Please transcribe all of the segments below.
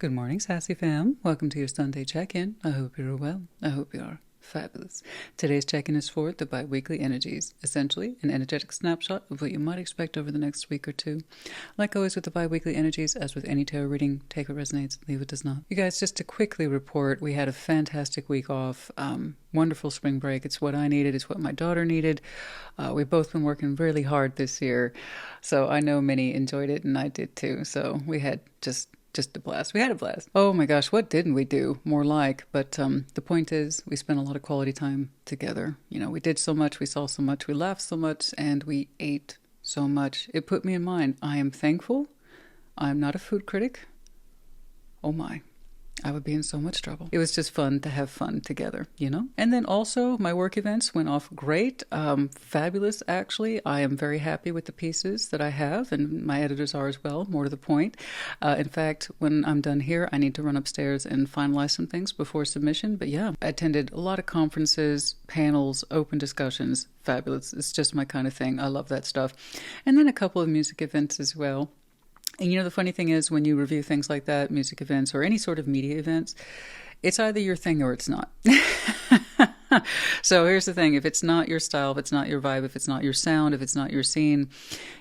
Good morning, Sassy fam. Welcome to your Sunday check-in. I hope you're well. I hope you are fabulous. Today's check-in is for the bi-weekly energies, essentially an energetic snapshot of what you might expect over the next week or two. Like always with the bi-weekly energies, as with any tarot reading, take what resonates, leave what does not. You guys, just to quickly report, we had a fantastic week off. Wonderful spring break. It's what I needed. It's what my daughter needed. We've both been working really hard this year, so I know many enjoyed it, and I did too. So we had just a blast. We had a blast. Oh my gosh, what didn't we do? More like. But the point is, we spent a lot of quality time together. You know, we did so much, we saw so much, we laughed so much, and we ate so much. It put me in mind. I am thankful. I'm not a food critic. Oh my. I would be in so much trouble. It was just fun to have fun together, you know? And then also my work events went off great. Fabulous, actually. I am very happy with the pieces that I have, and my editors are as well, more to the point. In fact, when I'm done here, I need to run upstairs and finalize some things before submission. But yeah, I attended a lot of conferences, panels, open discussions. Fabulous. It's just my kind of thing. I love that stuff. And then a couple of music events as well. And you know, the funny thing is, when you review things like that, music events or any sort of media events, it's either your thing or it's not. So here's the thing. If it's not your style, if it's not your vibe, if it's not your sound, if it's not your scene,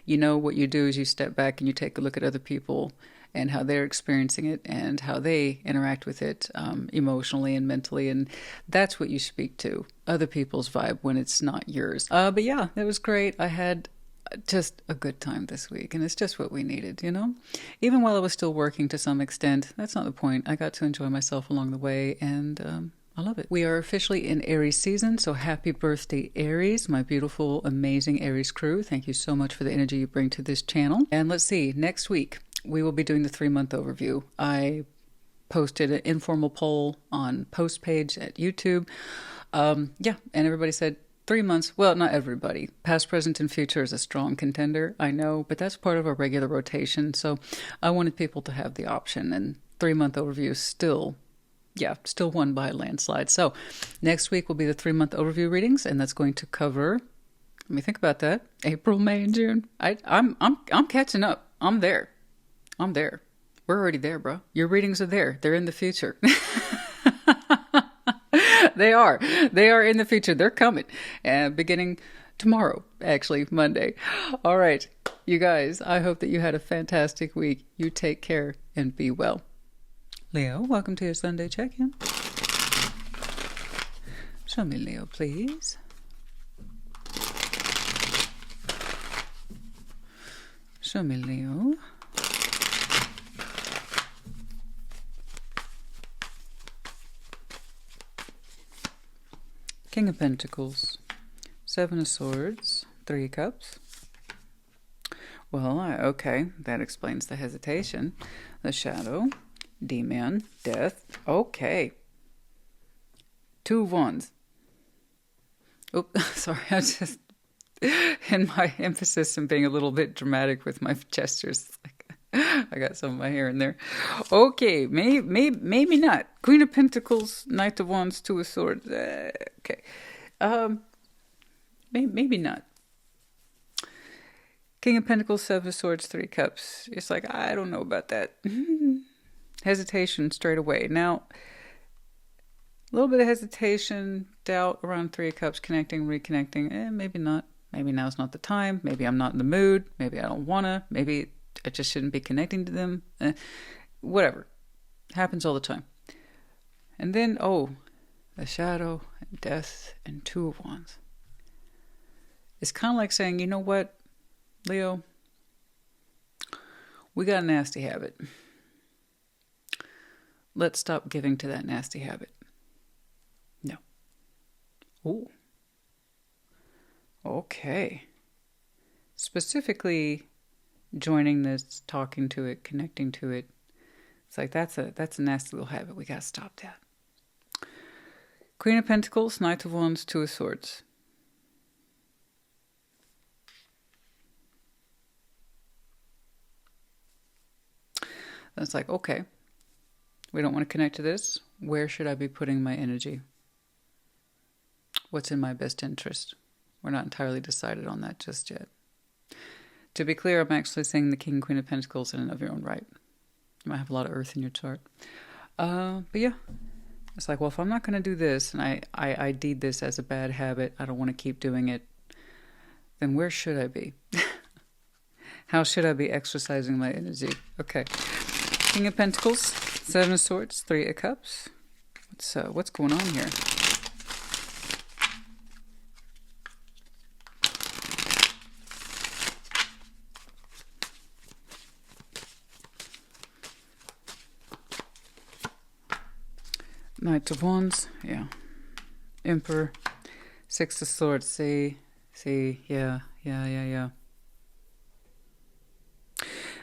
you know, what you do is you step back and you take a look at other people and how they're experiencing it and how they interact with it emotionally and mentally. And that's what you speak to, other people's vibe when it's not yours. But yeah, it was great. I had just a good time this week, and it's just what we needed, you know? Even while I was still working to some extent, that's not the point. I got to enjoy myself along the way, and I love it. We are officially in Aries season, so happy birthday, Aries, my beautiful, amazing Aries crew. Thank you so much for the energy you bring to this channel. And let's see, next week, we will be doing the 3-month overview. I posted an informal poll on post page at YouTube. Yeah, and everybody said, 3 months, well, not everybody. Past, present, and future is a strong contender, I know, but that's part of our regular rotation. So I wanted people to have the option, and 3-month overview is still won by a landslide. So next week will be the 3-month overview readings, and that's going to cover, let me think about that, April, May, and June. I'm catching up. I'm there. We're already there, bro. Your readings are there. They're in the future. They are in the future. They're coming, beginning tomorrow, actually, Monday. All right, you guys, I hope that you had a fantastic week. You take care and be well. Leo, welcome to your Sunday check-in. Show me Leo, please. Show me Leo. King of Pentacles, 7 of Swords, 3 Cups. Well, okay, that explains the hesitation. The Shadow, Demon, Death. Okay. 2 of Wands. Oops, sorry, I just, in my emphasis and being a little bit dramatic with my gestures, I got some of my hair in there. Okay, maybe not. Queen of Pentacles, Knight of Wands, 2 of Swords. Okay. Maybe not. King of Pentacles, 7 of Swords, 3 Cups. It's like, I don't know about that. Hesitation straight away. Now, a little bit of hesitation, doubt around 3 of Cups, connecting, reconnecting. Maybe not. Maybe now's not the time. Maybe I'm not in the mood. Maybe I don't want to. Maybe I just shouldn't be connecting to them. Whatever. Happens all the time. And then, the Shadow, and Death, and 2 of Wands. It's kind of like saying, you know what, Leo? We got a nasty habit. Let's stop giving to that nasty habit. No. Ooh. Okay. Specifically, joining this, talking to it, connecting to it. It's like, that's a nasty little habit. We got to stop that. Queen of Pentacles, Knight of Wands, 2 of Swords. That's like, okay, we don't want to connect to this. Where should I be putting my energy? What's in my best interest? We're not entirely decided on that just yet. To be clear, I'm actually saying the King, Queen of Pentacles in and of your own right. You might have a lot of earth in your chart. But yeah, it's like, well, if I'm not going to do this and I deed this as a bad habit, I don't want to keep doing it, then where should I be? How should I be exercising my energy? Okay. King of Pentacles, Seven of Swords, Three of Cups. What's going on here? Knight of Wands, yeah. Emperor, Six of Swords, see, yeah.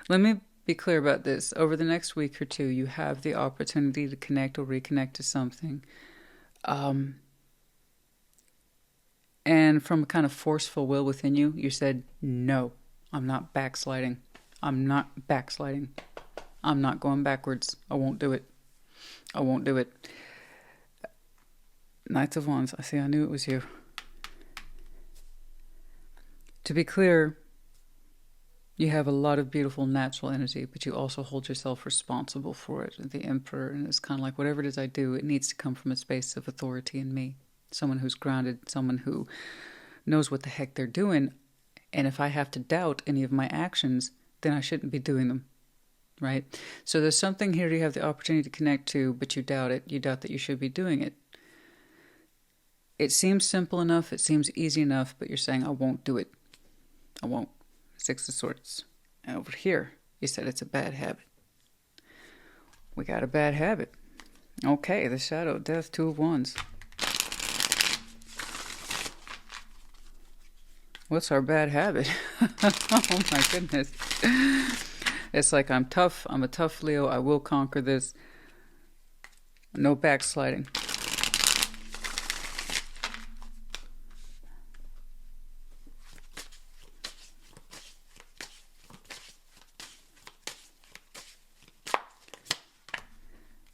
Let me be clear about this. Over the next week or two, you have the opportunity to connect or reconnect to something. And from a kind of forceful will within you, you said, no, I'm not backsliding. I'm not backsliding. I'm not going backwards. I won't do it. I won't do it. Knights of Wands. I knew it was you. To be clear, you have a lot of beautiful natural energy, but you also hold yourself responsible for it. The Emperor, and it's kind of like, whatever it is I do, it needs to come from a space of authority in me. Someone who's grounded, someone who knows what the heck they're doing. And if I have to doubt any of my actions, then I shouldn't be doing them. Right? So there's something here you have the opportunity to connect to, but you doubt it. You doubt that you should be doing it. It seems simple enough. It seems easy enough, but you're saying, I won't do it. I won't. Six of Swords. And over here, you said it's a bad habit. We got a bad habit. Okay, the Shadow, Death, Two of Wands. What's our bad habit? Oh my goodness. It's like, I'm tough. I'm a tough Leo. I will conquer this. No backsliding.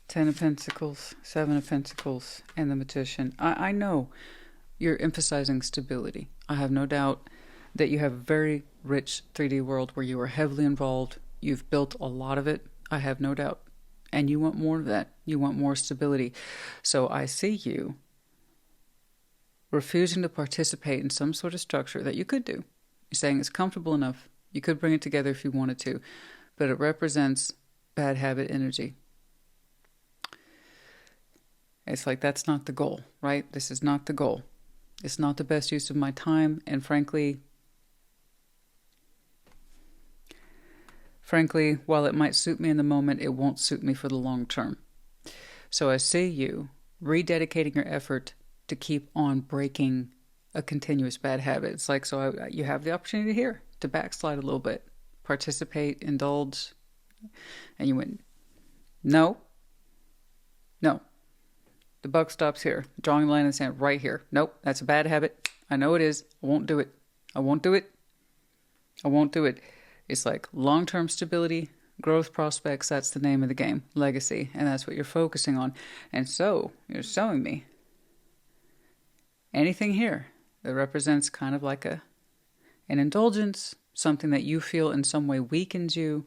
Ten of Pentacles, Seven of Pentacles, and the Magician. I know you're emphasizing stability. I have no doubt that you have a very rich 3D world where you are heavily involved. You've built a lot of it. I have no doubt. And you want more of that. You want more stability. So I see you refusing to participate in some sort of structure that you could do. You're saying it's comfortable enough. You could bring it together if you wanted to. But it represents bad habit energy. It's like, that's not the goal, right? This is not the goal. It's not the best use of my time. And frankly, while it might suit me in the moment, it won't suit me for the long term. So I see you rededicating your effort to keep on breaking a continuous bad habit. It's like, so you have the opportunity here to backslide a little bit, participate, indulge. And you went, no. The buck stops here. Drawing the line in the sand right here. Nope, that's a bad habit. I know it is. I won't do it. I won't do it. I won't do it. It's like long-term stability, growth prospects. That's the name of the game. Legacy. And that's what you're focusing on. And so you're showing me anything here that represents kind of like an indulgence, something that you feel in some way weakens you,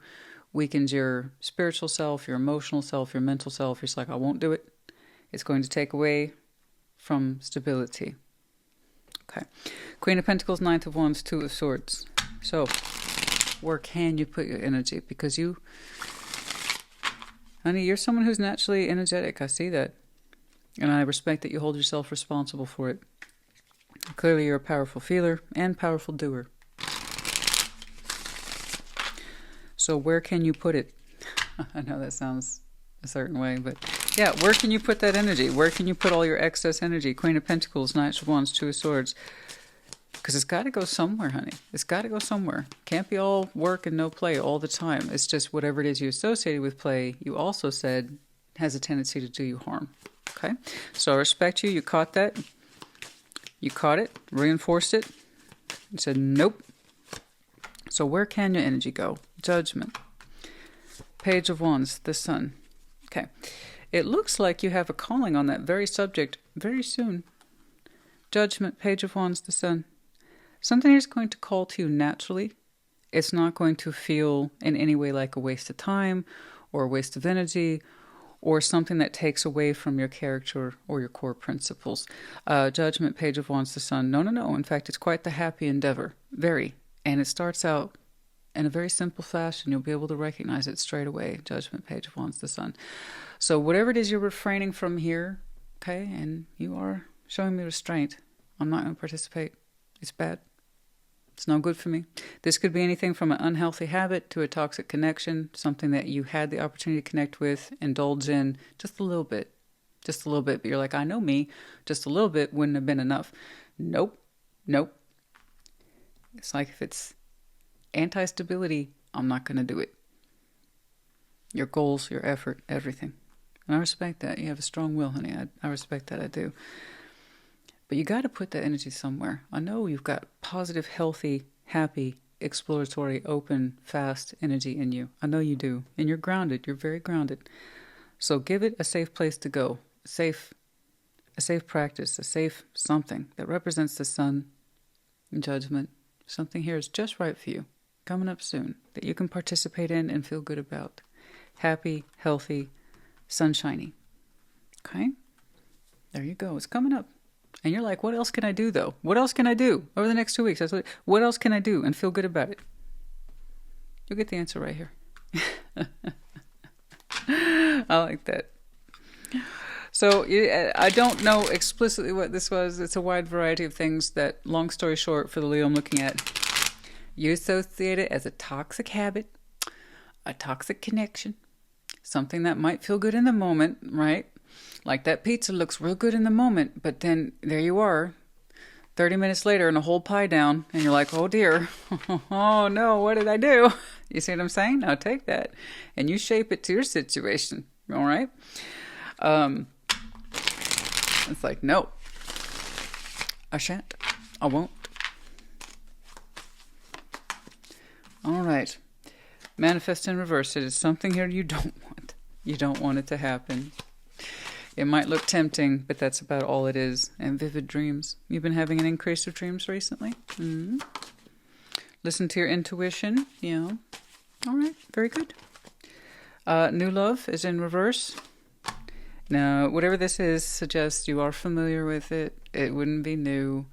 weakens your spiritual self, your emotional self, your mental self. You're just like, I won't do it. It's going to take away from stability. Okay. Queen of Pentacles, Ninth of Wands, Two of Swords. So, where can you put your energy? Because you, honey, you're someone who's naturally energetic. I see that. And I respect that you hold yourself responsible for it. Clearly, you're a powerful feeler and powerful doer. So, where can you put it? I know that sounds a certain way, but yeah, where can you put that energy? Where can you put all your excess energy? Queen of Pentacles, Knight of Wands, Two of Swords. Because it's got to go somewhere, honey. It's got to go somewhere. Can't be all work and no play all the time. It's just whatever it is you associated with play, you also said has a tendency to do you harm. Okay? So I respect you. You caught that. You caught it. Reinforced it. You said, nope. So where can your energy go? Judgment. Page of Wands, the Sun. Okay. It looks like you have a calling on that very subject very soon. Judgment, Page of Wands, the Sun. Something is going to call to you naturally. It's not going to feel in any way like a waste of time or a waste of energy, or something that takes away from your character or your core principles. Judgment, Page of Wands, the Sun. No, no, no. In fact, it's quite the happy endeavor. Very. And it starts out in a very simple fashion. You'll be able to recognize it straight away. Judgment, Page of Wands, the Sun. So whatever it is you're refraining from here, okay, and you are showing me restraint, I'm not going to participate. It's bad. It's no good for me. This could be anything from an unhealthy habit to a toxic connection, something that you had the opportunity to connect with, indulge in just a little bit. Just a little bit. But you're like, I know me. Just a little bit wouldn't have been enough. Nope. Nope. It's like if it's anti-stability, I'm not going to do it. Your goals, your effort, everything. And I respect that. You have a strong will, honey. I respect that. I do. But you got to put that energy somewhere. I know you've got positive, healthy, happy, exploratory, open, fast energy in you. I know you do. And you're grounded. You're very grounded. So give it a safe place to go. A safe practice. A safe something that represents the sun and judgment. Something here is just right for you. Coming up soon. That you can participate in and feel good about. Happy, healthy, sunshiny. Okay? There you go. It's coming up. And you're like, what else can I do, though? What else can I do over the next 2 weeks? What else can I do and feel good about it? You'll get the answer right here. I like that. So I don't know explicitly what this was. It's a wide variety of things that, long story short, for the Leo I'm looking at, you associate it as a toxic habit, a toxic connection, something that might feel good in the moment, right? Like that pizza looks real good in the moment, but then there you are, 30 minutes later and a whole pie down, and you're like, oh dear, oh no, what did I do? You see what I'm saying? Now take that, and you shape it to your situation, all right? It's like, no, I shan't, I won't. All right, manifest in reverse. It is something here you don't want. You don't want it to happen. It might look tempting, but that's about all it is. And vivid dreams. You've been having an increase of dreams recently? Mm-hmm. Listen to your intuition. Yeah. All right. Very good. New love is in reverse. Now, whatever this is suggests you are familiar with it. It wouldn't be new.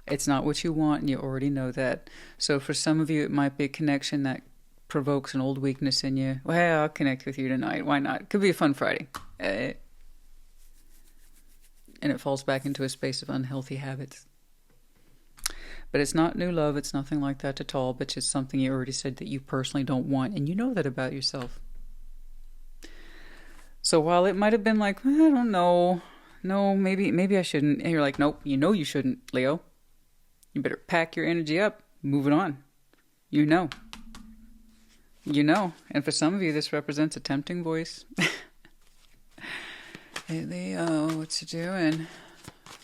It's not what you want, and you already know that. So for some of you, it might be a connection that provokes an old weakness in you. Well, I'll connect with you tonight. Why not? Could be a fun Friday. And it falls back into a space of unhealthy habits. But it's not new love. It's nothing like that at all. But it's something you already said that you personally don't want. And you know that about yourself. So while it might have been like, well, I don't know. No, maybe I shouldn't. And you're like, nope, you know you shouldn't, Leo. You better pack your energy up. Move it on. You know. You know. And for some of you, this represents a tempting voice. Hey, Leo, what you doing?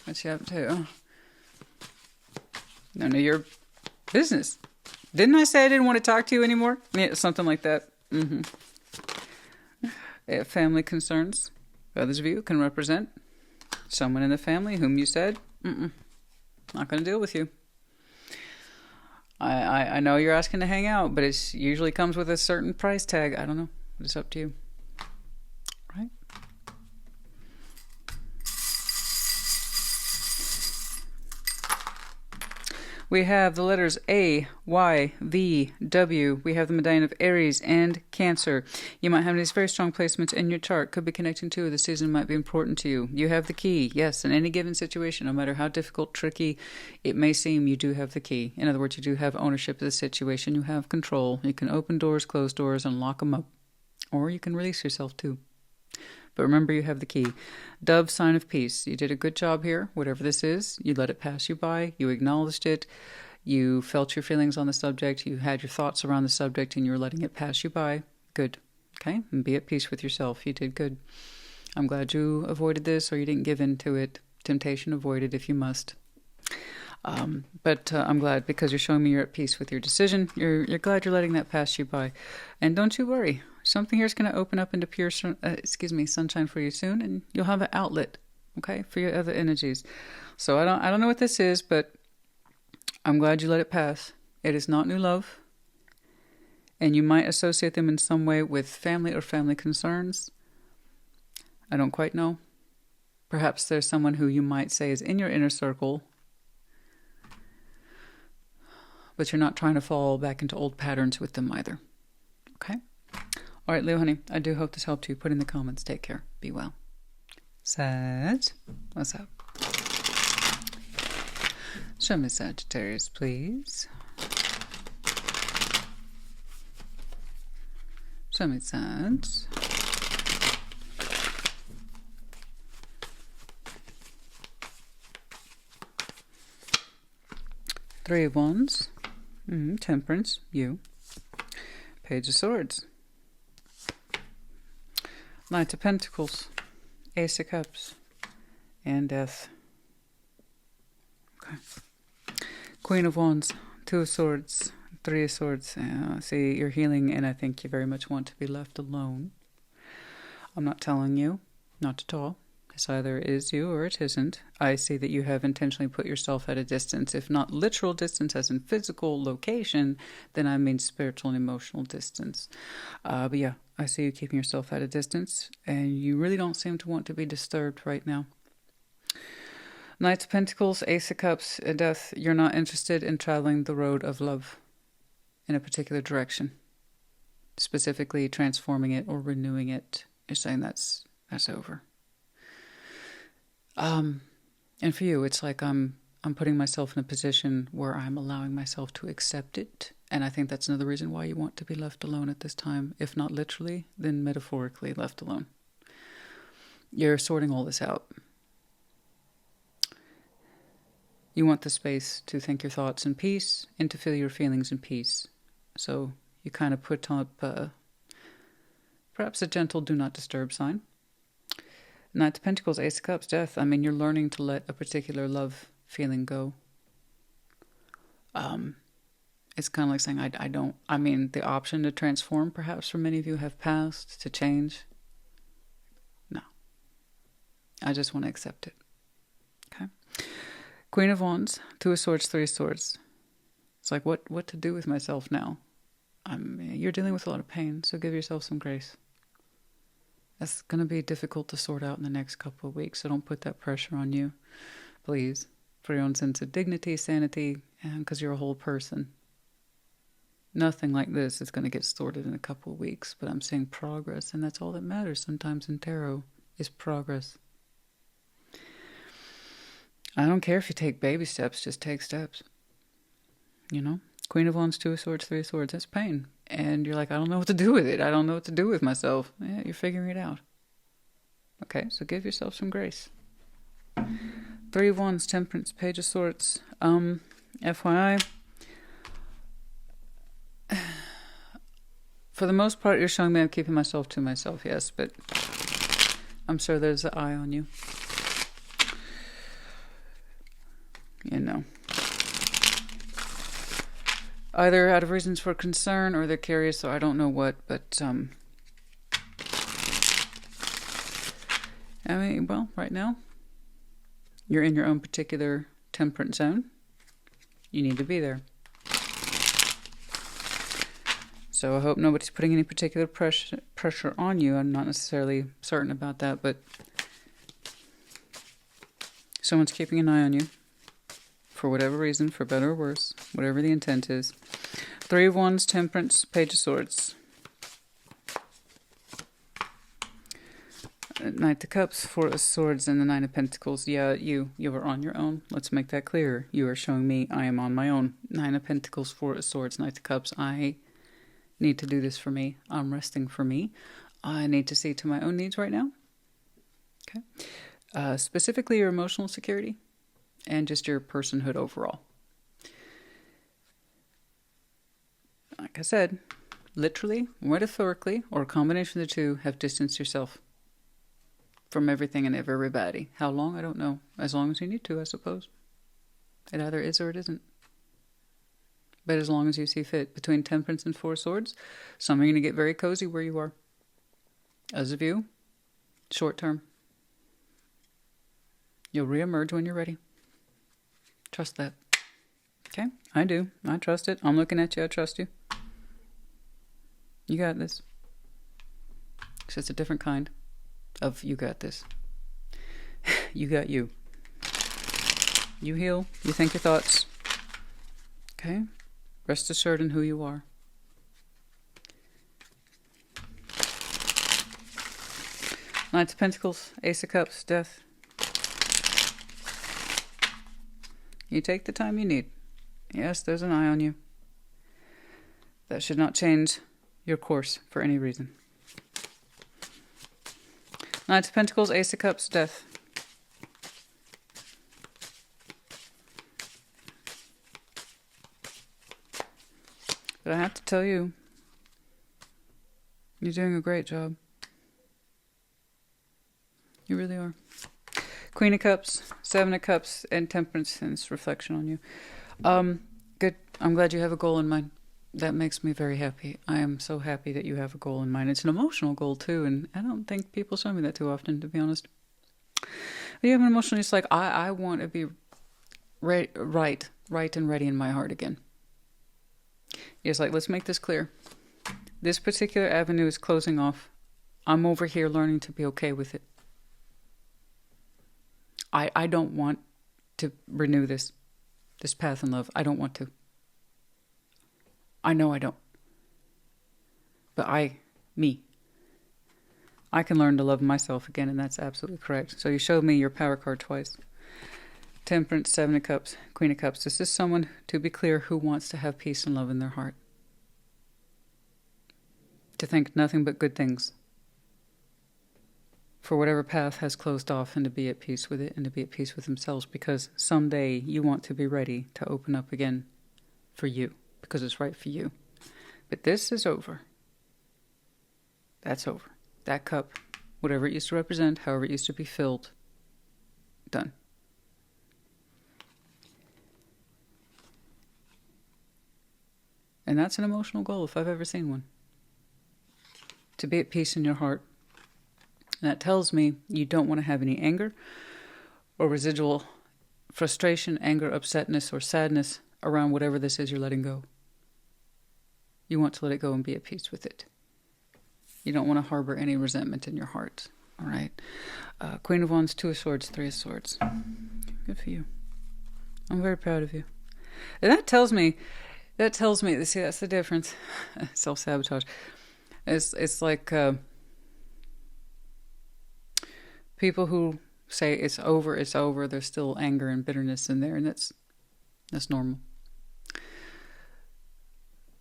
What you up to? None of your business. Didn't I say I didn't want to talk to you anymore? Yeah, something like that. Mm-hmm. Family concerns. Others of you can represent someone in the family whom you said, not going to deal with you. I know you're asking to hang out, but it usually comes with a certain price tag. I don't know. It's up to you. Right? We have the letters A, Y, V, W. We have the medallion of Aries and Cancer. You might have these very strong placements in your chart. Could be connecting to. The season might be important to you. You have the key. Yes, in any given situation, no matter how difficult, tricky it may seem, you do have the key. In other words, you do have ownership of the situation. You have control. You can open doors, close doors, and lock them up. Or you can release yourself too. But remember, you have the key. Dove, sign of peace. You did a good job here. Whatever this is, you let it pass you by. You acknowledged it. You felt your feelings on the subject. You had your thoughts around the subject, and you were letting it pass you by. Good. Okay? And be at peace with yourself. You did good. I'm glad you avoided this, or you didn't give in to it. Temptation avoided if you must. But I'm glad, because you're showing me you're at peace with your decision. You're glad you're letting that pass you by. And don't you worry. Something here is going to open up into pure, sunshine for you soon, and you'll have an outlet, okay, for your other energies. So I don't know what this is, but I'm glad you let it pass. It is not new love. And you might associate them in some way with family or family concerns. I don't quite know. Perhaps there's someone who you might say is in your inner circle, but you're not trying to fall back into old patterns with them either. Okay? All right, Leo, honey, I do hope this helped you. Put in the comments. Take care. Be well. Sag, what's up? Show me Sagittarius, please. Show me Sag. Three of Wands. Temperance, you. Page of Swords. Knight of Pentacles. Ace of Cups. And Death. Okay. Queen of Wands. Two of Swords. Three of Swords. See, you're healing, and I think you very much want to be left alone. I'm not telling you not to talk. This either is you or it isn't. I see that you have intentionally put yourself at a distance. If not literal distance as in physical location, then I mean spiritual and emotional distance. But yeah, I see you keeping yourself at a distance, and you really don't seem to want to be disturbed right now. Knight of Pentacles, Ace of Cups, Death. You're not interested in traveling the road of love in a particular direction, specifically transforming it or renewing it. You're saying that's over. And for you, it's like I'm putting myself in a position where I'm allowing myself to accept it. And I think that's another reason why you want to be left alone at this time. If not literally, then metaphorically left alone. You're sorting all this out. You want the space to think your thoughts in peace and to feel your feelings in peace. So you kind of put up perhaps a gentle do not disturb sign. Knight of Pentacles, Ace of Cups, Death. I mean, you're learning to let a particular love feeling go. It's kind of like saying, I mean, the option to transform, perhaps for many of you, have passed, to change. No. I just want to accept it. Okay? Queen of Wands, Two of Swords, Three of Swords. It's like, what to do with myself now? You're dealing with a lot of pain, so give yourself some grace. That's going to be difficult to sort out in the next couple of weeks, so don't put that pressure on you, please, for your own sense of dignity, sanity, and because you're a whole person. Nothing like this is going to get sorted in a couple of weeks, but I'm seeing progress, and that's all that matters sometimes in tarot, is progress. I don't care if you take baby steps, just take steps. You know? Queen of Wands, Two of Swords, Three of Swords, that's pain. And you're like, I don't know what to do with it. I don't know what to do with myself. Yeah, you're figuring it out. Okay, so give yourself some grace. Three of Wands, Temperance, Page of Swords. FYI, for the most part, you're showing me I'm keeping myself to myself, yes, but I'm sure there's an eye on you. You know. Either out of reasons for concern or they're curious, so I don't know what, but I mean, well, right now, you're in your own particular temperance zone. You need to be there. So I hope nobody's putting any particular pressure on you. I'm not necessarily certain about that, but someone's keeping an eye on you. For whatever reason, for better or worse, whatever the intent is. Three of Wands, Temperance, Page of Swords. Knight of Cups, Four of Swords, and the Nine of Pentacles. Yeah, you are on your own. Let's make that clear. You are showing me I am on my own. Nine of Pentacles, Four of Swords, Knight of Cups. I need to do this for me. I'm resting for me. I need to see to my own needs right now. Okay. Specifically your emotional security. And just your personhood overall. Like I said, literally, metaphorically, or a combination of the two, have distanced yourself from everything and everybody. How long? I don't know. As long as you need to, I suppose. It either is or it isn't. But as long as you see fit. Between Temperance and Four Swords, some are going to get very cozy where you are. Others of you, short term. You'll reemerge when you're ready. Trust that. Okay? I do. I trust it. I'm looking at you. I trust you. You got this. It's just a different kind of you got this. You got you. You heal. You think your thoughts. Okay? Rest assured in who you are. Knight of Pentacles, Ace of Cups, Death. You take the time you need. Yes, there's an eye on you. That should not change your course for any reason. Knight of Pentacles, Ace of Cups, Death. But I have to tell you, you're doing a great job. You really are. Queen of Cups, Seven of Cups, and Temperance and its reflection on you. Good. I'm glad you have a goal in mind. That makes me very happy. I am so happy that you have a goal in mind. It's an emotional goal too, and I don't think people show me that too often, to be honest. But you have an emotional, it's like, I want to be right and ready in my heart again. It's like, let's make this clear. This particular avenue is closing off. I'm over here learning to be okay with it. I don't want to renew this path in love. I don't want to. I know I don't. But I can learn to love myself again, and that's absolutely correct. So you showed me your power card twice. Temperance, Seven of Cups, Queen of Cups. This is someone, to be clear, who wants to have peace and love in their heart. To think nothing but good things. For whatever path has closed off, and to be at peace with it, and to be at peace with themselves, because someday you want to be ready to open up again for you, because it's right for you. But this is over. That's over. That cup, whatever it used to represent, however it used to be filled, done. And that's an emotional goal if I've ever seen one. To be at peace in your heart. And that tells me you don't want to have any anger or residual frustration, anger, upsetness, or sadness around whatever this is you're letting go. You want to let it go and be at peace with it. You don't want to harbor any resentment in your heart. All right. Queen of Wands, Two of Swords, Three of Swords. Good for you. I'm very proud of you. And that tells me, see, that's the difference. Self-sabotage. It's like people who say it's over, there's still anger and bitterness in there, and that's normal.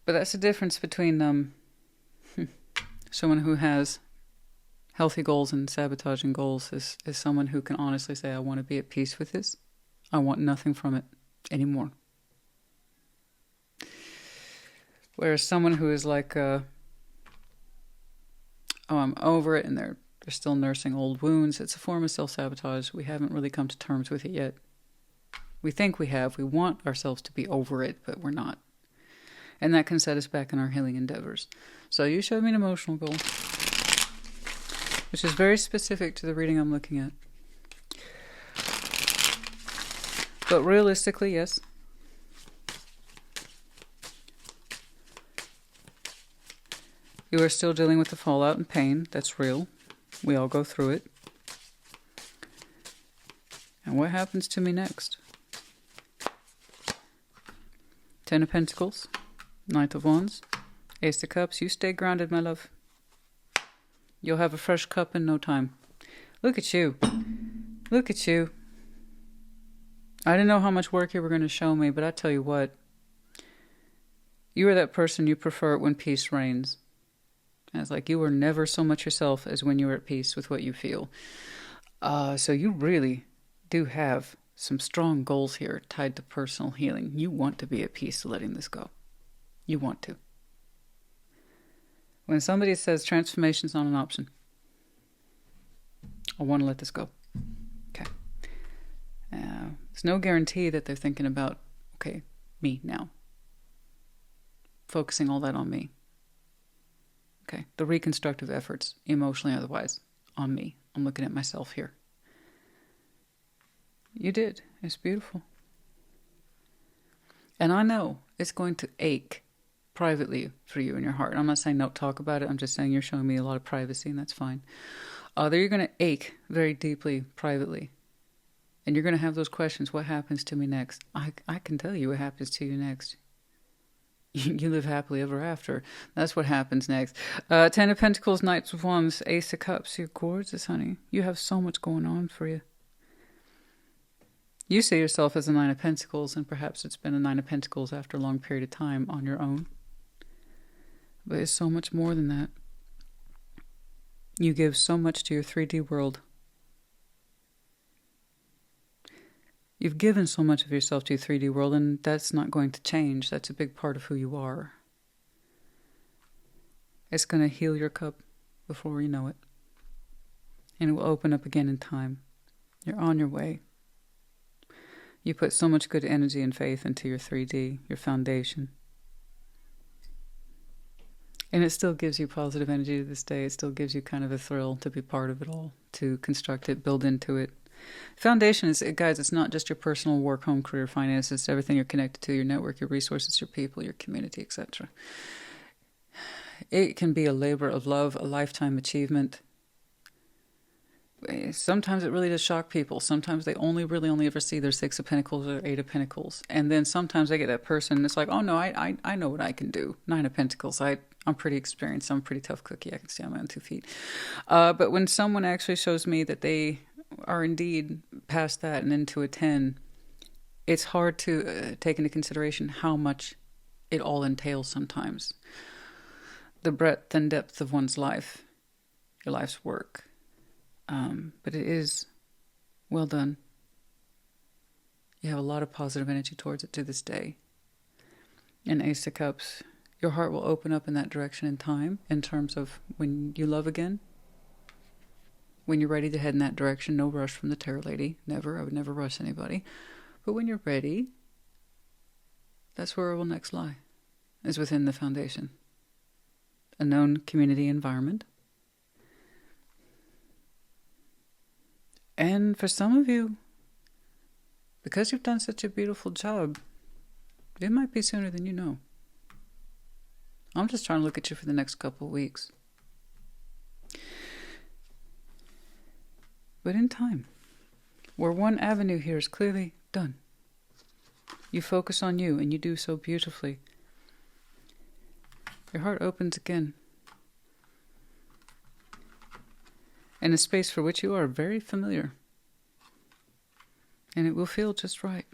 But that's the difference between someone who has healthy goals and sabotaging goals is someone who can honestly say, I want to be at peace with this. I want nothing from it anymore. Whereas someone who is like, oh, I'm over it, and they're still nursing old wounds. It's a form of self-sabotage. We haven't really come to terms with it yet. We think we have. We want ourselves to be over it, but we're not. And that can set us back in our healing endeavors. So you showed me an emotional goal, which is very specific to the reading I'm looking at. But realistically, yes. You are still dealing with the fallout and pain. That's real. We all go through it. And what happens to me next? Ten of Pentacles, Knight of Wands, Ace of Cups. You stay grounded, my love. You'll have a fresh cup in no time. Look at you. Look at you. I didn't know how much work you were going to show me, but I tell you what. You are that person, you prefer it when peace reigns. And it's like you were never so much yourself as when you were at peace with what you feel. So you really do have some strong goals here tied to personal healing. You want to be at peace letting this go. You want to. When somebody says transformation's not an option, I want to let this go. Okay. There's no guarantee that they're thinking about, okay, me now. Focusing all that on me. Okay, the reconstructive efforts, emotionally otherwise, on me. I'm looking at myself here. You did. It's beautiful. And I know it's going to ache privately for you in your heart. I'm not saying don't talk about it. I'm just saying you're showing me a lot of privacy, and that's fine. You're going to ache very deeply privately. And you're going to have those questions. What happens to me next? I can tell you what happens to you next. You live happily ever after. That's what happens next. Ten of Pentacles, Knights of Wands, Ace of Cups. You're gorgeous, honey. You have so much going on for you. You see yourself as a Nine of Pentacles, and perhaps it's been a Nine of Pentacles after a long period of time on your own. But it's so much more than that. You give so much to your 3D world. You've given so much of yourself to your 3D world, and that's not going to change. That's a big part of who you are. It's going to heal your cup before you know it. And it will open up again in time. You're on your way. You put so much good energy and faith into your 3D, your foundation. And it still gives you positive energy to this day. It still gives you kind of a thrill to be part of it all, to construct it, build into it. Foundation is, guys, it's not just your personal work, home, career, finances, it's everything you're connected to, your network, your resources, your people, your community, etc. It can be a labor of love, a lifetime achievement. Sometimes it really does shock people. Sometimes they really only ever see their Six of Pentacles or Eight of Pentacles. And then sometimes I get that person that's like, oh no, I know what I can do. Nine of Pentacles, I'm pretty experienced. I'm a pretty tough cookie. I can stand on my own 2 feet. But when someone actually shows me that they are indeed past that and into a 10, it's hard to take into consideration how much it all entails sometimes. The breadth and depth of one's life, your life's work. But it is well done. You have a lot of positive energy towards it to this day. And Ace of Cups, your heart will open up in that direction in time, in terms of when you love again. When you're ready to head in that direction, no rush from the Tarot Lady. Never. I would never rush anybody. But when you're ready, that's where it will next lie, is within the foundation. A known community environment. And for some of you, because you've done such a beautiful job, it might be sooner than you know. I'm just trying to look at you for the next couple of weeks. But in time, where one avenue here is clearly done, you focus on you, and you do so beautifully. Your heart opens again. In a space for which you are very familiar. And it will feel just right.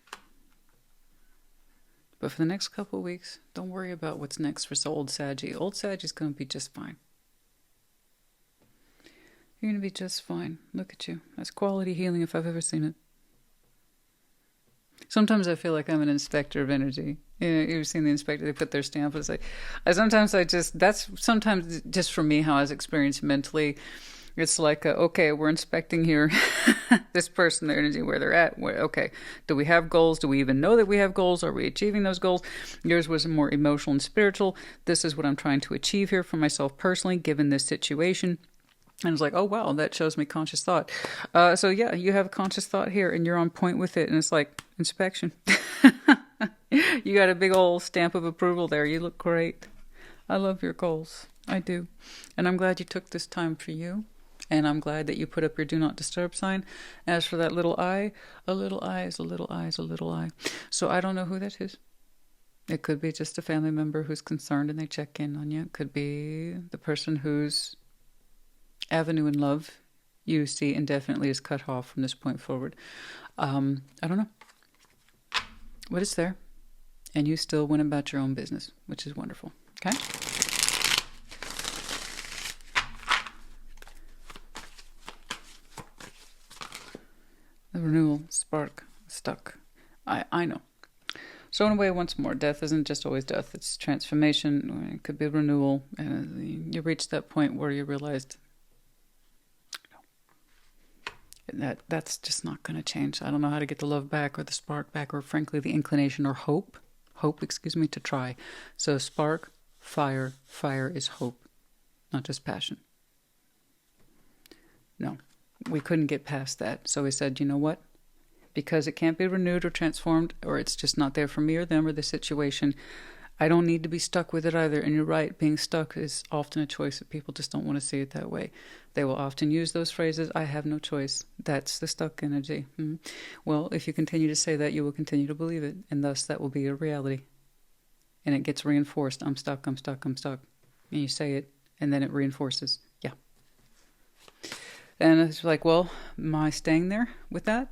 But for the next couple of weeks, don't worry about what's next for old Saggy. Old Saggy's going to be just fine. You're going to be just fine. Look at you. That's quality healing if I've ever seen it. Sometimes I feel like I'm an inspector of energy. You know, you've seen the inspector, they put their stamp. It's like, that's sometimes just for me how I was experienced mentally. It's like, okay, we're inspecting here this person, their energy, where they're at. Okay, do we have goals? Do we even know that we have goals? Are we achieving those goals? Yours was more emotional and spiritual. This is what I'm trying to achieve here for myself personally, given this situation. And it's like, oh, wow, that shows me conscious thought. So, yeah, you have a conscious thought here, and you're on point with it. And it's like, inspection. You got a big old stamp of approval there. You look great. I love your goals. I do. And I'm glad you took this time for you. And I'm glad that you put up your do not disturb sign. As for that little eye, a little eye is a little eye is a little eye. So I don't know who that is. It could be just a family member who's concerned and they check in on you. It could be the person whose avenue in love you see indefinitely is cut off from this point forward. I don't know. But it's there. And you still went about your own business, which is wonderful. Okay? The renewal, spark, stuck. I know. So in a way, once more, death isn't just always death. It's transformation. It could be renewal. And you reach that point where you realized that's just not going to change. I don't know how to get the love back or the spark back or, frankly, the inclination or hope, to try. So spark, fire is hope, not just passion. No. We couldn't get past that. So we said, you know what? Because it can't be renewed or transformed, or it's just not there for me or them or the situation, I don't need to be stuck with it either. And you're right, being stuck is often a choice that people just don't want to see it that way. They will often use those phrases, I have no choice. That's the stuck energy. Well, if you continue to say that, you will continue to believe it. And thus that will be your reality. And it gets reinforced. I'm stuck, I'm stuck, I'm stuck. And you say it, and then it reinforces. Yeah. And it's like, well, am I staying there with that?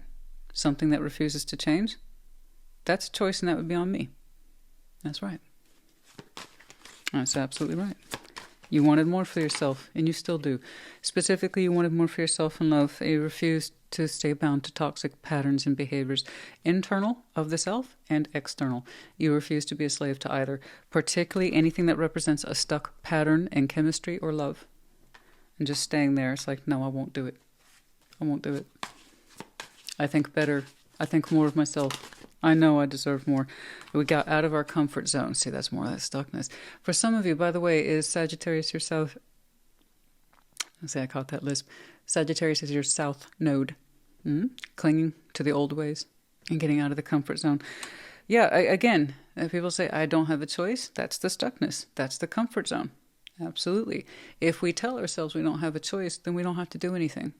Something that refuses to change? That's a choice, and that would be on me. That's right. That's absolutely right. You wanted more for yourself, and you still do. Specifically, you wanted more for yourself in love. You refused to stay bound to toxic patterns and behaviors, internal of the self and external. You refuse to be a slave to either, particularly anything that represents a stuck pattern in chemistry or love. And just staying there, it's like, no, I won't do it. I won't do it. I think better. I think more of myself. I know I deserve more. We got out of our comfort zone. See, that's more of that stuckness. For some of you, by the way, is Sagittarius your south... Let's say I caught that lisp. Sagittarius is your south node. Clinging to the old ways and getting out of the comfort zone. Yeah, again, people say, I don't have a choice. That's the stuckness. That's the comfort zone. Absolutely. If we tell ourselves we don't have a choice, then we don't have to do anything.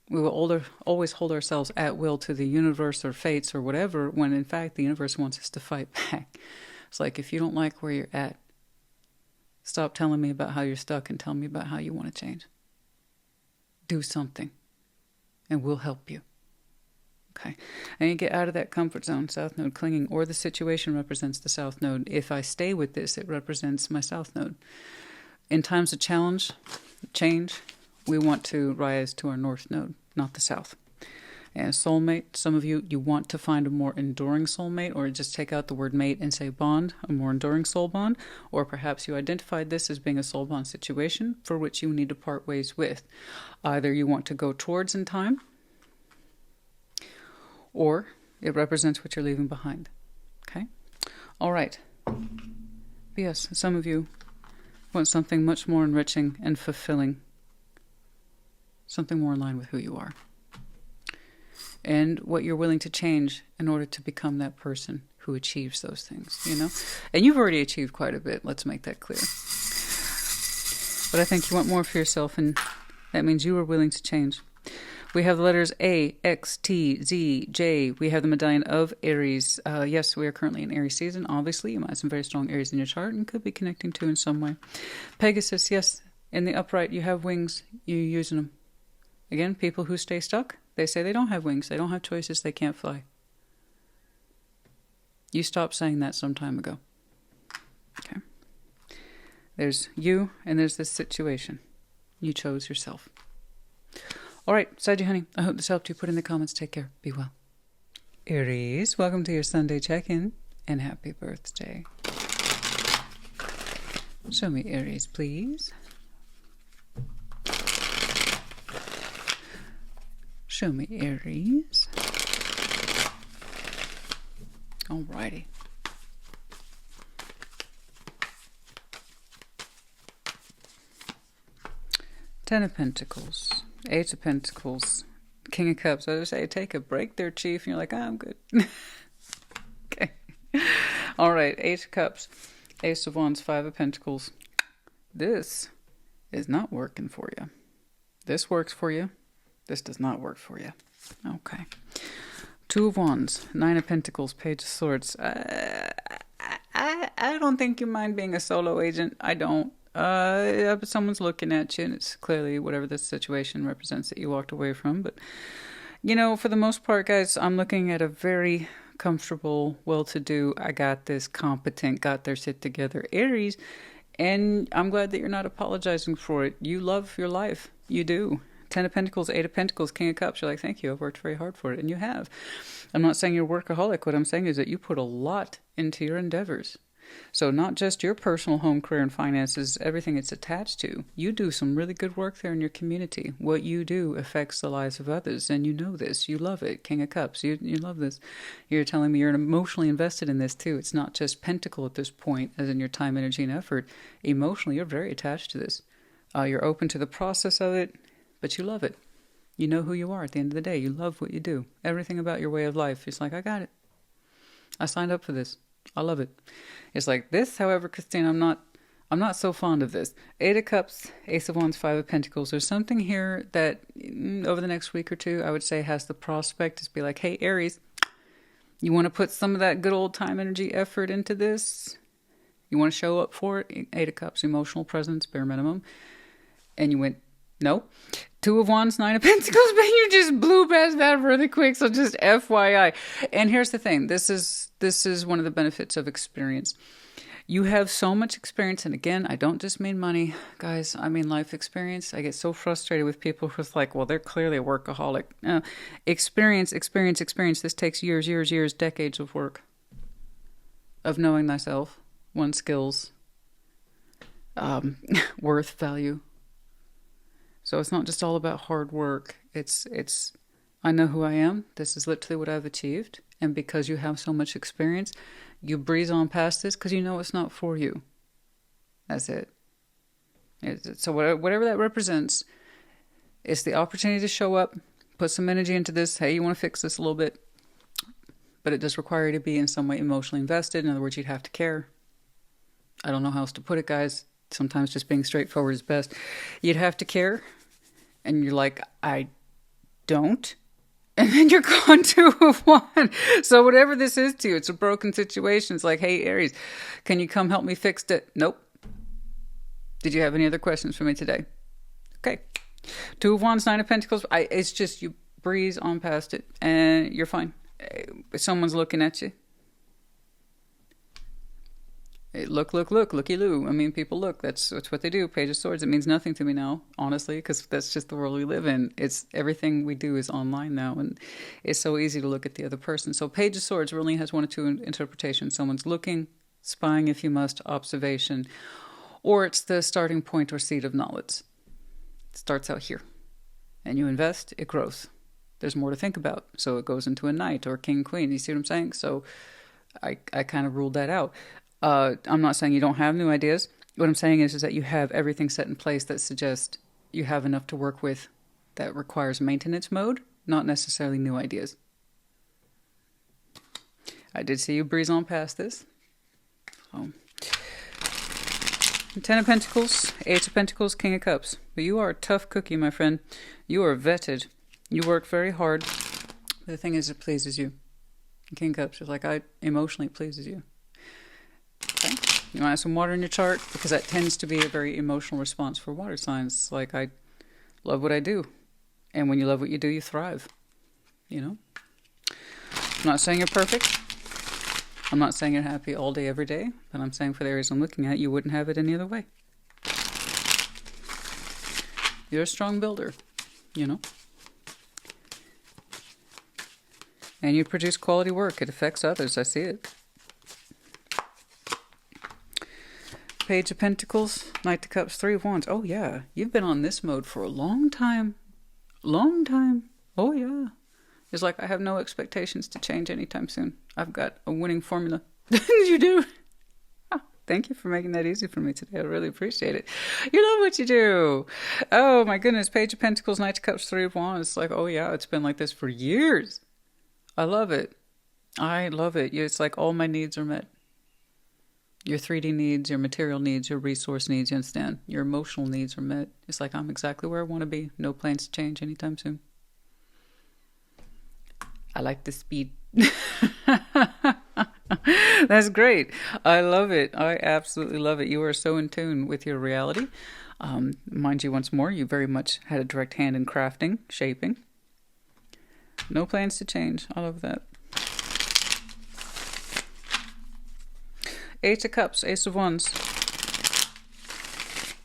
We will always hold ourselves at will to the universe or fates or whatever, when in fact the universe wants us to fight back. It's like, if you don't like where you're at, stop telling me about how you're stuck and tell me about how you want to change. Do something, and we'll help you. Okay? And you get out of that comfort zone, south node clinging, or the situation represents the south node. If I stay with this, it represents my south node. In times of challenge, change, we want to rise to our north node, not the south. And soulmate, some of you want to find a more enduring soulmate, or just take out the word mate and say bond, a more enduring soul bond. Or perhaps you identified this as being a soul bond situation for which you need to part ways with. Either you want to go towards in time, or it represents what you're leaving behind. Okay? All right. But yes, some of you want something much more enriching and fulfilling. Something more in line with who you are. And what you're willing to change in order to become that person who achieves those things, you know? And you've already achieved quite a bit, let's make that clear. But I think you want more for yourself, and that means you are willing to change. We have the letters A, X, T, Z, J. We have the medallion of Aries. Yes, we are currently in Aries season. Obviously, you might have some very strong Aries in your chart and could be connecting to in some way. Pegasus, yes, in the upright, you have wings. You're using them. Again, people who stay stuck, they say they don't have wings. They don't have choices. They can't fly. You stopped saying that some time ago. Okay. There's you, and there's this situation. You chose yourself. All right, Saggy honey, I hope this helped you. Put in the comments. Take care. Be well. Aries, welcome to your Sunday check-in, and happy birthday. Show me Aries, please. Show me Aries. Alrighty. Ten of Pentacles, Eight of Pentacles, King of Cups. I just say, take a break there, Chief. And you're like, I'm good. Okay. All right, Eight of Cups, Ace of Wands, Five of Pentacles. This is not working for you. This works for you. This does not work for you. Okay. Two of Wands, Nine of Pentacles, Page of Swords. I don't think you mind being a solo agent. I don't. But someone's looking at you, and it's clearly whatever this situation represents that you walked away from. But, you know, for the most part, guys, I'm looking at a very comfortable, well-to-do, I got this, competent, got their shit together Aries. And I'm glad that you're not apologizing for it. You love your life. You do. Ten of Pentacles, Eight of Pentacles, King of Cups. You're like, thank you. I've worked very hard for it. And you have. I'm not saying you're a workaholic. What I'm saying is that you put a lot into your endeavors. So not just your personal home, career, and finances, everything it's attached to. You do some really good work there in your community. What you do affects the lives of others, and you know this. You love it. King of Cups, you love this. You're telling me you're emotionally invested in this too. It's not just pentacle at this point, as in your time, energy, and effort. Emotionally, you're very attached to this. You're open to the process of it, but you love it. You know who you are at the end of the day. You love what you do. Everything about your way of life. It's like, I got it. I signed up for this. I love it. It's like this, however, Christine, I'm not so fond of this. Eight of Cups, Ace of Wands, Five of Pentacles. There's something here that over the next week or two, I would say has the prospect to be like, hey, Aries, you want to put some of that good old time, energy, effort into this? You want to show up for it? Eight of Cups, emotional presence, bare minimum. And you went, no. Two of Wands, Nine of Pentacles, but you just blew past that really quick. So just FYI. And here's the thing. This is one of the benefits of experience. You have so much experience. And again, I don't just mean money, guys. I mean life experience. I get so frustrated with people who's like, well, they're clearly a workaholic. Experience. This takes years, decades of work. Of knowing thyself, one's skills, worth, value. So it's not just all about hard work. It's I know who I am. This is literally what I've achieved. And because you have so much experience, you breeze on past this because you know it's not for you. That's it. So whatever that represents, it's the opportunity to show up, put some energy into this. Hey, you want to fix this a little bit. But it does require you to be in some way emotionally invested. In other words, you'd have to care. I don't know how else to put it, guys. Sometimes just being straightforward is best. You'd have to care. And you're like, I don't. And then you're gone Two of Wands. So whatever this is to you, it's a broken situation. It's like, hey, Aries, can you come help me fix it? Nope. Did you have any other questions for me today? Okay. Two of Wands, Nine of Pentacles. It's just you breeze on past it and you're fine. If someone's looking at you. Looky-loo. I mean, people look. That's what they do. Page of Swords. It means nothing to me now, honestly, because that's just the world we live in. It's everything we do is online now, and it's so easy to look at the other person. So Page of Swords really has one or two interpretations. Someone's looking, spying if you must, observation, or it's the starting point or seed of knowledge. It starts out here, and you invest, it grows. There's more to think about, so it goes into a knight or king, queen. You see what I'm saying? So I kind of ruled that out. I'm not saying you don't have new ideas. What I'm saying is that you have everything set in place that suggests you have enough to work with that requires maintenance mode, not necessarily new ideas. I did see you breeze on past this. So, Ten of Pentacles, Eight of Pentacles, King of Cups. But you are a tough cookie, my friend. You are vetted. You work very hard. The thing is, it pleases you. King of Cups is like, emotionally pleases you. Okay. You want to add some water in your chart? Because that tends to be a very emotional response for water signs. Like, I love what I do. And when you love what you do, you thrive. You know? I'm not saying you're perfect. I'm not saying you're happy all day, every day. But I'm saying for the areas I'm looking at, you wouldn't have it any other way. You're a strong builder. You know? And you produce quality work. It affects others. I see it. Page of Pentacles, Knight of Cups, Three of Wands. Oh, yeah. You've been on this mode for a long time. Long time. Oh, yeah. It's like I have no expectations to change anytime soon. I've got a winning formula. You do? Oh, thank you for making that easy for me today. I really appreciate it. You love what you do. Oh, my goodness. Page of Pentacles, Knight of Cups, Three of Wands. It's like, oh, yeah. It's been like this for years. I love it. I love it. It's like all my needs are met. Your 3D needs, your material needs, your resource needs, you understand? Your emotional needs are met. It's like I'm exactly where I want to be. No plans to change anytime soon. I like the speed. That's great. I love it. I absolutely love it. You are so in tune with your reality. Mind you, once more, you very much had a direct hand in crafting, shaping. No plans to change. I love that. Eight of Cups, Ace of Wands,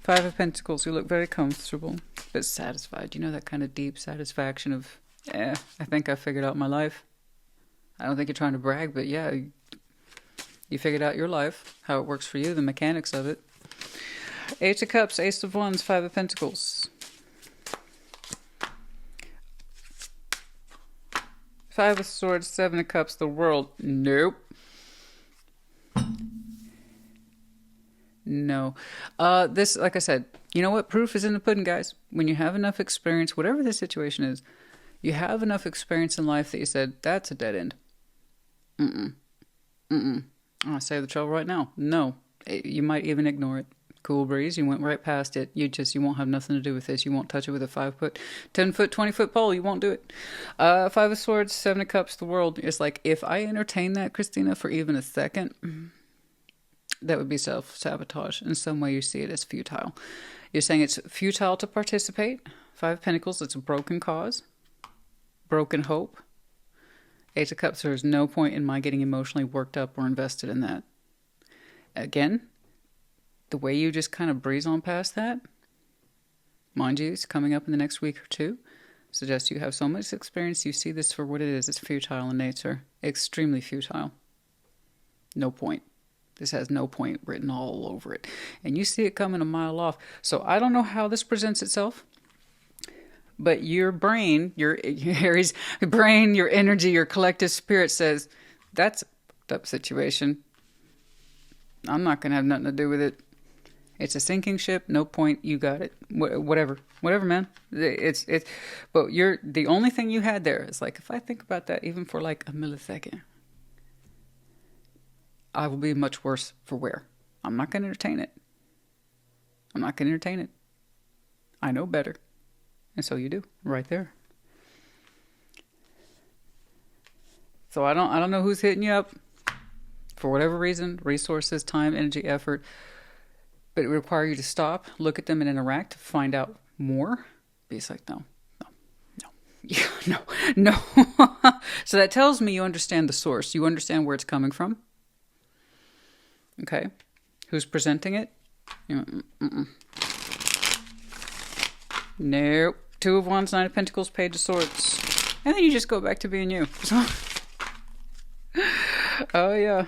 Five of Pentacles. You look very comfortable, but satisfied. You know, that kind of deep satisfaction of, I think I figured out my life. I don't think you're trying to brag, but yeah, you figured out your life, how it works for you, the mechanics of it. Eight of Cups, Ace of Wands, Five of Pentacles. Five of Swords, Seven of Cups, the World. Nope. No. This, like I said, you know what? Proof is in the pudding, guys. When you have enough experience, whatever the situation is, you have enough experience in life that you said, that's a dead end. I say the trouble right now. No. You might even ignore it. Cool breeze. You went right past it. You won't have nothing to do with this. You won't touch it with a 5-foot, 10-foot, 20-foot pole. You won't do it. 5 of Swords, 7 of Cups, the World. It's like, if I entertain that, Christina, for even a second, that would be self-sabotage. In some way, you see it as futile. You're saying it's futile to participate. 5 of Pentacles, it's a broken cause. Broken hope. 8 of Cups, there's no point in my getting emotionally worked up or invested in that. Again, the way you just kind of breeze on past that, mind you, it's coming up in the next week or two, suggests you have so much experience, you see this for what it is. It's futile in nature. Extremely futile. No point. This has no point written all over it. And you see it coming a mile off. So I don't know how this presents itself, but your brain, your Aries brain, your energy, your collective spirit says, that's a fucked up situation. I'm not going to have nothing to do with it. It's a sinking ship. No point. You got it. Whatever, man. But the only thing you had there is like, if I think about that even for like a millisecond, I will be much worse for wear. I'm not going to entertain it. I know better. And so you do, right there. So I don't know who's hitting you up for whatever reason, resources, time, energy, effort. But it would require you to stop, look at them and interact, find out more. But it's like, no. Yeah, no. So that tells me you understand the source. You understand where it's coming from. Okay. Who's presenting it? Nope. 2 of Wands, 9 of Pentacles, Page of Swords. And then you just go back to being you. Oh, yeah.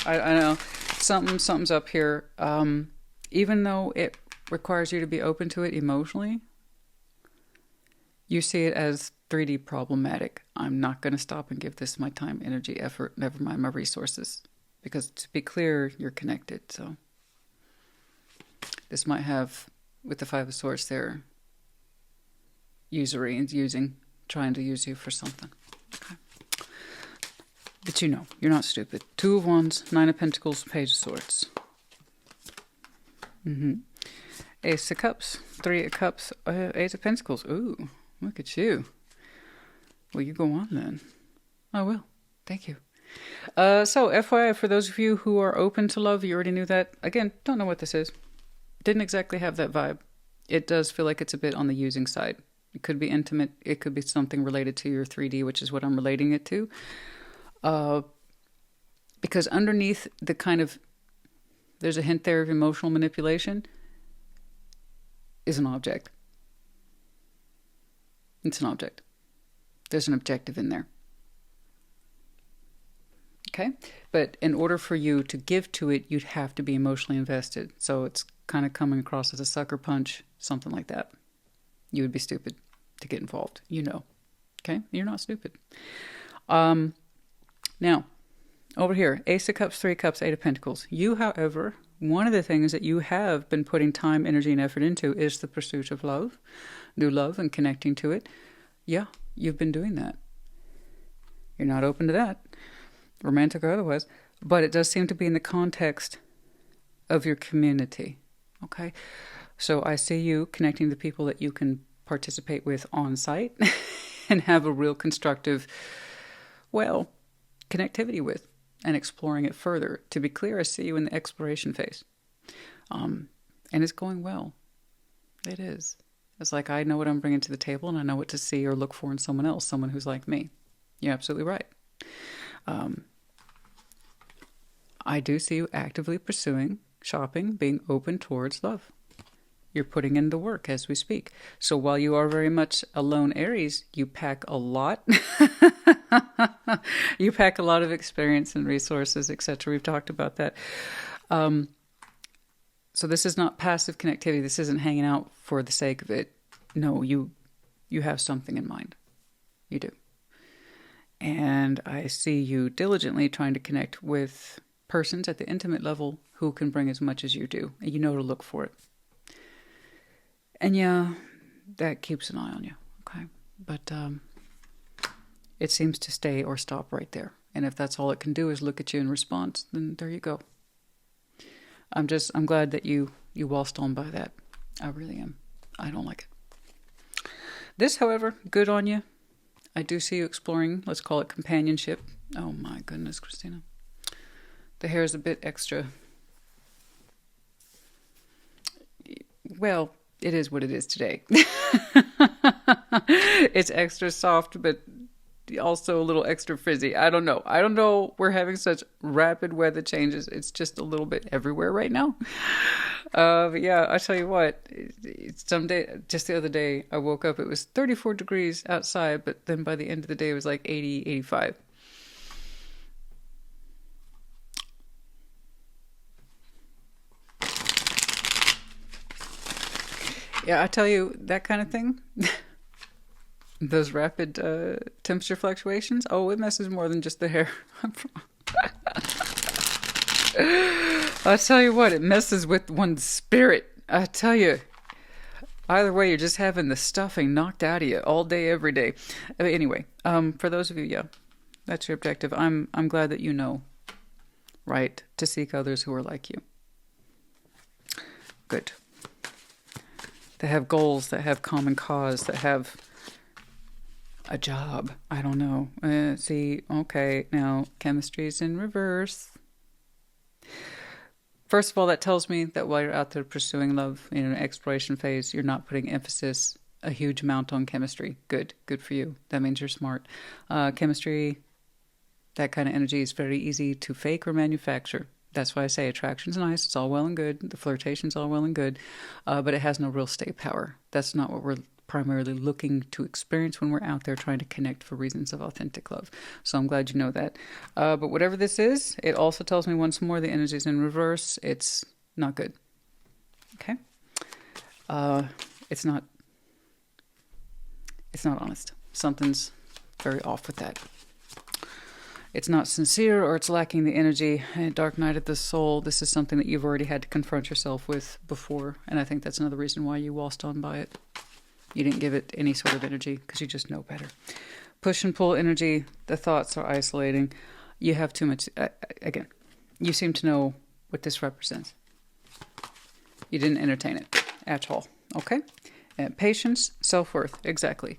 I know. Something's up here. Even though it requires you to be open to it emotionally, you see it as 3D problematic. I'm not going to stop and give this my time, energy, effort, never mind my resources. Because to be clear, you're connected. So this might have, with the 5 of Swords there, usury and trying to use you for something. Okay. But you're not stupid. 2 of Wands, 9 of Pentacles, Page of Swords. Ace of Cups, 3 of Cups, 8 of Pentacles. Ooh, look at you. Well, you go on then. I will. Thank you. So, FYI, for those of you who are open to love, you already knew that. Again, don't know what this is. Didn't exactly have that vibe. It does feel like it's a bit on the using side. It could be intimate. It could be something related to your 3D, which is what I'm relating it to. Because underneath the kind of, there's a hint there of emotional manipulation, is an object. It's an object. There's an objective in there. Okay? But in order for you to give to it, you'd have to be emotionally invested. So it's kind of coming across as a sucker punch, something like that. You would be stupid to get involved. Okay? You're not stupid. Now, over here, Ace of Cups, 3 of Cups, 8 of Pentacles. You, however, one of the things that you have been putting time, energy, and effort into is the pursuit of love, new love, and connecting to it. Yeah, you've been doing that. You're not open to that, romantic or otherwise, but it does seem to be in the context of your community. Okay? So I see you connecting to people that you can participate with on site and have a real constructive, connectivity with and exploring it further. To be clear, I see you in the exploration phase. And it's going well. It is. It's like I know what I'm bringing to the table and I know what to see or look for in someone else, someone who's like me. You're absolutely right. I do see you actively pursuing, shopping, being open towards love. You're putting in the work as we speak. So while you are very much a lone Aries, you pack a lot. You pack a lot of experience and resources, etc. We've talked about that. So this is not passive connectivity. This isn't hanging out for the sake of it. No, you have something in mind. You do. And I see you diligently trying to connect with persons at the intimate level who can bring as much as you do. And you know to look for it. And yeah, that keeps an eye on you. Okay. But it seems to stay or stop right there. And if that's all it can do is look at you in response, then there you go. I'm glad that you waltzed on by that. I really am. I don't like it. This, however, good on you. I do see you exploring, let's call it companionship. Oh my goodness, Christina. The hair is a bit extra. Well, it is what it is today. It's extra soft, but also a little extra frizzy. I don't know. We're having such rapid weather changes. It's just a little bit everywhere right now. But yeah, I tell you what, just the other day, I woke up, it was 34 degrees outside, but then by the end of the day, it was like 80, 85. Yeah, I tell you, that kind of thing, those rapid temperature fluctuations, oh, it messes more than just the hair. I tell you what, it messes with one's spirit. I tell you, either way, you're just having the stuffing knocked out of you all day, every day. Anyway, for those of you, yeah, that's your objective. I'm glad that you know, right, to seek others who are like you. Good. That have goals, that have common cause, that have a job. I don't know. See, okay, now chemistry is in reverse. First of all, that tells me that while you're out there pursuing love in an exploration phase, you're not putting emphasis a huge amount on chemistry. Good for you. That means you're smart. Chemistry, that kind of energy is very easy to fake or manufacture. That's why I say attraction's nice. It's all well and good. The flirtation's all well and good. But it has no real stay power. That's not what we're primarily looking to experience when we're out there trying to connect for reasons of authentic love. So I'm glad you know that. But whatever this is, it also tells me once more the energy's in reverse. It's not good. Okay? It's not honest. Something's very off with that. It's not sincere, or it's lacking the energy. Dark night of the soul, this is something that you've already had to confront yourself with before, and I think that's another reason why you waltzed on by it. You didn't give it any sort of energy because you just know better. Push and pull energy, the thoughts are isolating. You have too much, again, you seem to know what this represents. You didn't entertain it at all, okay? Patience, self-worth, exactly.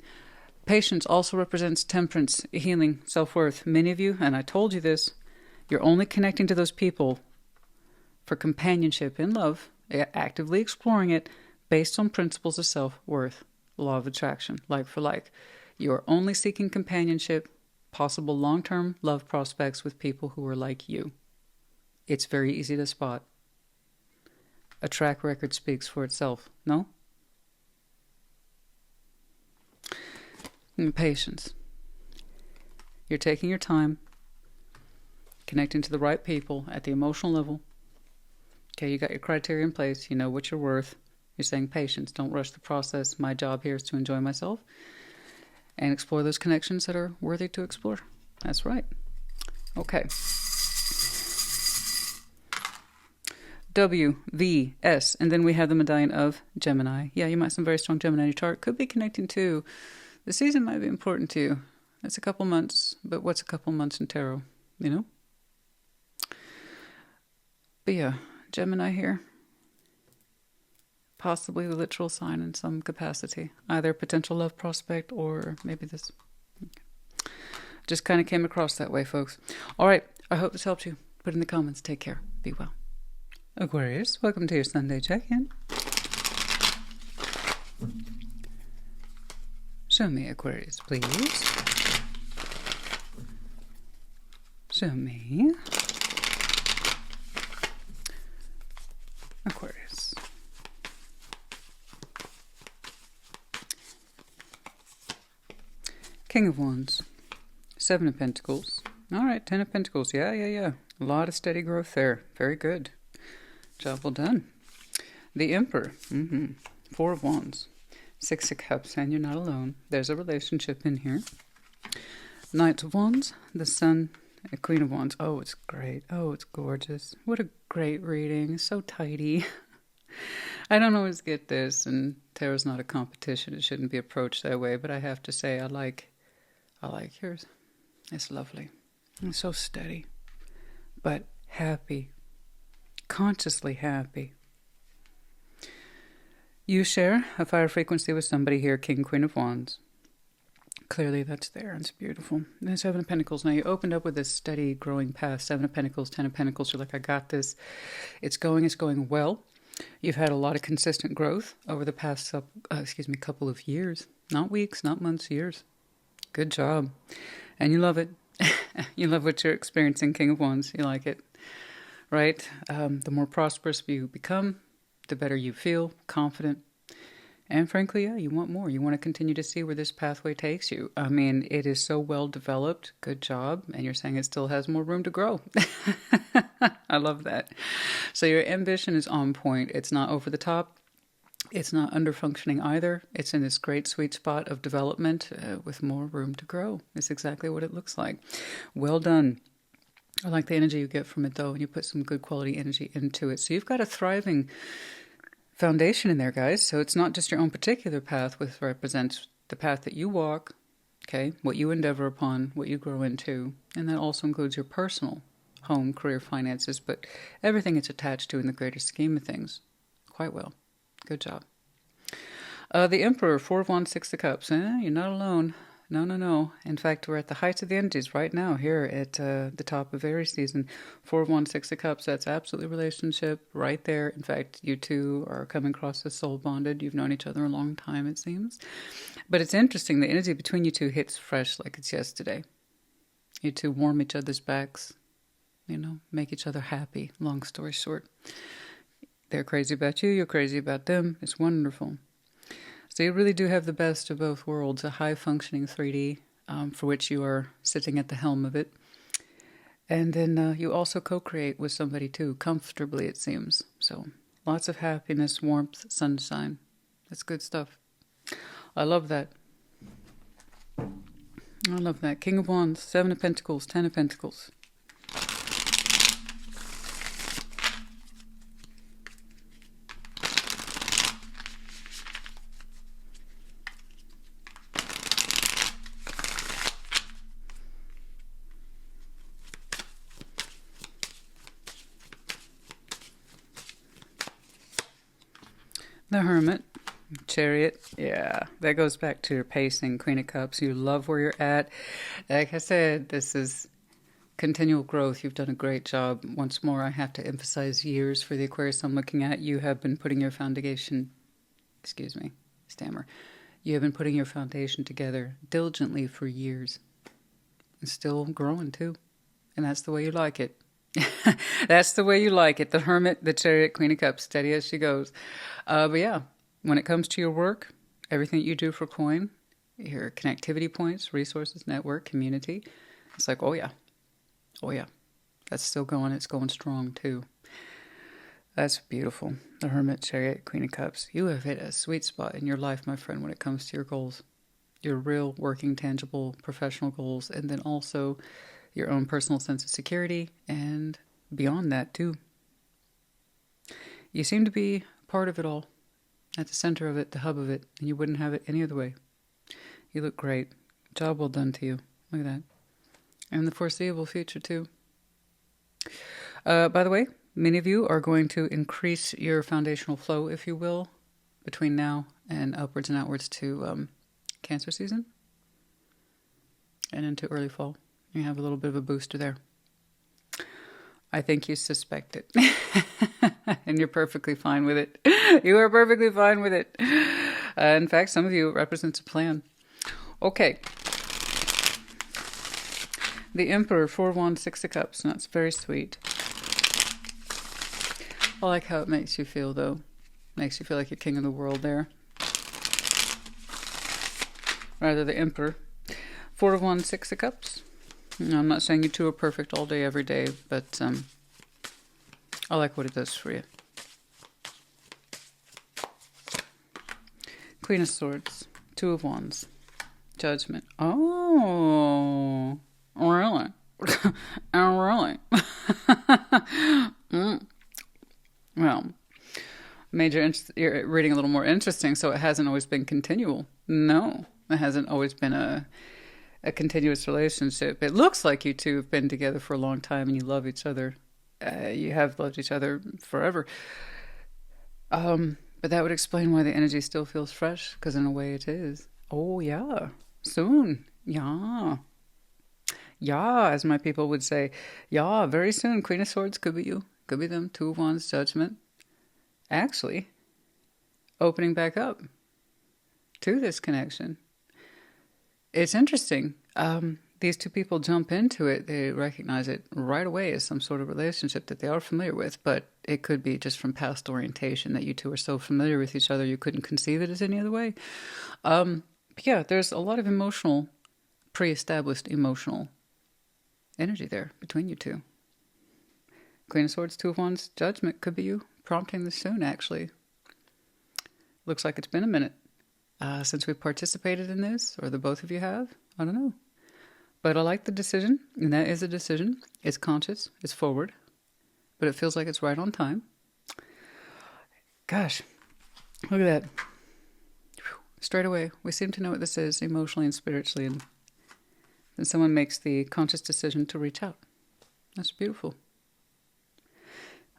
Patience also represents temperance, healing, self-worth. Many of you, and I told you this, you're only connecting to those people for companionship in love, actively exploring it based on principles of self-worth, law of attraction, like for like. You are only seeking companionship, possible long-term love prospects with people who are like you. It's very easy to spot. A track record speaks for itself, no? And patience. You're taking your time, connecting to the right people at the emotional level. Okay, you got your criteria in place. You know what you're worth. You're saying patience. Don't rush the process. My job here is to enjoy myself and explore those connections that are worthy to explore. That's right. Okay. W, V, S, and then we have the medallion of Gemini. Yeah, you might have some very strong Gemini in your chart. Could be connecting to, the season might be important to you. It's a couple months, but what's a couple months in tarot, you know? But yeah, Gemini here. Possibly the literal sign in some capacity. Either potential love prospect or maybe this. Okay. Just kind of came across that way, folks. All right, I hope this helped you. Put in the comments. Take care. Be well. Aquarius, welcome to your Sunday check-in. Show me, Aquarius, please. Show me. Aquarius. King of Wands. Seven of Pentacles. All right, Ten of Pentacles. Yeah. A lot of steady growth there. Very good. Job well done. The Emperor. Four of Wands. Six of Cups, and you're not alone. There's a relationship in here. Knight of Wands. The Sun. Queen of Wands. Oh, it's great. Oh, it's gorgeous. What a great reading. So tidy. I don't always get this, and tarot's not a competition. It shouldn't be approached that way, but I have to say I like yours. It's lovely. And so steady, but happy, consciously happy. You share a fire frequency with somebody here, King, Queen of Wands. Clearly that's there. It's beautiful. And Seven of Pentacles. Now you opened up with this steady growing path. Seven of Pentacles, Ten of Pentacles. You're like, I got this. It's going well. You've had a lot of consistent growth over the past, couple of years. Not weeks, not months, years. Good job. And you love it. You love what you're experiencing, King of Wands. You like it, right? The more prosperous you become, the better you feel, confident. And frankly, yeah, you want more. You want to continue to see where this pathway takes you. I mean, it is so well developed. Good job. And you're saying it still has more room to grow. I love that. So your ambition is on point. It's not over the top. It's not under-functioning either. It's in this great sweet spot of development with more room to grow. It's exactly what it looks like. Well done. I like the energy you get from it, though, and you put some good quality energy into it. So you've got a thriving foundation in there, guys. So it's not just your own particular path, which represents the path that you walk, okay, what you endeavor upon, what you grow into, and that also includes your personal home, career, finances, but everything it's attached to in the greater scheme of things. Quite well. Good job. The Emperor, Four of Wands, Six of Cups. You're not alone. No. In fact, we're at the heights of the energies right now here at the top of Aries season. Four of Wands, Six of Cups. That's absolutely relationship right there. In fact, you two are coming across as soul bonded. You've known each other a long time, it seems. But it's interesting. The energy between you two hits fresh like it's yesterday. You two warm each other's backs. Make each other happy. Long story short. They're crazy about you, you're crazy about them. It's wonderful. So you really do have the best of both worlds, a high-functioning 3D, for which you are sitting at the helm of it. And then you also co-create with somebody too, comfortably it seems. So lots of happiness, warmth, sunshine. That's good stuff. I love that. I love that. King of Wands, Seven of Pentacles, Ten of Pentacles. The Hermit, Chariot, yeah, that goes back to your pacing, Queen of Cups. You love where you're at. Like I said, this is continual growth. You've done a great job. Once more, I have to emphasize years for the Aquarius I'm looking at. You have been putting your foundation, You have been putting your foundation together diligently for years. And still growing too. And that's the way you like it. That's the way you like it. The Hermit, the Chariot, Queen of Cups, steady as she goes. But yeah, when it comes to your work, everything that you do for coin, your connectivity points, resources, network, community, it's like, oh yeah, that's still going. It's going strong too. That's beautiful. The Hermit, Chariot, Queen of Cups. You have hit a sweet spot in your life, my friend, when it comes to your goals, your real working, tangible, professional goals, and then also your own personal sense of security, and beyond that, too. You seem to be part of it all, at the center of it, the hub of it, and you wouldn't have it any other way. You look great. Job well done to you. Look at that. And the foreseeable future, too. By the way, many of you are going to increase your foundational flow, if you will, between now and upwards and outwards to Cancer season and into early fall. You have a little bit of a booster there. I think you suspect it. And you're perfectly fine with it. You are perfectly fine with it. In fact, some of you, it represents a plan. Okay. The Emperor, Four of Wands, Six of Cups. That's very sweet. I like how it makes you feel, though. Makes you feel like you're king of the world there. Rather, the Emperor. Four of Wands, Six of Cups. No, I'm not saying you two are perfect all day, every day, but I like what it does for you. Queen of Swords, Two of Wands, Judgment. Oh, really? Oh, really? Well, you're reading a little more interesting, so it hasn't always been continual. No, it hasn't always been a continuous relationship. It looks like you two have been together for a long time and you love each other. You have loved each other forever. But that would explain why the energy still feels fresh, because in a way it is. Oh, yeah. Soon. Yeah. Yeah, as my people would say. Yeah, very soon. Queen of Swords could be you. Could be them. Two of Wands, Judgment. Actually, opening back up to this connection. It's interesting. These two people jump into it. They recognize it right away as some sort of relationship that they are familiar with, but it could be just from past orientation that you two are so familiar with each other you couldn't conceive it as any other way. But yeah, there's a lot of emotional, pre-established emotional energy there between you two. Queen of Swords, Two of Wands, Judgment could be you prompting this soon, actually. Looks like it's been a minute since we participated in this, or the both of you have. I don't know. But I like the decision, and that is a decision. It's conscious, it's forward, but it feels like it's right on time. Gosh, look at that. Straight away, we seem to know what this is emotionally and spiritually, and then someone makes the conscious decision to reach out. That's beautiful.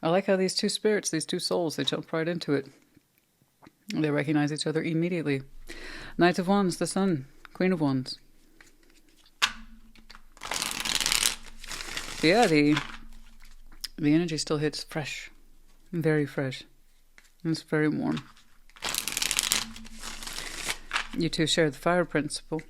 I like how these two spirits, these two souls, they jump right into it. They recognize each other immediately. Knight of Wands, the Sun, Queen of Wands. Yeah, the energy still hits fresh, very fresh. It's very warm. You two share the fire principle.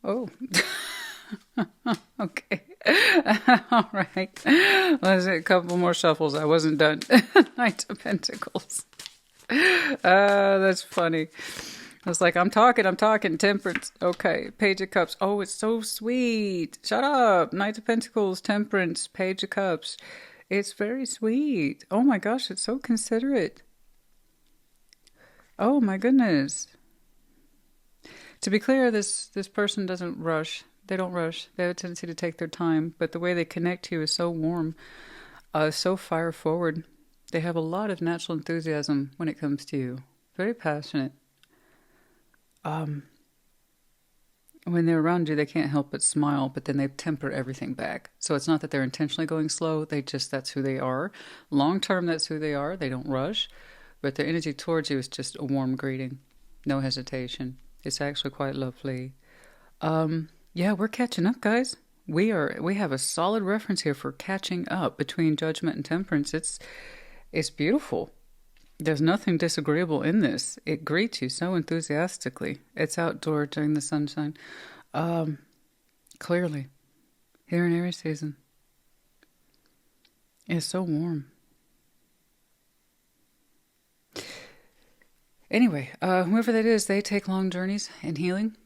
Oh, okay. All right. Let's do a couple more shuffles. I wasn't done. Knight of Pentacles. That's funny. I was like, I'm talking. Temperance. Okay. Page of Cups. Oh, it's so sweet. Shut up. Knight of Pentacles, Temperance, Page of Cups. It's very sweet. Oh my gosh, it's so considerate. Oh my goodness. To be clear, this person doesn't rush. They don't rush. They have a tendency to take their time, but the way they connect to you is so warm, so fire forward. They have a lot of natural enthusiasm when it comes to you. Very passionate. When they're around you, they can't help but smile, but then they temper everything back. So it's not that they're intentionally going slow. That's who they are. Long term, that's who they are. They don't rush, but their energy towards you is just a warm greeting. No hesitation. It's actually quite lovely. Yeah, we're catching up, guys. We have a solid reference here for catching up between Judgment and Temperance. It's beautiful. There's nothing disagreeable in this. It greets you so enthusiastically. It's outdoor during the sunshine. Clearly, here in Aries season. It's so warm. Anyway, whoever that is, they take long journeys in healing.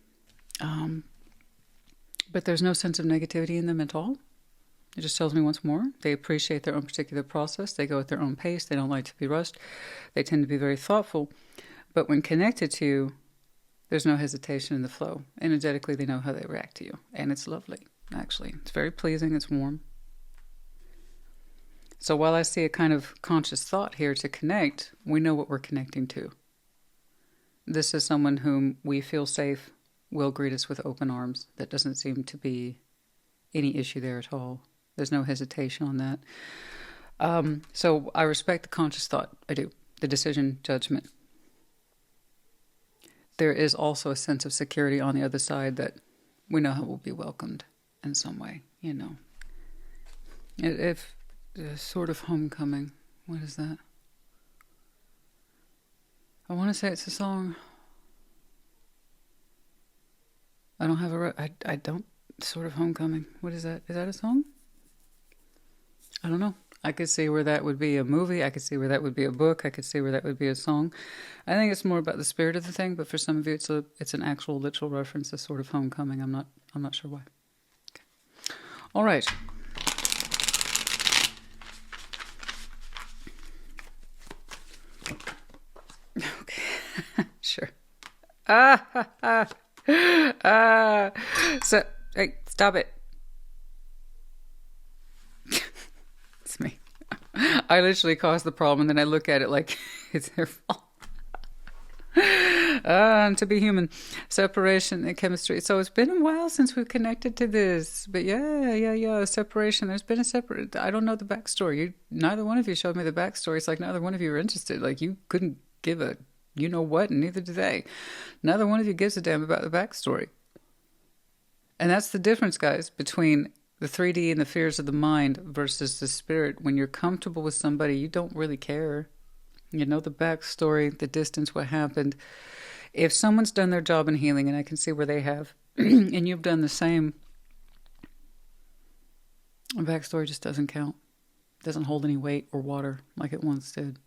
But there's no sense of negativity in them at all. It just tells me once more, they appreciate their own particular process. They go at their own pace. They don't like to be rushed. They tend to be very thoughtful. But when connected to you, there's no hesitation in the flow. Energetically, they know how they react to you. And it's lovely, actually. It's very pleasing. It's warm. So while I see a kind of conscious thought here to connect, we know what we're connecting to. This is someone whom we feel safe will greet us with open arms. That doesn't seem to be any issue there at all. There's no hesitation on that. So I respect the conscious thought. I do. The decision, judgment. There is also a sense of security on the other side that we know how we'll be welcomed in some way, you know. If sort of homecoming. What is that? I want to say it's a song. I don't have I don't, sort of homecoming. What is that? Is that a song? I don't know. I could see where that would be a movie. I could see where that would be a book. I could see where that would be a song. I think it's more about the spirit of the thing, but for some of you it's an actual literal reference, a sort of homecoming. I'm not sure why. Okay. All right. Okay. Sure. So, hey, stop it. It's me. I literally caused the problem, and then I look at it like it's their fault. And to be human, separation and chemistry. So it's been a while since we've connected to this, but yeah. Separation. There's been a separate. I don't know the backstory. Neither one of you showed me the backstory. It's like neither one of you were interested. Like you couldn't give a, you know what, and neither do they. Neither one of you gives a damn about the backstory. And that's the difference, guys, between the 3D and the fears of the mind versus the spirit. When you're comfortable with somebody, you don't really care. You know the backstory, the distance, what happened. If someone's done their job in healing, and I can see where they have, and you've done the same, the backstory just doesn't count. It doesn't hold any weight or water like it once did.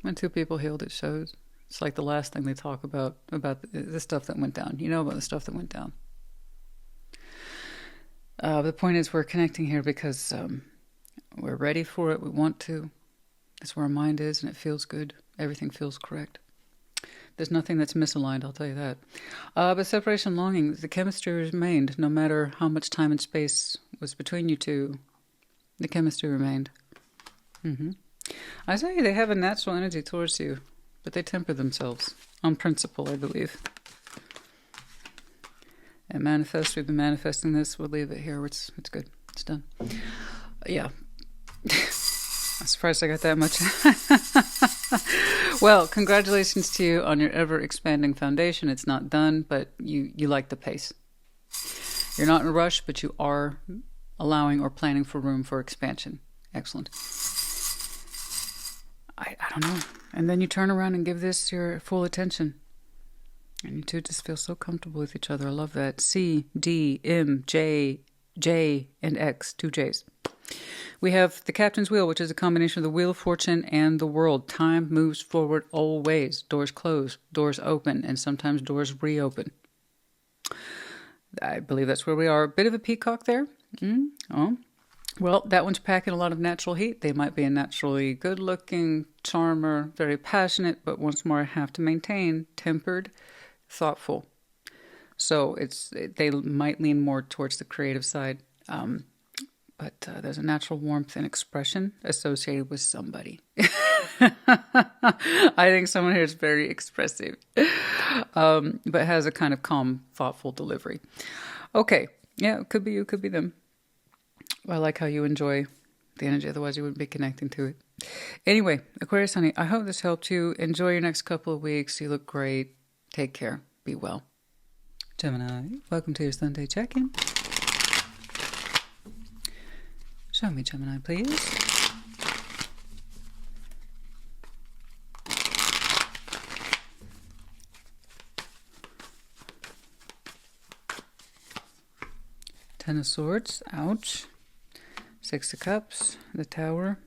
When two people healed, it shows. It's like the last thing they talk about the stuff that went down. You know about the stuff that went down. The point is we're connecting here because we're ready for it. We want to. That's where our mind is, and it feels good. Everything feels correct. There's nothing that's misaligned, I'll tell you that. But separation longing, the chemistry remained. No matter how much time and space was between you two, the chemistry remained. I tell you, they have a natural energy towards you, but they temper themselves on principle, I believe. And manifest, we've been manifesting this. We'll leave it here. It's good. It's done. Yeah. I'm surprised I got that much. Well, congratulations to you on your ever-expanding foundation. It's not done, but you like the pace. You're not in a rush, but you are allowing or planning for room for expansion. Excellent. I don't know. And then you turn around and give this your full attention. And you two just feel so comfortable with each other. I love that. C, D, M, J, and X. 2 J's. We have the Captain's Wheel, which is a combination of the Wheel of Fortune and the World. Time moves forward always. Doors close, doors open, and sometimes doors reopen. I believe that's where we are. A bit of a peacock there. Oh. Well, that one's packing a lot of natural heat. They might be a naturally good-looking charmer, very passionate, but once more have to maintain tempered, thoughtful. So they might lean more towards the creative side. But there's a natural warmth and expression associated with somebody. I think someone here is very expressive, but has a kind of calm, thoughtful delivery. Okay, yeah, it could be you, could be them. I like how you enjoy the energy, otherwise you wouldn't be connecting to it. Anyway, Aquarius, honey, I hope this helped you. Enjoy your next couple of weeks. You look great. Take care. Be well. Gemini, welcome to your Sunday check-in. Show me, Gemini, please. Ten of Swords, ouch. 6 of Cups, the Tower.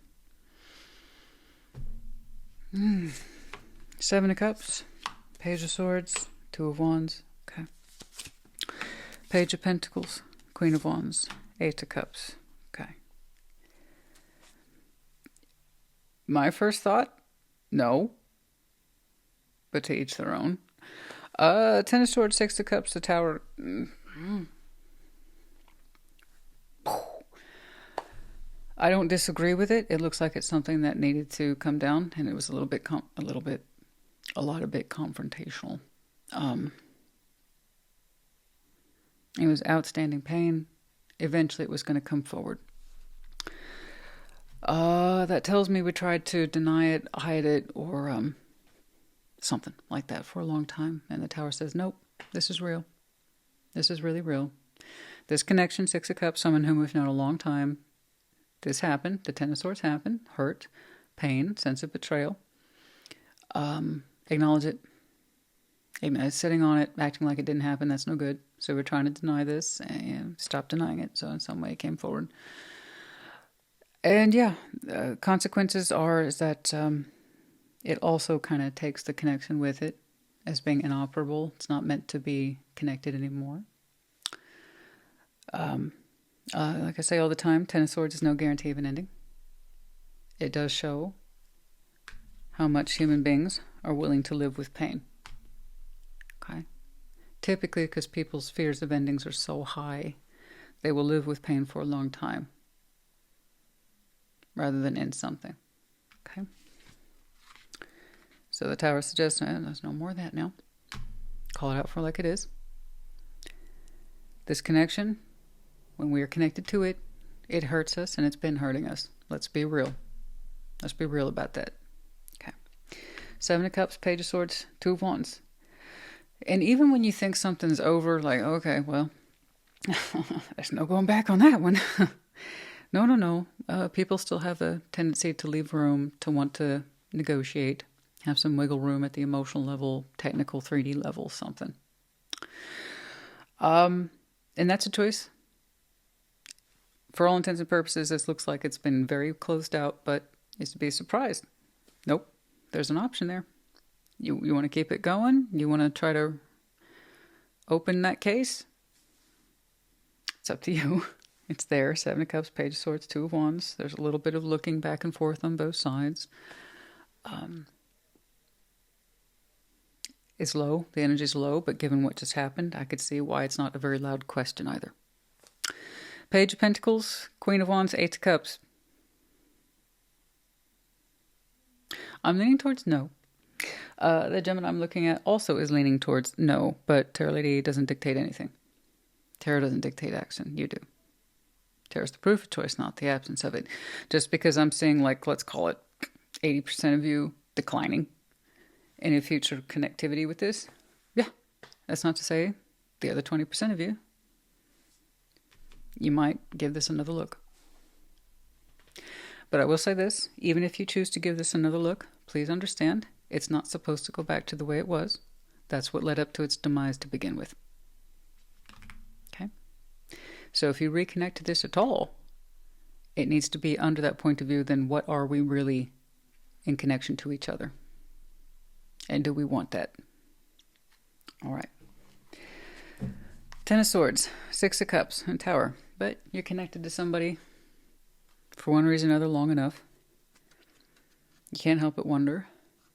7 of Cups, Page of Swords, 2 of Wands, okay. Page of Pentacles, Queen of Wands, 8 of Cups, okay. My first thought, no. But to each their own. 10 of Swords, 6 of Cups, the Tower. I don't disagree with it. It looks like it's something that needed to come down, and it was a lot of bit confrontational. It was outstanding pain. Eventually, it was going to come forward. That tells me we tried to deny it, hide it, or something like that for a long time. And the Tower says, nope, this is real. This is really real. This connection, 6 of Cups, someone whom we've known a long time. This happened. The 10 of Swords happened. Hurt, pain, sense of betrayal. Acknowledge it. Sitting on it, acting like it didn't happen, that's no good. So we're trying to deny this and stop denying it. So in some way it came forward. And yeah, consequences is that it also kind of takes the connection with it as being inoperable. It's not meant to be connected anymore. Like I say all the time, 10 of Swords is no guarantee of an ending. It does show how much human beings are willing to live with pain. Okay? Typically, because people's fears of endings are so high, they will live with pain for a long time. rather than in something. Okay. So the Tower suggests, there's no more of that now. Call it out for like it is. This connection, when we are connected to it, it hurts us and it's been hurting us. Let's be real. Let's be real about that. Okay. 7 of Cups, Page of Swords, 2 of Wands. And even when you think something's over, like, okay, well, there's no going back on that one. No. People still have a tendency to leave room, to want to negotiate, have some wiggle room at the emotional level, technical 3D level, something. And that's a choice. For all intents and purposes, this looks like it's been very closed out, but is to be surprised. Nope. There's an option there. You want to keep it going? You want to try to open that case? It's up to you. It's there. 7 of Cups, Page of Swords, 2 of Wands. There's a little bit of looking back and forth on both sides. It's low. The energy's low, but given what just happened, I could see why it's not a very loud question either. Page of Pentacles, Queen of Wands, 8 of Cups. I'm leaning towards no. The Gemini I'm looking at also is leaning towards no, but Tarot Lady doesn't dictate anything. Tarot doesn't dictate action. You do. Tarot's the proof of choice, not the absence of it. Just because I'm seeing, like, let's call it 80% of you declining any future connectivity with this, yeah, that's not to say the other 20% of you might give this another look. But I will say this, even if you choose to give this another look, please understand, it's not supposed to go back to the way it was. That's what led up to its demise to begin with. Okay? So if you reconnect to this at all, it needs to be under that point of view, then what are we really in connection to each other? And do we want that? All right. 10 of Swords, 6 of Cups, and Tower. But you're connected to somebody for one reason or another long enough. You can't help but wonder,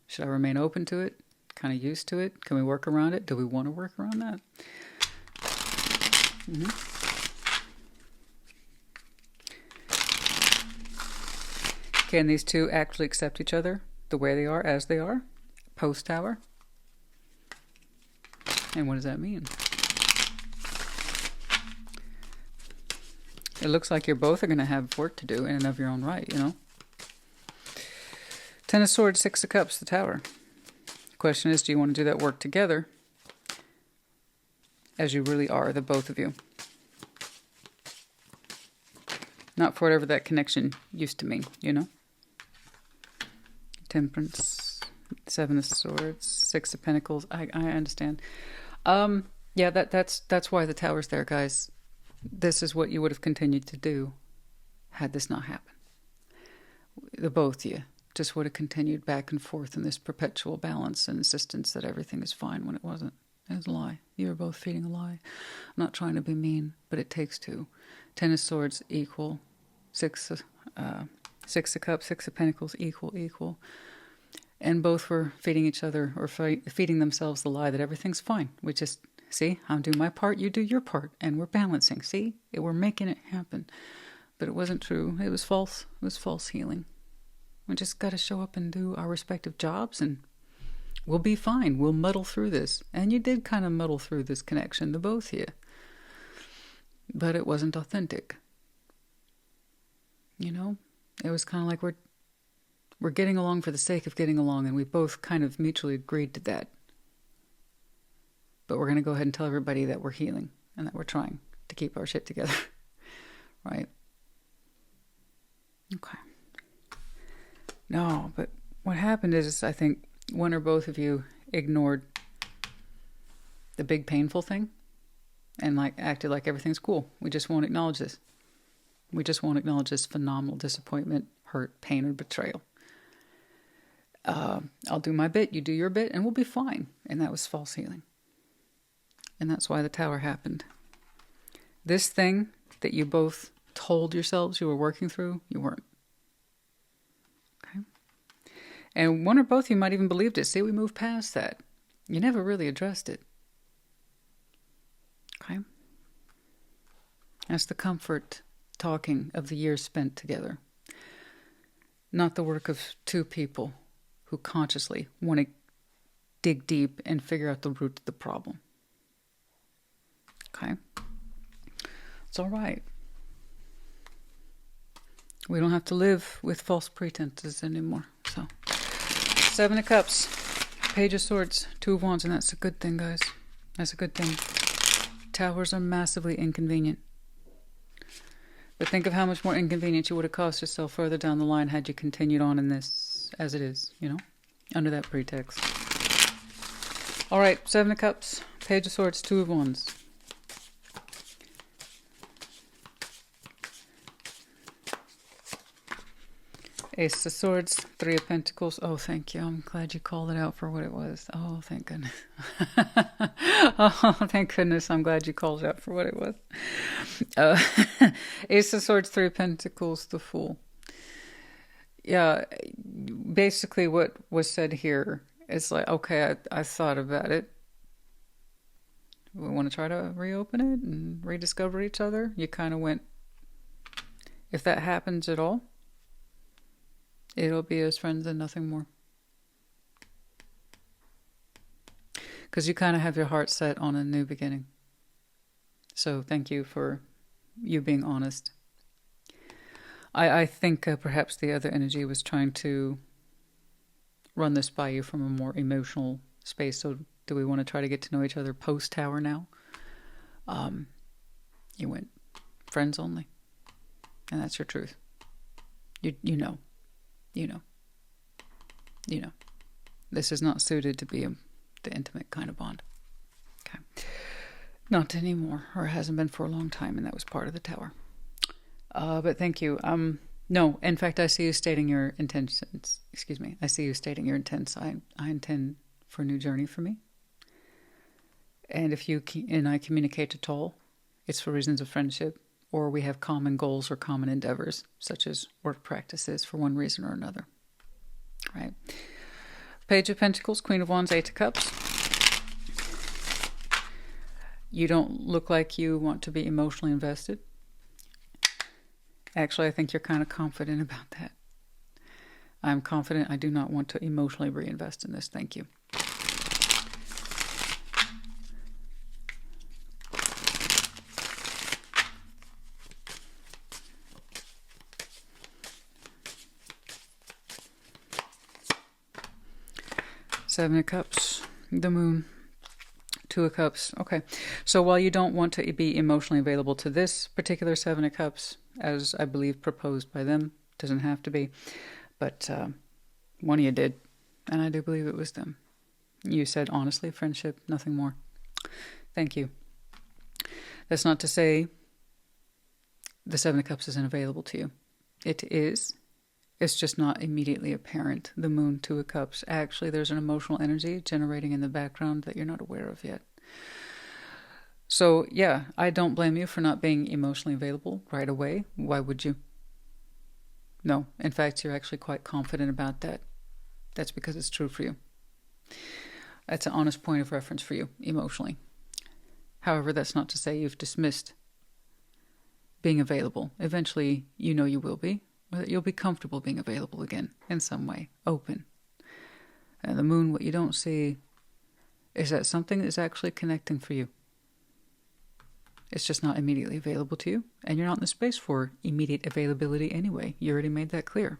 should I remain open to it? Kind of used to it? Can we work around it? Do we want to work around that? Can these two actually accept each other the way they are, as they are, post-Tower? And what does that mean? It looks like you're both are going to have work to do in and of your own right, you know? 10 of Swords, 6 of Cups, the Tower. The question is, do you want to do that work together as you really are, the both of you? Not for whatever that connection used to mean, you know? Temperance, 7 of Swords, 6 of Pentacles. I understand. Yeah, that's why the Tower's there, guys. This is what you would have continued to do had this not happened. The both of you just would have continued back and forth in this perpetual balance and insistence that everything is fine when it wasn't. It was a lie. You were both feeding a lie. I'm not trying to be mean, but it takes two. 10 of Swords equal. 6 of Cups, 6 of Pentacles equal. And both were feeding each other or feeding themselves the lie that everything's fine. We just, see, I'm doing my part, you do your part, and we're balancing. See, we're making it happen. But it wasn't true. It was false. It was false healing. We just got to show up and do our respective jobs, and we'll be fine. We'll muddle through this. And you did kind of muddle through this connection, the both of you. But it wasn't authentic. You know? It was kind of like we're getting along for the sake of getting along, and we both kind of mutually agreed to that. But we're going to go ahead and tell everybody that we're healing and that we're trying to keep our shit together. Right? Okay. No, but what happened is I think one or both of you ignored the big painful thing and like acted like everything's cool. We just won't acknowledge this. We just won't acknowledge this phenomenal disappointment, hurt, pain, or betrayal. I'll do my bit, you do your bit, and we'll be fine. And that was false healing. And that's why the Tower happened. This thing that you both told yourselves you were working through, you weren't. Okay? And one or both of you might even believed it. See, we moved past that. You never really addressed it. Okay? That's the comfort talking of the years spent together. not the work of two people who consciously want to dig deep and figure out the root of the problem. Okay? It's all right. We don't have to live with false pretenses anymore. So, Seven of Cups, Page of Swords, Two of Wands, and that's a good thing, guys. That's a good thing. Towers are massively inconvenient. But think of how much more inconvenience you would have caused yourself further down the line had you continued on in this as it is, you know, under that pretext. All right, Seven of Cups, Page of Swords, Two of Wands. Ace of Swords, Three of Pentacles. Oh, thank you. I'm glad you called it out for what it was. Oh, thank goodness. Oh, thank goodness. I'm glad you called it out for what it was. Ace of Swords, Three of Pentacles, the Fool. Yeah, basically what was said here is like, okay, I thought about it. We want to try to reopen it and rediscover each other. You kind of went, if that happens at all, it'll be as friends and nothing more. Because you kind of have your heart set on a new beginning. So thank you for you being honest. I think perhaps the other energy was trying to run this by you from a more emotional space. So do we want to try to get to know each other post-tower now? You went friends only. And that's your truth. You know. You know. You know. This is not suited to be the intimate kind of bond. Okay. Not anymore, or it hasn't been for a long time, and that was part of the tower. But thank you. No, in fact, I see you stating your intentions. Excuse me. I see you stating your intents. I intend for a new journey for me. And if you and I communicate at all, it's for reasons of friendship, or we have common goals or common endeavors, such as work practices for one reason or another. Right? Page of Pentacles, Queen of Wands, Eight of Cups. You don't look like you want to be emotionally invested. Actually, I think you're kind of confident about that. I'm confident I do not want to emotionally reinvest in this. Thank you. Seven of Cups, the Moon, Two of Cups. Okay, so while you don't want to be emotionally available to this particular Seven of Cups, as I believe proposed by them, doesn't have to be, but one of you did, and I do believe it was them. You said honestly, friendship, nothing more. Thank you. That's not to say the Seven of Cups isn't available to you. It is. It's just not immediately apparent. The Moon, Two of Cups. Actually, there's an emotional energy generating in the background that you're not aware of yet. So, yeah, I don't blame you for not being emotionally available right away. Why would you? No. In fact, you're actually quite confident about that. That's because it's true for you. That's an honest point of reference for you, emotionally. However, that's not to say you've dismissed being available. Eventually, you know you will be. Or that you'll be comfortable being available again in some way, open. And the Moon, what you don't see is that something is actually connecting for you. It's just not immediately available to you, and you're not in the space for immediate availability anyway. You already made that clear.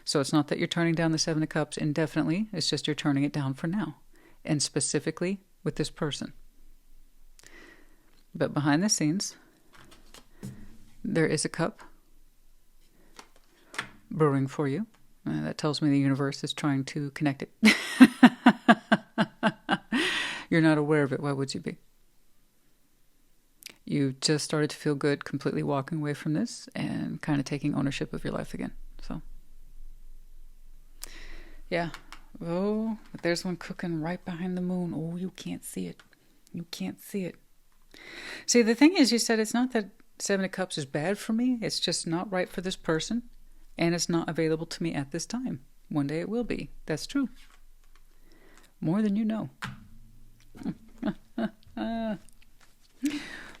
So it's not that you're turning down the Seven of Cups indefinitely, it's just you're turning it down for now, and specifically with this person. But behind the scenes, there is a cup brewing for you. That tells me the universe is trying to connect it. You're not aware of it. Why would you be? You just started to feel good completely walking away from this and kind of taking ownership of your life again. So, yeah. Oh, but there's one cooking right behind the Moon. Oh, you can't see it. You can't see it. See, the thing is, you said it's not that Seven of Cups is bad for me. It's just not right for this person. And it's not available to me at this time. One day it will be. That's true. More than you know.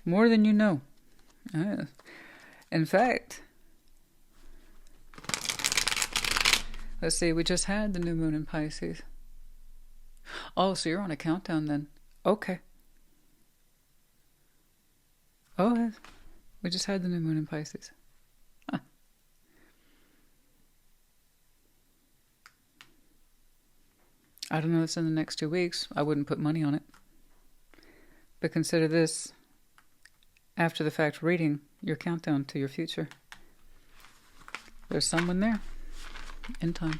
More than you know. In fact, Let's see, we just had the new moon in Pisces. Oh, so you're on a countdown then. Okay. Oh, yes. We just had the new moon in Pisces. Huh. I don't know, it's in the next 2 weeks. I wouldn't put money on it. But consider this, after the fact reading, your countdown to your future. There's someone there in time.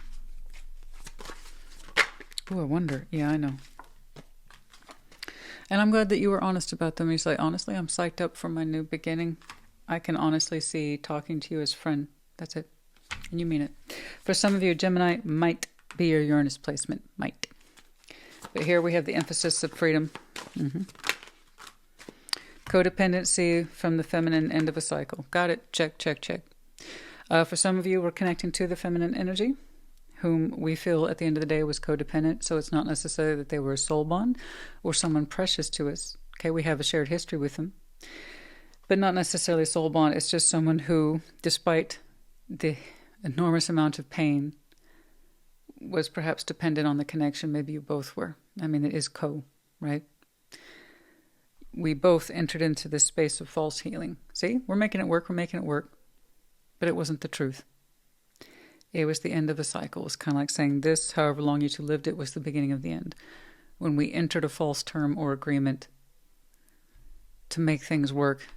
Oh, I wonder. Yeah, I know. And I'm glad that you were honest about them. You say, honestly, I'm psyched up for my new beginning. I can honestly see talking to you as friend. That's it. And you mean it. For some of you, Gemini might be your Uranus placement. Might. But here we have the emphasis of freedom. Codependency from the feminine end of a cycle. Got it. Check, check, check. For some of you, we're connecting to the feminine energy, whom we feel at the end of the day was codependent. So it's not necessarily that they were a soul bond or someone precious to us. Okay, we have a shared history with them, but not necessarily a soul bond. It's just someone who, despite the enormous amount of pain, was perhaps dependent on the connection. Maybe you both were. I mean, it is right? We both entered into this space of false healing. See, we're making it work. We're making it work. But it wasn't the truth. It was the end of a cycle. It's kind of like saying this, however long you two lived, it was the beginning of the end. When we entered a false term or agreement to make things work.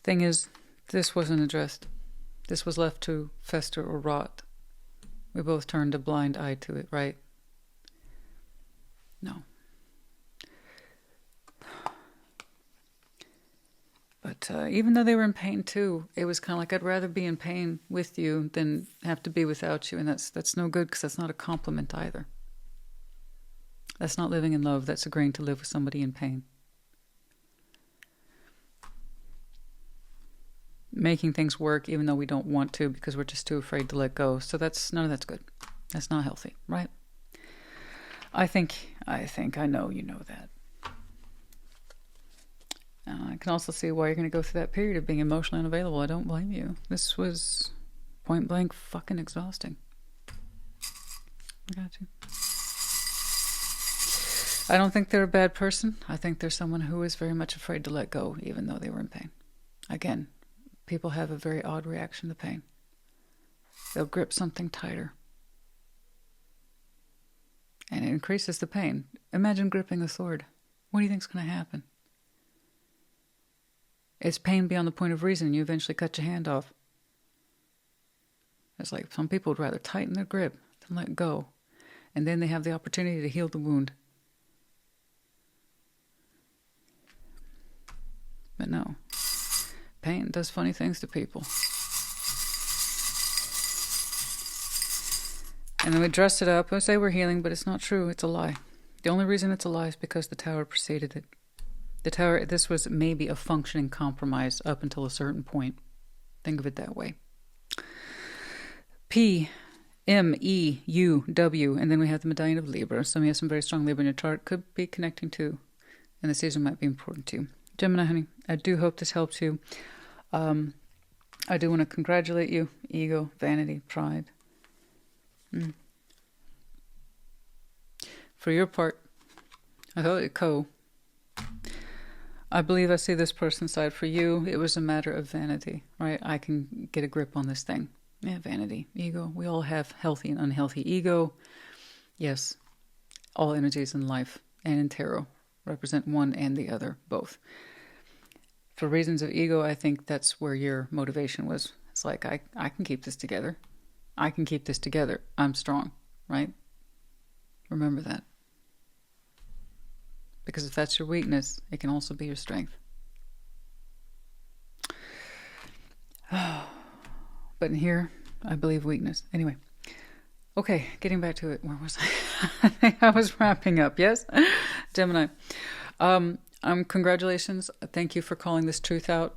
Thing is, this wasn't addressed. This was left to fester or rot. We both turned a blind eye to it, right? No. But even though they were in pain too, it was kind of like, I'd rather be in pain with you than have to be without you. And that's no good, because that's not a compliment either. That's not living in love. That's agreeing to live with somebody in pain. Making things work even though we don't want to, because we're just too afraid to let go. So none of that's good. That's not healthy, right? I think I know you know that. I can also see why you're going to go through that period of being emotionally unavailable. I don't blame you. This was point blank fucking exhausting. I got you. I don't think they're a bad person. I think they're someone who is very much afraid to let go, even though they were in pain. Again, people have a very odd reaction to pain. They'll grip something tighter. And it increases the pain. Imagine gripping a sword. What do you think's going to happen? It's pain beyond the point of reason. You eventually cut your hand off. It's like some people would rather tighten their grip than let go. And then they have the opportunity to heal the wound. But no. Pain does funny things to people. And then we dress it up. We say we're healing, but it's not true. It's a lie. The only reason it's a lie is because the Tower preceded it. The Tower, this was maybe a functioning compromise up until a certain point. Think of it that way. P, M, E, U, W, and then we have the medallion of Libra. Some of you have some very strong Libra in your chart. Could be connecting to, and the season might be important too. Gemini, honey, I do hope this helps you. I do want to congratulate you. Ego, vanity, pride. For your part, I thought it I believe I see this person's side. For you, it was a matter of vanity, right? I can get a grip on this thing. Yeah, vanity, ego. We all have healthy and unhealthy ego. Yes, all energies in life and in tarot represent one and the other, both. For reasons of ego, I think that's where your motivation was. It's like, I can keep this together. I can keep this together. I'm strong, right? Remember that. Because if that's your weakness, it can also be your strength. But in here, I believe weakness. Anyway. Okay, getting back to it. Where was I? I think I was wrapping up, yes? Gemini. Congratulations. Thank you for calling this truth out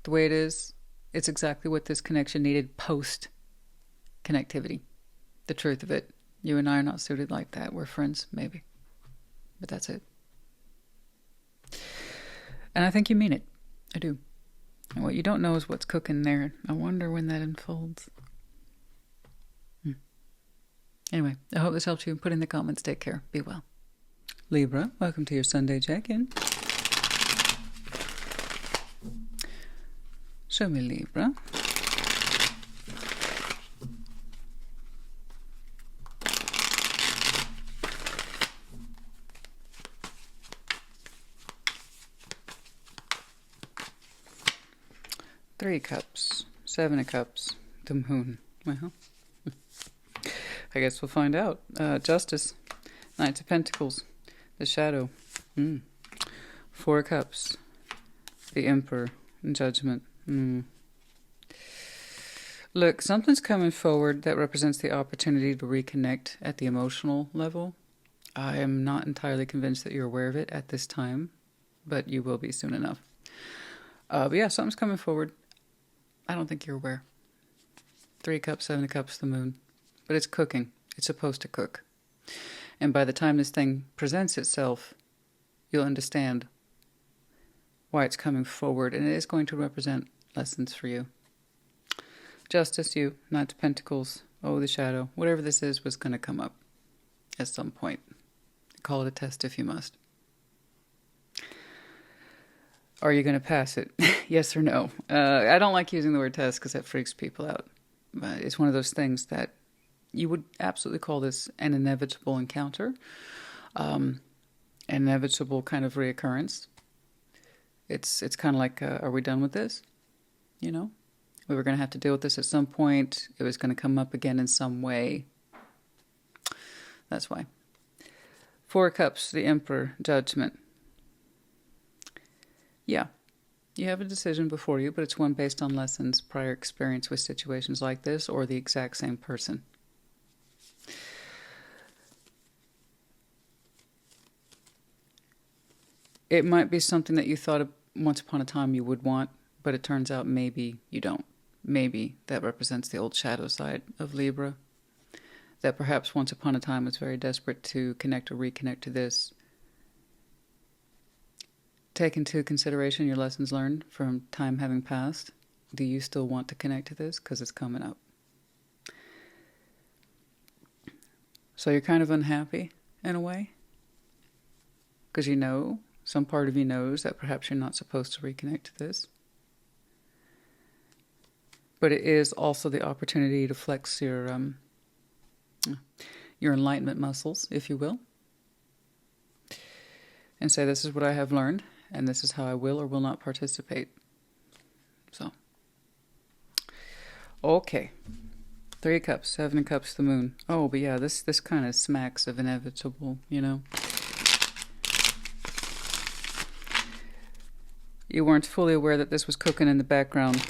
the way it is. It's exactly what this connection needed post-connectivity. The truth of it. You and I are not suited like that. We're friends, maybe. But that's it. And I think you mean it. I do. And what you don't know is what's cooking there. I wonder when that unfolds. Anyway, I hope this helped you. Put in the comments. Take care. Be well. Libra, welcome to your Sunday check-in. Show me Libra. Three Cups, Seven of Cups, the Moon. Well, I guess we'll find out. Justice, Knight of Pentacles, the Shadow. Four of Cups, the Emperor, Judgment. Look, something's coming forward that represents the opportunity to reconnect at the emotional level. I am not entirely convinced that you're aware of it at this time, but you will be soon enough. But yeah, something's coming forward. I don't think you're aware. Three Cups, Seven of Cups, the Moon. But it's cooking. It's supposed to cook. And by the time this thing presents itself, you'll understand why it's coming forward. And it is going to represent lessons for you. Justice, you. Knight of Pentacles. Oh, the Shadow. Whatever this is was going to come up at some point. Call it a test if you must. Are you going to pass it? Yes or no? I don't like using the word test because that freaks people out. But it's one of those things that you would absolutely call this an inevitable encounter. An inevitable kind of reoccurrence. It's kind of like, are we done with this? You know? We were going to have to deal with this at some point. It was going to come up again in some way. That's why. Four of Cups, the Emperor, Judgment. Yeah, you have a decision before you, but it's one based on lessons, prior experience with situations like this, or the exact same person. It might be something that you thought of once upon a time you would want, but it turns out maybe you don't. Maybe that represents the old shadow side of Libra, that perhaps once upon a time was very desperate to connect or reconnect to this. Take into consideration your lessons learned from time having passed. Do you still want to connect to this? Because it's coming up. So you're kind of unhappy in a way. Because you know, some part of you knows that perhaps you're not supposed to reconnect to this. But it is also the opportunity to flex your enlightenment muscles, if you will. And say, this is what I have learned. And this is how I will or will not participate. So. Okay. Three of Cups, Seven of Cups, the Moon. Oh, but yeah, this kind of smacks of inevitable, you know. You weren't fully aware that this was cooking in the background.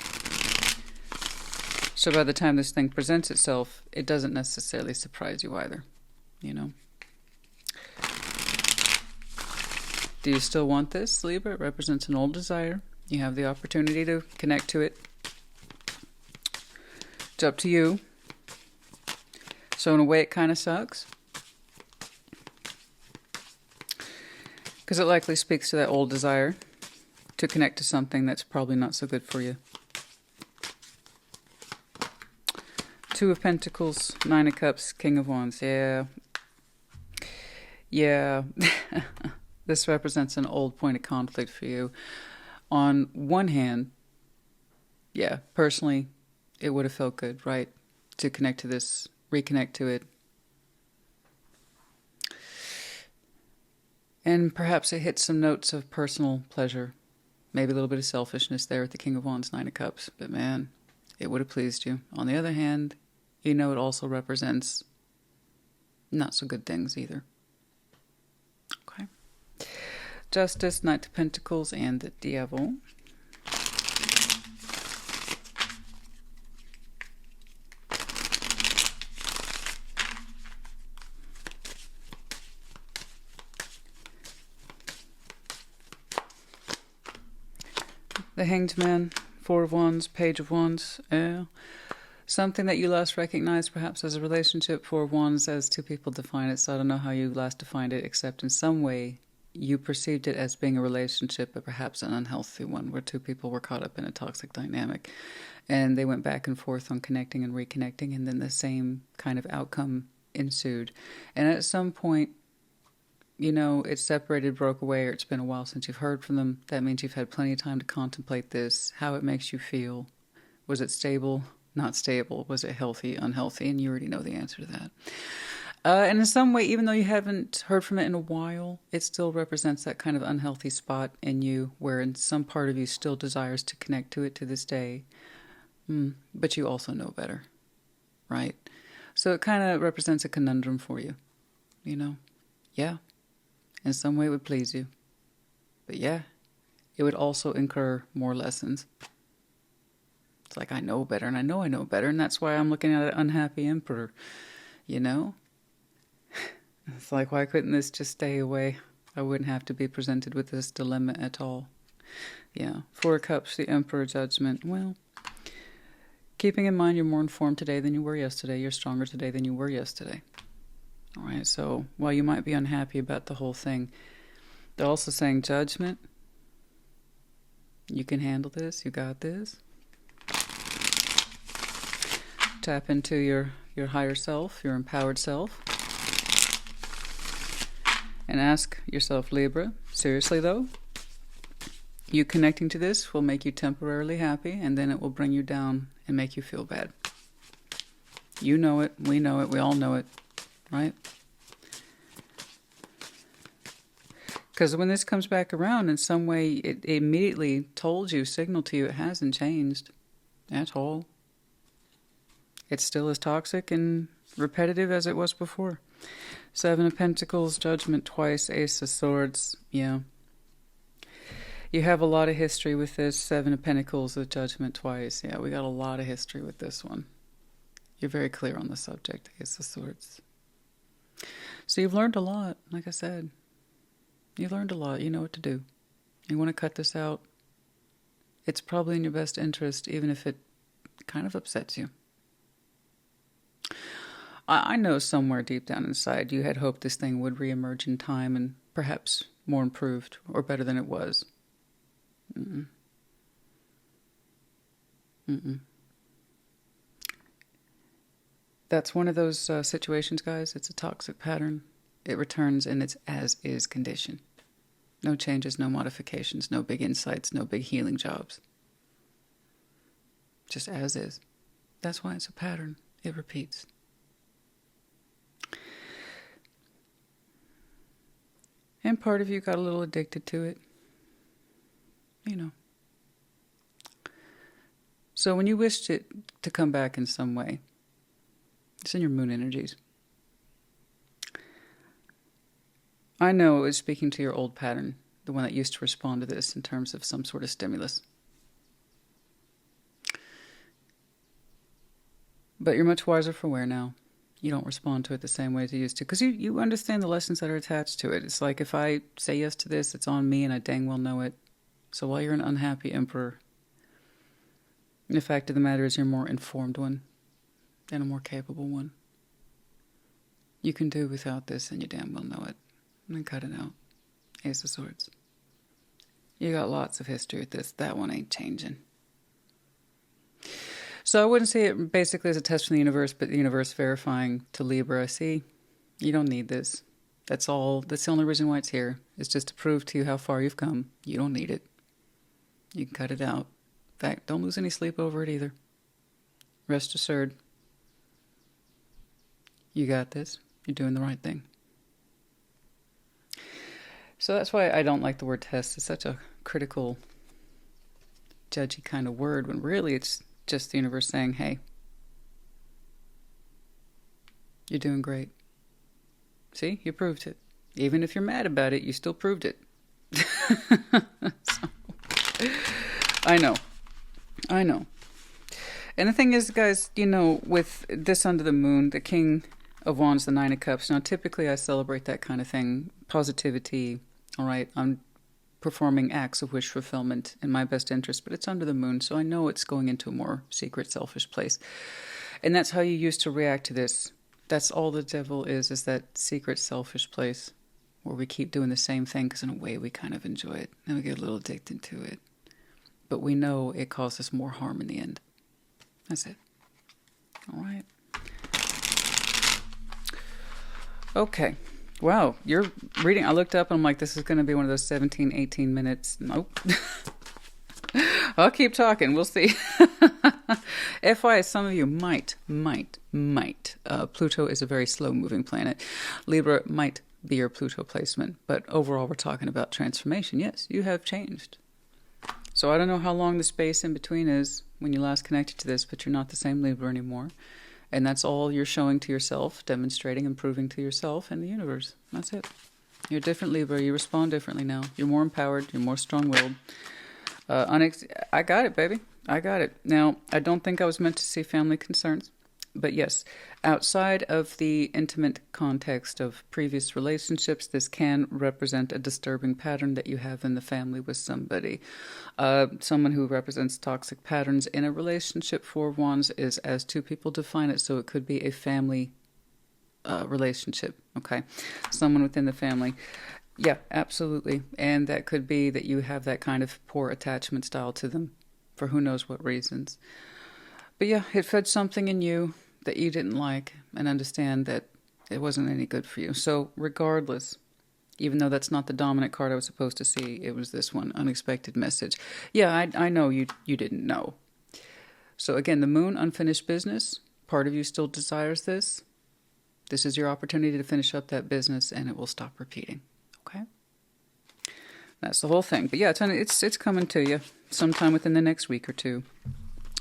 So by the time this thing presents itself, it doesn't necessarily surprise you either, you know. Do you still want this, Libra? It represents an old desire. You have the opportunity to connect to it. It's up to you. So in a way, it kind of sucks. Because it likely speaks to that old desire to connect to something that's probably not so good for you. Two of Pentacles, Nine of Cups, King of Wands. Yeah. Yeah. This represents an old point of conflict for you. On one hand, yeah, personally, it would have felt good, right? To connect to this, reconnect to it. And perhaps it hits some notes of personal pleasure. Maybe a little bit of selfishness there with the King of Wands, Nine of Cups. But man, it would have pleased you. On the other hand, you know it also represents not so good things either. Okay. Justice, Knight of Pentacles, and the Devil. The Hanged Man, Four of Wands, Page of Wands. Something that you last recognized perhaps as a relationship. Four of Wands, as two people define it, so I don't know how you last defined it, except in some way you perceived it as being a relationship, but perhaps an unhealthy one, where two people were caught up in a toxic dynamic. And they went back and forth on connecting and reconnecting, and then the same kind of outcome ensued. And at some point, you know, it's separated, broke away, or it's been a while since you've heard from them. That means you've had plenty of time to contemplate this, how it makes you feel. Was it stable? Not stable? Was it healthy? Unhealthy? And you already know the answer to that. And in some way, even though you haven't heard from it in a while, it still represents that kind of unhealthy spot in you where in some part of you still desires to connect to it to this day. But you also know better, right? So it kind of represents a conundrum for you, you know? Yeah, in some way it would please you. But yeah, it would also incur more lessons. It's like, I know better, and I know better, and that's why I'm looking at an unhappy emperor, you know? It's like, why couldn't this just stay away? I wouldn't have to be presented with this dilemma at all. Yeah, Four of Cups, the Emperor, Judgment. Well, keeping in mind you're more informed today than you were yesterday. You're stronger today than you were yesterday. All right, so while you might be unhappy about the whole thing, they're also saying, Judgment, you can handle this. You got this. Tap into your higher self, your empowered self. And ask yourself, Libra, seriously though, you connecting to this will make you temporarily happy, and then it will bring you down and make you feel bad. You know it, we all know it, right? Because when this comes back around, in some way, it immediately told you, signaled to you, it hasn't changed at all. It's still as toxic and repetitive as it was before. Seven of Pentacles, Judgment twice, Ace of Swords, yeah. You have a lot of history with this. Seven of Pentacles, the Judgment twice. Yeah, we got a lot of history with this one. You're very clear on the subject, Ace of Swords. So you've learned a lot, like I said. You've learned a lot. You know what to do. You want to cut this out. It's probably in your best interest, even if it kind of upsets you. I know somewhere deep down inside you had hoped this thing would reemerge in time and perhaps more improved or better than it was. That's one of those situations, guys. It's a toxic pattern. It returns in its as-is condition. No changes, no modifications, no big insights, no big healing jobs. Just as is. That's why it's a pattern. It repeats. And part of you got a little addicted to it. You know. So when you wished it to come back in some way, it's in your moon energies. I know it was speaking to your old pattern, the one that used to respond to this in terms of some sort of stimulus. But you're much wiser for wear now. You don't respond to it the same way as you used to. Because you understand the lessons that are attached to it. It's like, if I say yes to this, it's on me and I dang well know it. So while you're an unhappy emperor, the fact of the matter is you're a more informed one and a more capable one. You can do without this and you damn well know it. And then cut it out. Ace of Swords. You got lots of history with this. That one ain't changing. So I wouldn't say it basically as a test from the universe, but the universe verifying to Libra. See, you don't need this. That's all. That's the only reason why it's here. It's just to prove to you how far you've come. You don't need it. You can cut it out. In fact, don't lose any sleep over it either. Rest assured. You got this. You're doing the right thing. So that's why I don't like the word test. It's such a critical, judgy kind of word, when really it's just the universe saying, hey, you're doing great. See, you proved it. Even if you're mad about it, you still proved it. So, I know. And the thing is, guys, you know, with this under the moon, the King of Wands, the Nine of Cups. Now, typically I celebrate that kind of thing. Positivity, all right? I'm performing acts of wish fulfillment in my best interest, but it's under the moon, so I know it's going into a more secret, selfish place. And that's how you used to react to this. That's all the devil is that secret, selfish place where we keep doing the same thing because in a way we kind of enjoy it and we get a little addicted to it. But we know it causes more harm in the end. That's it. All right. Okay. Wow, you're reading. I looked up and I'm like, this is going to be one of those 17, 18 minutes. Nope. I'll keep talking. We'll see. FYI, some of you might. Pluto is a very slow-moving planet. Libra might be your Pluto placement, but overall we're talking about transformation. Yes, you have changed. So I don't know how long the space in between is when you last connected to this, but you're not the same Libra anymore. And that's all you're showing to yourself, demonstrating and proving to yourself and the universe. That's it. You're a different Libra. You respond differently now. You're more empowered. You're more strong-willed. I got it, baby. I got it. Now, I don't think I was meant to see family concerns. But yes, outside of the intimate context of previous relationships, this can represent a disturbing pattern that you have in the family with somebody. Someone who represents toxic patterns in a relationship, Four of Wands, is as two people define it, so it could be a family relationship, okay? Someone within the family. Yeah, absolutely. And that could be that you have that kind of poor attachment style to them for who knows what reasons. But yeah, it fed something in you that you didn't like and understand that it wasn't any good for you. So regardless, even though that's not the dominant card I was supposed to see, it was this one, unexpected message. Yeah, I know you didn't know. So again, the moon, unfinished business. Part of you still desires this. This is your opportunity to finish up that business and it will stop repeating. Okay? That's the whole thing. But yeah, it's coming to you sometime within the next week or two.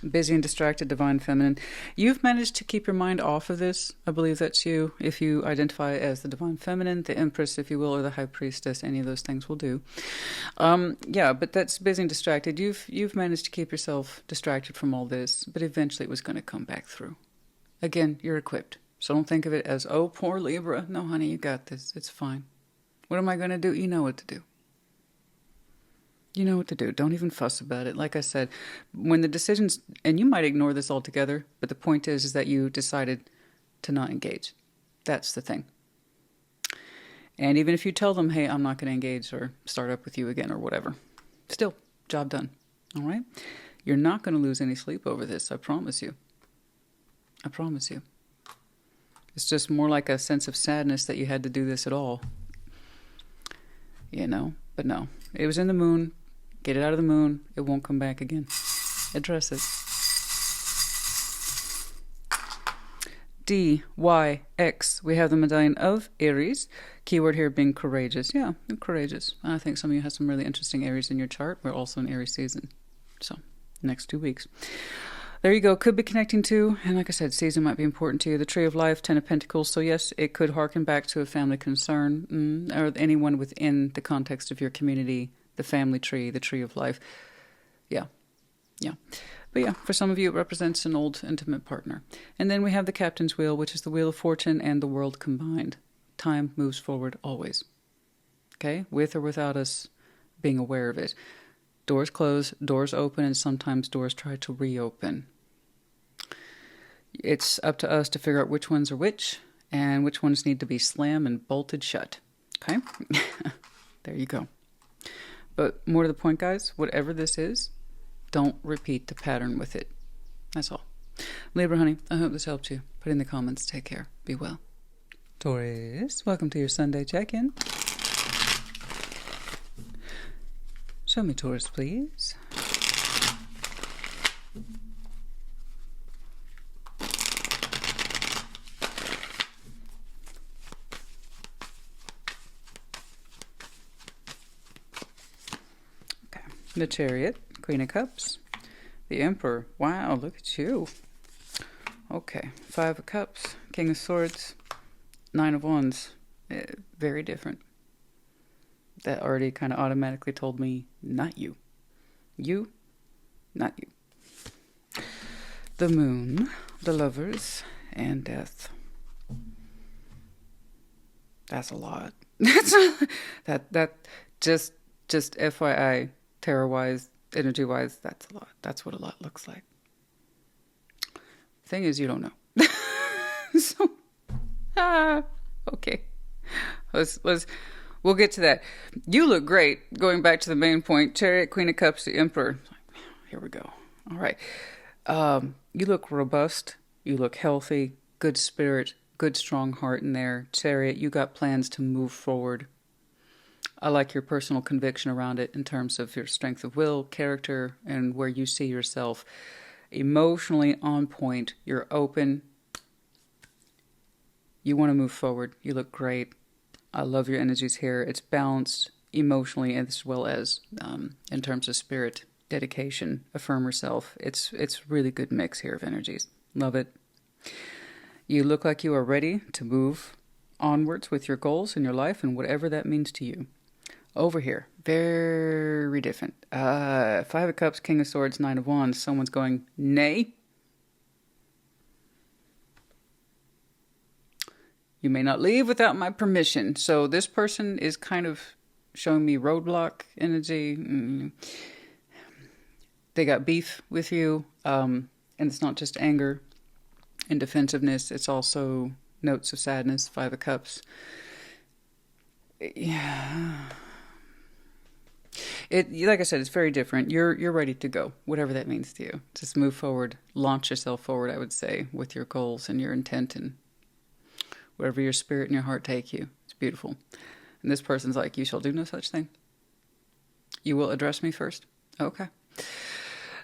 Busy and distracted, divine feminine. You've managed to keep your mind off of this. I believe that's you. If you identify as the divine feminine, the empress, if you will, or the high priestess, any of those things will do. Yeah, but that's busy and distracted. You've managed to keep yourself distracted from all this, but eventually it was going to come back through. Again, you're equipped. So don't think of it as, oh, poor Libra. No, honey, you got this. It's fine. What am I going to do? You know what to do. You know what to do. Don't even fuss about it. Like I said, when the decisions, and you might ignore this altogether, but the point is that you decided to not engage. That's the thing. And even if you tell them, hey, I'm not going to engage or start up with you again or whatever, still, job done. All right? You're not going to lose any sleep over this. I promise you. I promise you. It's just more like a sense of sadness that you had to do this at all. You know? But no. It was in the moon. Get it out of the moon. It won't come back again. Address it. D, Y, X. We have the medallion of Aries. Keyword here being courageous. Yeah, courageous. I think some of you have some really interesting Aries in your chart. We're also in Aries season. So, next 2 weeks. There you go. Could be connecting to, and like I said, season might be important to you. The Tree of Life, Ten of Pentacles. So yes, it could harken back to a family concern, or anyone within the context of your community, the family tree, the Tree of Life. Yeah. But yeah, for some of you, it represents an old intimate partner. And then we have the Captain's Wheel, which is the Wheel of Fortune and the world combined. Time moves forward always. Okay? With or without us being aware of it. Doors close, doors open, and sometimes doors try to reopen. It's up to us to figure out which ones are which, and which ones need to be slammed and bolted shut. Okay? There you go. But more to the point, guys, whatever this is, don't repeat the pattern with it. That's all. Libra, honey, I hope this helped you. Put in the comments. Take care. Be well. Taurus, welcome to your Sunday check-in. Show me Taurus, please. Okay, the Chariot, Queen of Cups, the Emperor. Wow, look at you. Okay, Five of Cups, King of Swords, Nine of Wands. Very different. That already kind of automatically told me, not you. You, not you. The Moon, the Lovers, and Death. That's a lot. that just FYI, tarot-wise, energy-wise, that's a lot. That's what a lot looks like. Thing is, you don't know. So, okay. We'll get to that. You look great. Going back to the main point, Chariot, Queen of Cups, the Emperor. Here we go. All right. You look robust. You look healthy. Good spirit. good, strong heart in there. Chariot, you got plans to move forward. I like your personal conviction around it in terms of your strength of will, character, and where you see yourself. Emotionally on point. You're open. You want to move forward. You look great. I love your energies here. It's balanced emotionally as well as in terms of spirit, dedication, affirm yourself. It's really good mix here of energies. Love it. You look like you are ready to move onwards with your goals in your life and whatever that means to you. Over here, very different. Five of Cups, King of Swords, Nine of Wands. Someone's going, nay. You may not leave without my permission. So this person is kind of showing me roadblock energy. They got beef with you. And it's not just anger and defensiveness. It's also notes of sadness, Five of Cups. Yeah. Like I said, it's very different. You're ready to go, whatever that means to you. Just move forward, launch yourself forward, I would say, with your goals and your intent and wherever your spirit and your heart take you. It's beautiful. And this person's like, you shall do no such thing. You will address me first. Okay.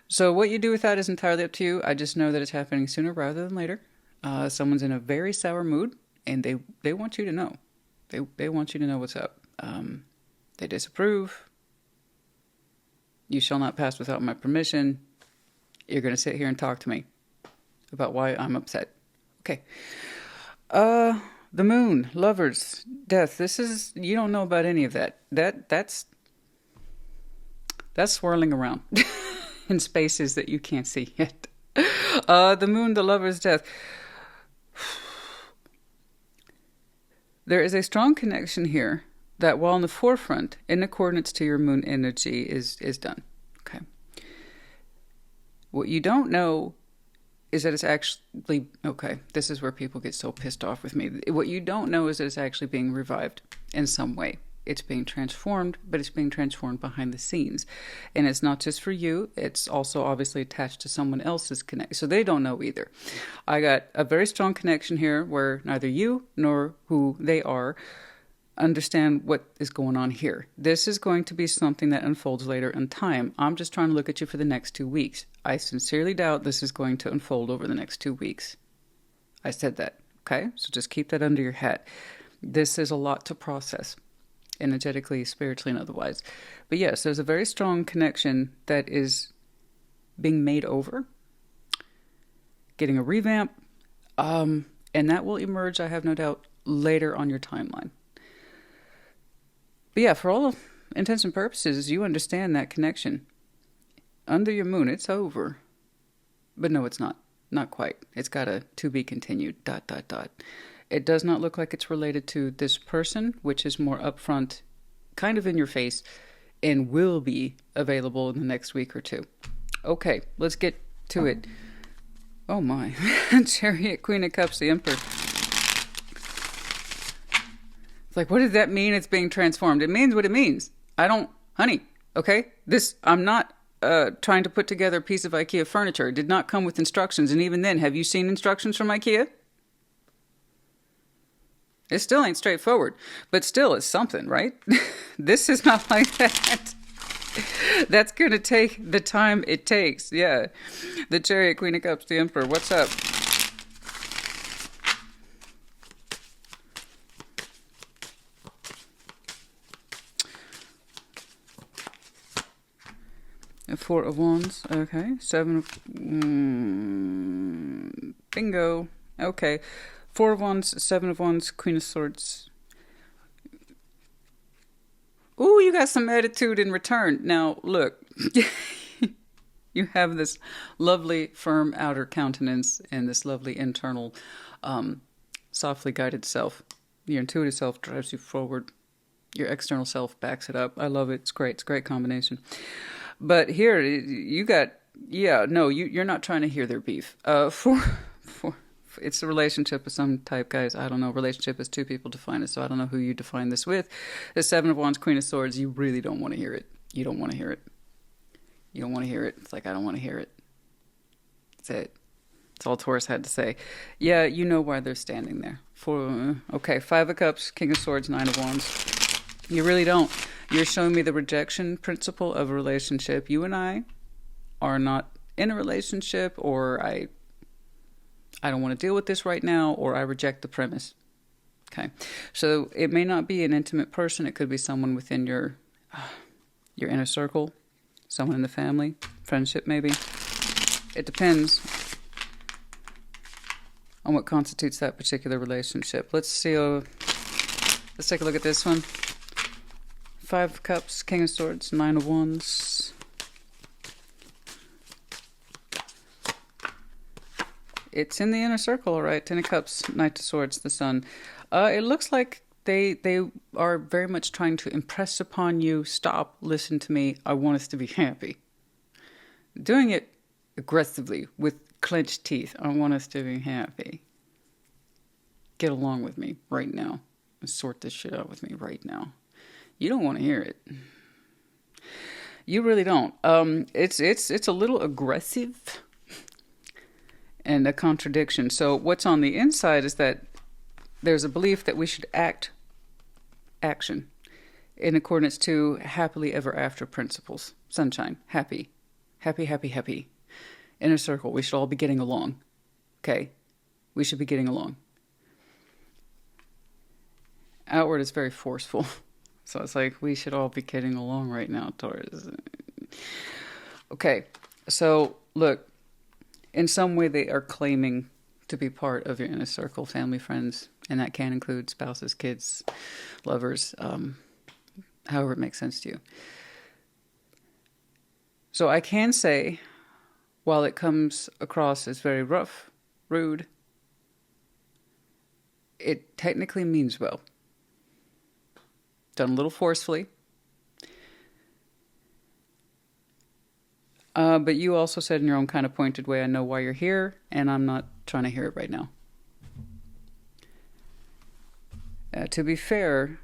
So what you do with that is entirely up to you. I just know that it's happening sooner rather than later. Someone's in a very sour mood, and they want you to know. They want you to know what's up. They disapprove. You shall not pass without my permission. You're going to sit here and talk to me about why I'm upset. Okay. The moon, lovers, death. This is, you don't know about any of that. That's swirling around in spaces that you can't see yet. The moon, the lovers, death. There is a strong connection here that while in the forefront, in accordance to your moon energy, is done. Okay. What you don't know is that it's actually, okay, this is where people get so pissed off with me. What you don't know is that it's actually being revived in some way. It's being transformed, but it's being transformed behind the scenes. And it's not just for you. It's also obviously attached to someone else's connection. So they don't know either. I got a very strong connection here where neither you nor who they are understand what is going on here. This is going to be something that unfolds later in time. I'm just trying to look at you for the next 2 weeks. I sincerely doubt this is going to unfold over the next 2 weeks. I said that, okay? So just keep that under your hat. This is a lot to process, energetically, spiritually, and otherwise. But yes, there's a very strong connection that is being made over, getting a revamp, and that will emerge, I have no doubt, later on your timeline. But yeah, for all intents and purposes, you understand that connection. Under your moon, it's over. But no, it's not. Not quite. It's got a to be continued, ... It does not look like it's related to this person, which is more upfront, kind of in your face, and will be available in the next week or two. Okay, let's get to it. Oh my. Chariot, Queen of Cups, the Emperor. It's like, what does that mean? It's being transformed. It means what it means. Honey, okay? I'm not trying to put together a piece of IKEA furniture. It did not come with instructions. And even then, have you seen instructions from IKEA? It still ain't straightforward, but still it's something, right? This is not like that. That's going to take the time it takes. Yeah. The Chariot, Queen of Cups, the Emperor. What's up? Four of Wands. Okay. Seven of... bingo. Okay. Four of Wands, Seven of Wands, Queen of Swords. Ooh, you got some attitude in return. Now, look. You have this lovely, firm outer countenance and this lovely internal, softly guided self. Your intuitive self drives you forward. Your external self backs it up. I love it. It's great. It's a great combination. But here, you got... Yeah, no, you're not trying to hear their beef. It's a relationship of some type, guys. I don't know. Relationship is two people define it, so I don't know who you define this with. The Seven of Wands, Queen of Swords, you really don't want to hear it. You don't want to hear it. You don't want to hear it. It's like, I don't want to hear it. That's it. That's That's all Taurus had to say. Yeah, you know why they're standing there. Okay, 5 of Cups, King of Swords, 9 of Wands. You really don't. You're showing me the rejection principle of a relationship. You and I are not in a relationship, or I don't want to deal with this right now, or I reject the premise. Okay, so it may not be an intimate person. It could be someone within your inner circle, someone in the family, friendship maybe. It depends on what constitutes that particular relationship. Let's see. Let's take a look at this one. 5 of Cups, King of Swords, 9 of Wands. It's in the inner circle, all right. 10 of Cups, Knight of Swords, the Sun. It looks like they are very much trying to impress upon you, stop, listen to me, I want us to be happy. Doing it aggressively with clenched teeth. I want us to be happy. Get along with me right now. Sort this shit out with me right now. You don't want to hear it. You really don't. It's a little aggressive and a contradiction. So what's on the inside is that there's a belief that we should action in accordance to happily ever after principles. Sunshine, happy, happy, happy, happy. Inner circle, we should all be getting along. Okay? We should be getting along. Outward is very forceful. So it's like, we should all be getting along right now, Taurus. Okay, so look, in some way they are claiming to be part of your inner circle, family, friends, and that can include spouses, kids, lovers, however it makes sense to you. So I can say, while it comes across as very rough, rude, it technically means well. Done a little forcefully. But you also said in your own kind of pointed way, I know why you're here, and I'm not trying to hear it right now. To be fair,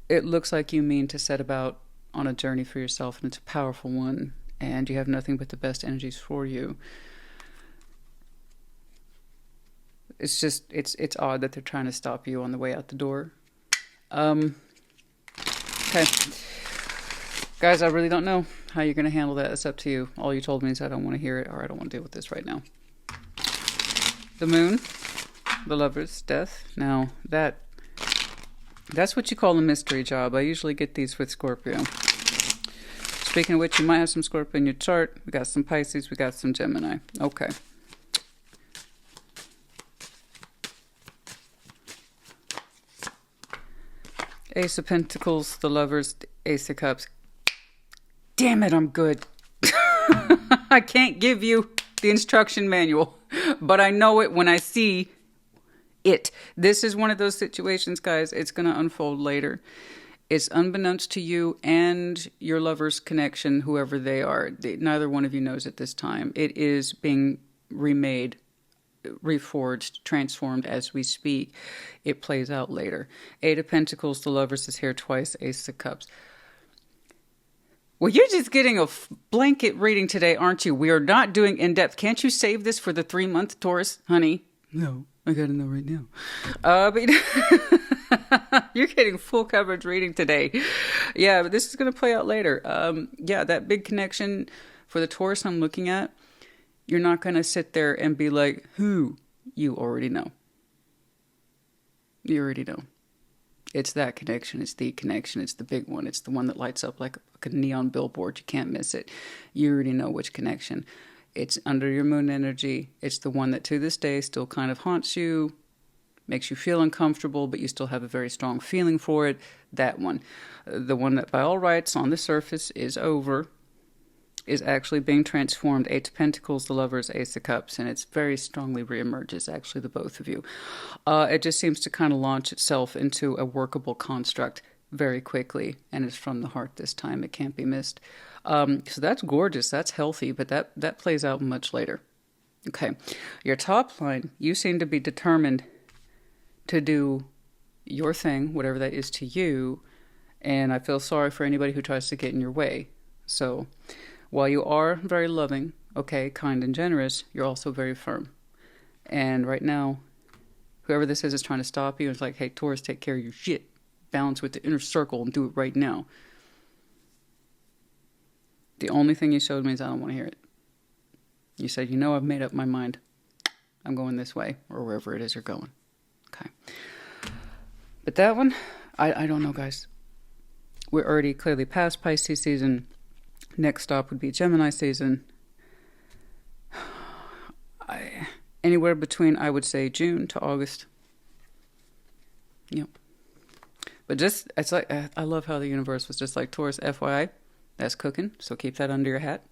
it looks like you mean to set about on a journey for yourself, and it's a powerful one, and you have nothing but the best energies for you. It's just, it's odd that they're trying to stop you on the way out the door. Okay. Guys, I really don't know how you're going to handle that. It's up to you. All you told me is I don't want to hear it, or I don't want to deal with this right now. The Moon, the Lovers, Death. Now, that's what you call a mystery job. I usually get these with Scorpio. Speaking of which, you might have some Scorpio in your chart. We got some Pisces, we got some Gemini. Okay. Ace of Pentacles, the Lovers, Ace of Cups. Damn it, I'm good. I can't give you the instruction manual, but I know it when I see it. This is one of those situations, guys. It's going to unfold later. It's unbeknownst to you and your lover's connection, whoever they are. Neither one of you knows at this time. It is being remade, reforged, transformed as we speak. It plays out later. 8 of Pentacles, the Lovers is here twice. Ace of Cups. Well, you're just getting a blanket reading today, aren't you? We are not doing in-depth. Can't you save this for the 3-month Taurus, honey? No, I gotta know right now. But you're getting full coverage reading today. Yeah, but this is going to play out later. Yeah, that big connection for the Taurus I'm looking at, you're not going to sit there and be like, who? You already know. You already know. It's that connection. It's the connection. It's the big one. It's the one that lights up like a neon billboard. You can't miss it. You already know which connection. It's under your moon energy. It's the one that to this day still kind of haunts you, makes you feel uncomfortable, but you still have a very strong feeling for it. That one. The one that by all rights on the surface is over, is actually being transformed. 8 of Pentacles, the Lovers, Ace of Cups, and it's very strongly reemerges, actually, the both of you. It just seems to kind of launch itself into a workable construct very quickly, and it's from the heart this time. It can't be missed. So that's gorgeous. That's healthy, but that plays out much later. Okay. Your top line, you seem to be determined to do your thing, whatever that is to you, and I feel sorry for anybody who tries to get in your way. So while you are very loving, okay, kind and generous, you're also very firm. And right now, whoever this is trying to stop you. It's like, hey, Taurus, take care of your shit. Balance with the inner circle and do it right now. The only thing you showed me is I don't want to hear it. You said, you know, I've made up my mind. I'm going this way, or wherever it is you're going. Okay. But that one, I don't know, guys. We're already clearly past Pisces season. Next stop would be Gemini season. Anywhere between, I would say, June to August. Yep. But just, it's like, I love how the universe was just like, Taurus, FYI, that's cooking, so keep that under your hat.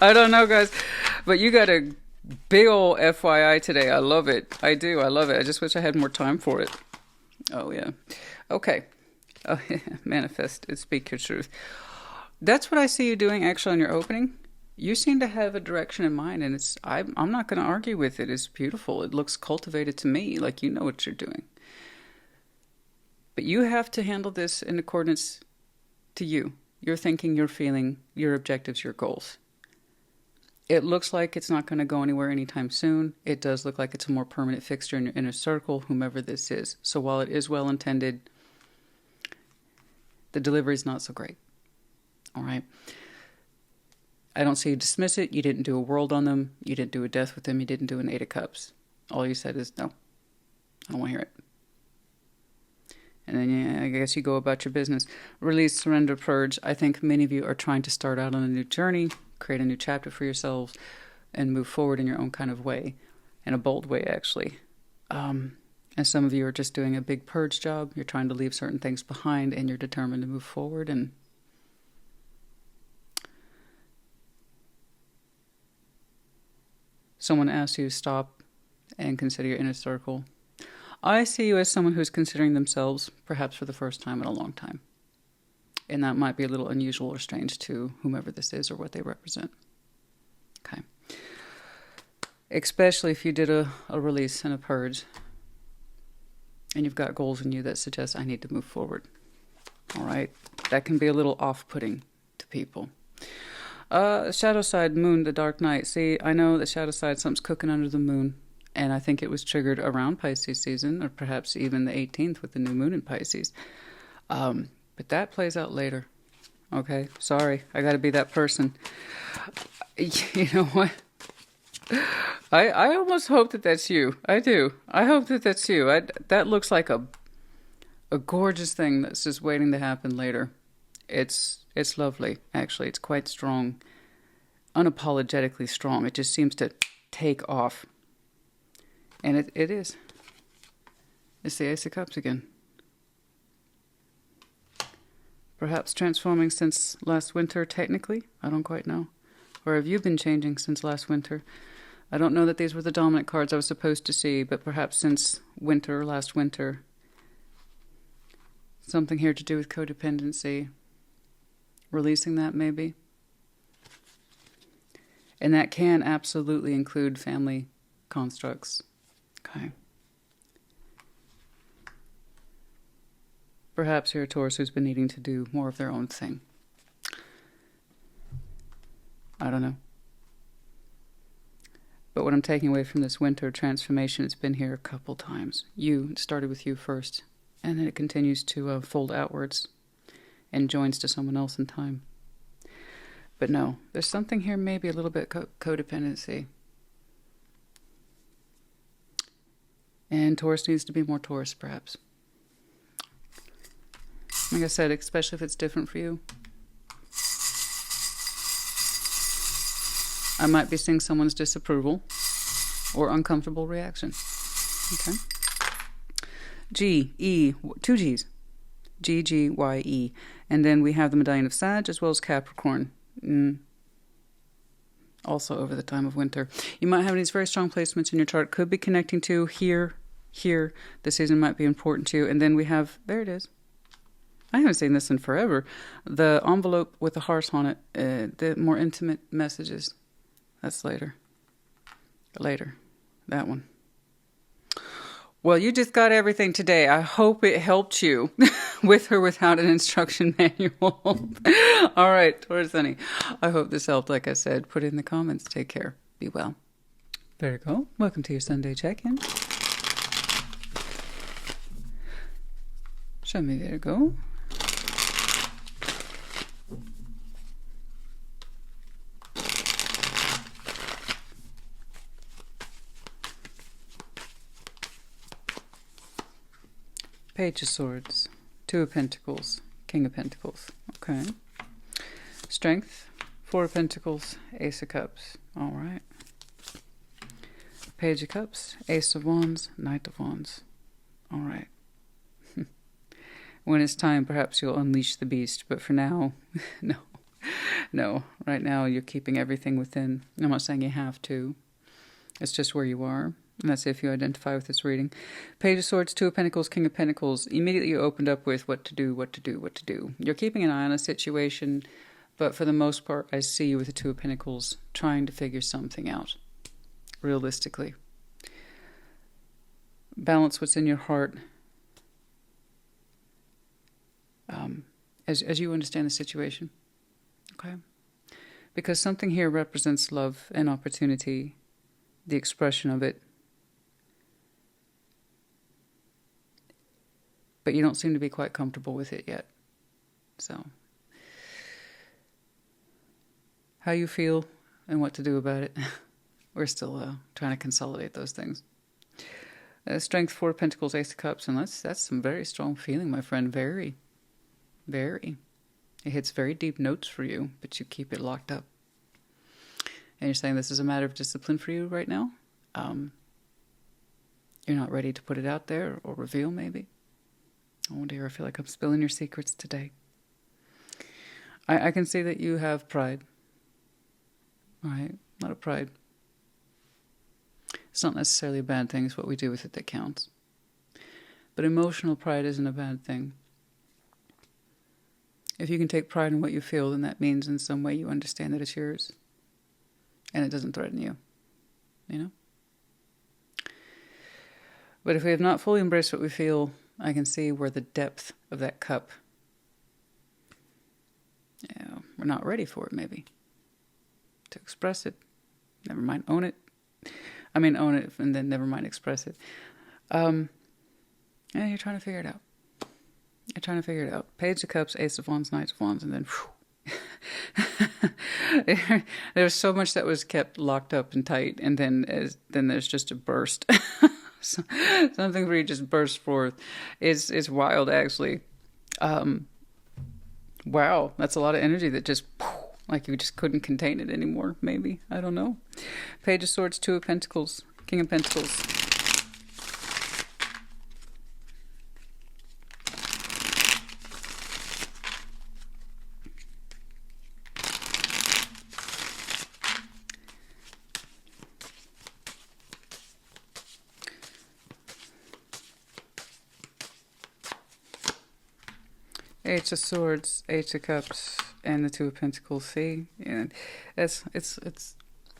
I don't know, guys, but you got a big old FYI today. I love it. I do. I love it. I just wish I had more time for it. Oh, yeah. Okay. Oh, yeah. Manifest it. Speak your truth. That's what I see you doing actually on your opening. You seem to have a direction in mind, and I'm not going to argue with it. It's beautiful. It looks cultivated to me, like you know what you're doing. But you have to handle this in accordance to you. Your thinking, your feeling, your objectives, your goals. It looks like it's not going to go anywhere anytime soon. It does look like it's a more permanent fixture in your inner circle, whomever this is. So while it is well intended, the delivery is not so great. All right. I don't see you dismiss it. You didn't do a world on them. You didn't do a death with them. You didn't do an 8 of Cups. All you said is, no, I don't want to hear it. And then I guess you go about your business. Release, surrender, purge. I think many of you are trying to start out on a new journey, create a new chapter for yourselves, and move forward in your own kind of way, in a bold way, actually. And some of you are just doing a big purge job. You're trying to leave certain things behind, and you're determined to move forward. And someone asks you to stop and consider your inner circle. I see you as someone who's considering themselves, perhaps for the first time in a long time. And that might be a little unusual or strange to whomever this is or what they represent. Okay. Especially if you did a release and a purge, and you've got goals in you that suggest I need to move forward. All right. That can be a little off-putting to people. Shadow side, moon, the dark night. See, I know the shadow side, something's cooking under the moon. And I think it was triggered around Pisces season, or perhaps even the 18th with the new moon in Pisces. But that plays out later. Okay, sorry, I got to be that person. You know what? I almost hope that that's you. I do. I hope that that's you. That looks like a gorgeous thing that's just waiting to happen later. It's lovely, actually. It's quite strong, unapologetically strong. It just seems to take off. And it is. It's the Ace of Cups again. Perhaps transforming since last winter, technically. I don't quite know. Or have you been changing since last winter? I don't know that these were the dominant cards I was supposed to see, but perhaps since winter, last winter. Something here to do with codependency. Releasing that, maybe. And that can absolutely include family constructs. Okay. Perhaps you're a Taurus who's been needing to do more of their own thing. I don't know. But what I'm taking away from this winter transformation, it's been here a couple times. It started with you first, and then it continues to fold outwards and joins to someone else in time. But no, there's something here, maybe a little bit codependency. And Taurus needs to be more Taurus, perhaps. Like I said, especially if it's different for you. I might be seeing someone's disapproval or uncomfortable reaction. Okay. G, E, 2 G's. G, G, Y, E. And then we have the medallion of Sag as well as Capricorn. Also over the time of winter. You might have these very strong placements in your chart. Could be connecting to here. The season might be important to you. And then we have, there it is. I haven't seen this in forever. The envelope with the hearts on it. The more intimate messages. That's later. That one. Well, you just got everything today. I hope it helped you with or without an instruction manual. All right, Taurus honey. I hope this helped. Like I said, put it in the comments. Take care. Be well. Virgo, welcome to your Sunday check-in. Show me, Virgo. Page of Swords, Two of Pentacles, King of Pentacles. Okay. Strength, Four of Pentacles, Ace of Cups. All right. Page of Cups, Ace of Wands, Knight of Wands. All right. When it's time, perhaps you'll unleash the beast, but for now, no. No. Right now, you're keeping everything within. I'm not saying you have to. It's just where you are. And that's if you identify with this reading. Page of Swords, Two of Pentacles, King of Pentacles. Immediately you opened up with what to do, what to do, what to do. You're keeping an eye on a situation, but for the most part, I see you with the Two of Pentacles trying to figure something out, realistically. Balance what's in your heart. As you understand the situation. Okay? Because something here represents love and opportunity, the expression of it. But you don't seem to be quite comfortable with it yet. So, how you feel and what to do about it, we're still trying to consolidate those things. Strength, Four of Pentacles, Ace of Cups, and that's some very strong feeling, my friend. Very, very. It hits very deep notes for you, but you keep it locked up. And you're saying this is a matter of discipline for you right now? You're not ready to put it out there or reveal, maybe? Oh dear, I feel like I'm spilling your secrets today. I can see that you have pride. All right? A lot of pride. It's not necessarily a bad thing. It's what we do with it that counts. But emotional pride isn't a bad thing. If you can take pride in what you feel, then that means in some way you understand that it's yours. And it doesn't threaten you. You know? But if we have not fully embraced what we feel, I can see where the depth of that cup, we're not ready for it, maybe. To express it. Never mind, own it. I mean, own it and then never mind express it. You're trying to figure it out. You're trying to figure it out. Page of Cups, Ace of Wands, Knight of Wands, and then there's so much that was kept locked up and tight, and then there's just a burst. Something where you just burst forth. It's wild, actually. Wow, that's a lot of energy that just, like you just couldn't contain it anymore, maybe. I don't know. Page of Swords, Two of Pentacles, King of Pentacles. Eight of Swords, Eight of Cups, and the Two of Pentacles. See, and it's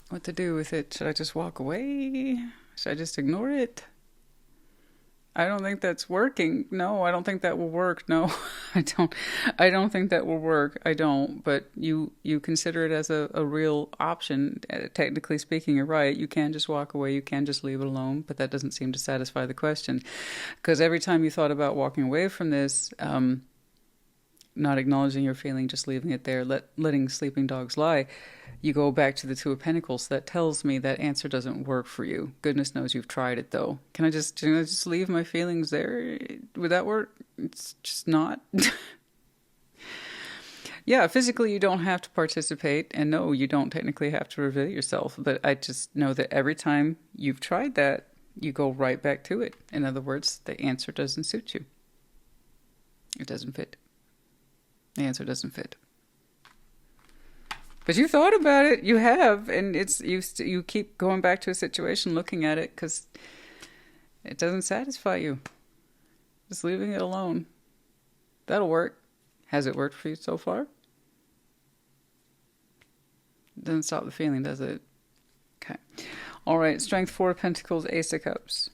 what to do with it. Should I just walk away? Should I just ignore it? I don't think that's working. No, I don't think that will work. No, I don't think that will work. I don't. But you consider it as a real option. Technically speaking, you're right. You can just walk away. You can just leave it alone. But that doesn't seem to satisfy the question, because every time you thought about walking away from this, not acknowledging your feeling, just leaving it there, letting sleeping dogs lie, you go back to the Two of Pentacles. That tells me that answer doesn't work for you. Goodness knows you've tried it, though. Can I just leave my feelings there? Would that work? It's just not. Yeah, physically you don't have to participate, and no, you don't technically have to reveal yourself, but I just know that every time you've tried that, you go right back to it. In other words, the answer doesn't suit you. It doesn't fit. The answer doesn't fit. But you thought about it. You have. And you keep going back to a situation, looking at it, because it doesn't satisfy you. Just leaving it alone. That'll work. Has it worked for you so far? It doesn't stop the feeling, does it? Okay. All right. Strength, Four of Pentacles, Ace of Cups.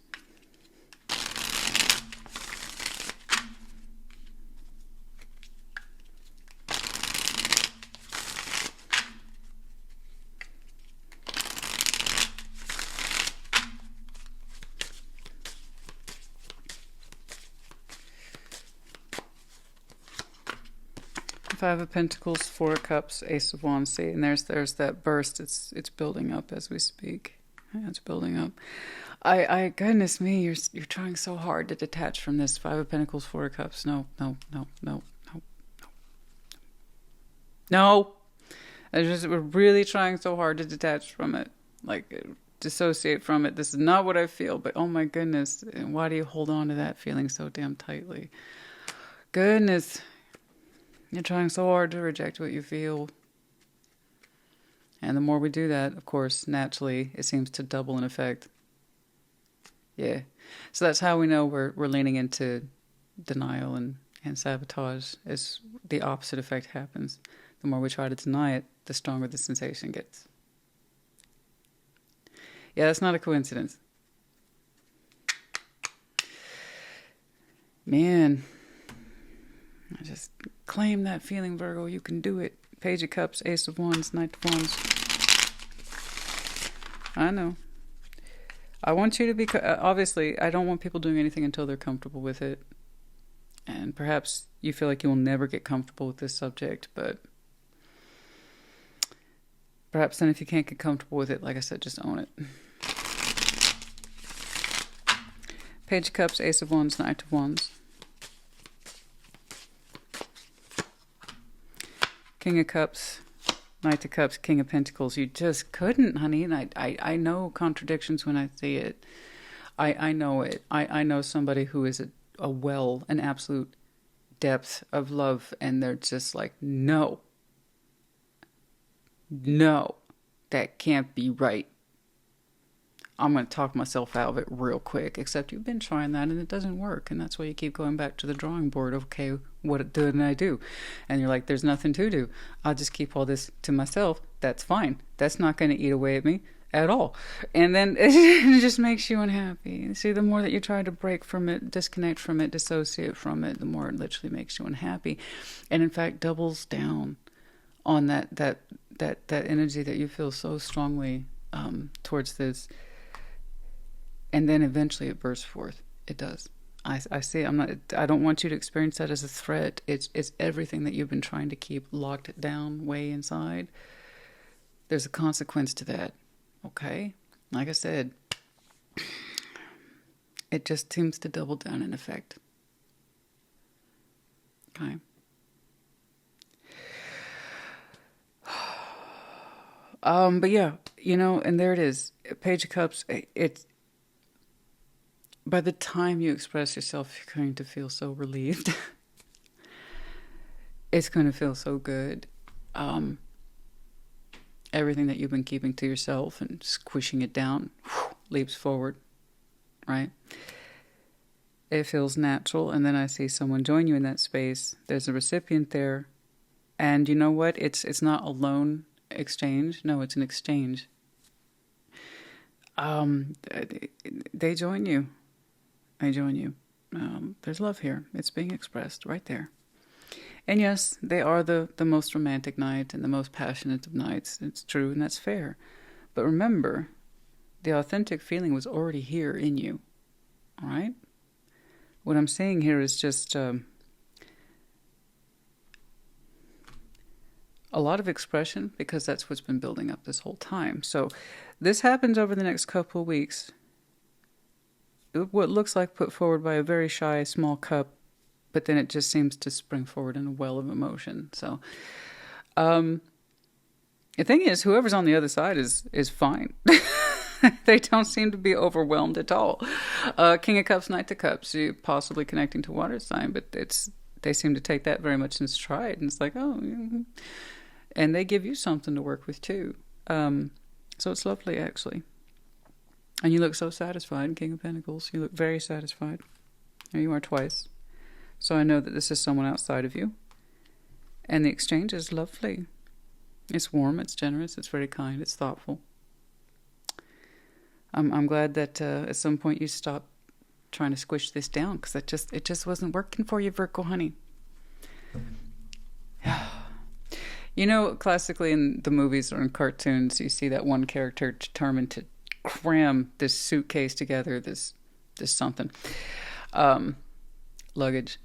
Five of Pentacles, Four of Cups, Ace of Wands. See, and there's that burst. It's building up as we speak. Yeah, it's building up. I goodness me, you're trying so hard to detach from this. Five of Pentacles, Four of Cups. No. We're really trying so hard to detach from it, like dissociate from it. This is not what I feel, but oh my goodness, why do you hold on to that feeling so damn tightly? Goodness, you're trying so hard to reject what you feel. And the more we do that, of course, naturally, it seems to double in effect. Yeah. So that's how we know we're leaning into denial and sabotage, as the opposite effect happens. The more we try to deny it, the stronger the sensation gets. Yeah, that's not a coincidence. Man, I just claim that feeling, Virgo. You can do it. Page of Cups, Ace of Wands, Knight of Wands. I know. I want you to be... Obviously, I don't want people doing anything until they're comfortable with it. And perhaps you feel like you will never get comfortable with this subject, but... Perhaps then if you can't get comfortable with it, like I said, just own it. Page of Cups, Ace of Wands, Knight of Wands. King of Cups, Knight of Cups, King of Pentacles. You just couldn't, honey. And I know contradictions when I see it. I know it. I know somebody who is a well, an absolute depth of love, and they're just like, no, that can't be right. I'm going to talk myself out of it real quick, except you've been trying that and it doesn't work. And that's why you keep going back to the drawing board. Okay, what didn't I do? And you're like, there's nothing to do. I'll just keep all this to myself. That's fine. That's not going to eat away at me at all. And then it just makes you unhappy. See, the more that you try to break from it, disconnect from it, dissociate from it, the more it literally makes you unhappy. And in fact, doubles down on that energy that you feel so strongly towards this. And then eventually it bursts forth. It does. I see. I don't want you to experience that as a threat. It's everything that you've been trying to keep locked down way inside. There's a consequence to that. Okay? Like I said, it just seems to double down in effect. Okay? But yeah, and there it is. Page of Cups, it's... By the time you express yourself, you're going to feel so relieved. It's going to feel so good. Everything that you've been keeping to yourself and squishing it down leaps forward, right? It feels natural, and then I see someone join you in that space. There's a recipient there, and you know what? It's not a loan exchange. No, it's an exchange. They join you. I join you. There's love here. It's being expressed right there. And yes, they are the most romantic night and the most passionate of nights. It's true, and that's fair. But remember, the authentic feeling was already here in you. All right? What I'm saying here is just a lot of expression, because that's what's been building up this whole time. So this happens over the next couple of weeks. What looks like put forward by a very shy, small cup, but then it just seems to spring forward in a well of emotion. So, the thing is, whoever's on the other side is fine. They don't seem to be overwhelmed at all. King of Cups, Knight of Cups, you possibly connecting to water sign, but they seem to take that very much in stride, and it's like, oh, and they give you something to work with too. So it's lovely, actually. And you look so satisfied, King of Pentacles. You look very satisfied. There you are twice. So I know that this is someone outside of you. And the exchange is lovely. It's warm, it's generous, it's very kind, it's thoughtful. I'm glad that at some point you stopped trying to squish this down, because it just wasn't working for you, Virgo, honey. Classically in the movies or in cartoons, you see that one character determined to cram this suitcase together, this something, luggage,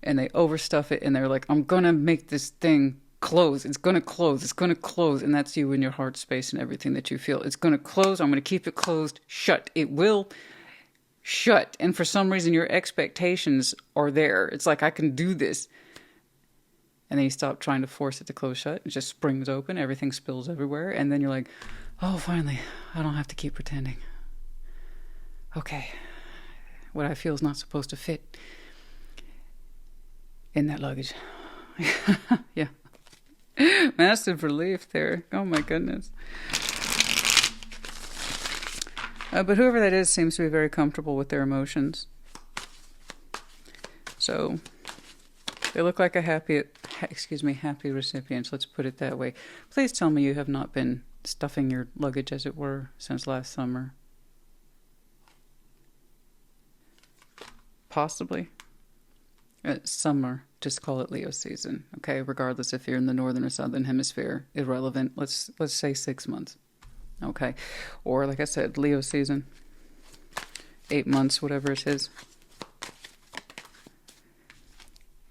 and they overstuff it, and they're like, I'm gonna make this thing close. It's gonna close. It's gonna close. And that's you in your heart space and everything that you feel. It's gonna close. I'm gonna keep it closed. Shut. It will shut. And for some reason, your expectations are there. It's like, I can do this. And then you stop trying to force it to close shut. It just springs open. Everything spills everywhere. And then you're like, oh, finally, I don't have to keep pretending. Okay. What I feel is not supposed to fit in that luggage. Yeah. Massive relief there. Oh my goodness. But whoever that is seems to be very comfortable with their emotions. So they look like a happy recipient. Let's put it that way. Please tell me you have not been stuffing your luggage, as it were, since last summer. Possibly. Summer, just call it Leo season, okay? Regardless if you're in the northern or southern hemisphere, irrelevant. Let's say 6 months, okay? Or like I said, Leo season, 8 months, whatever it is.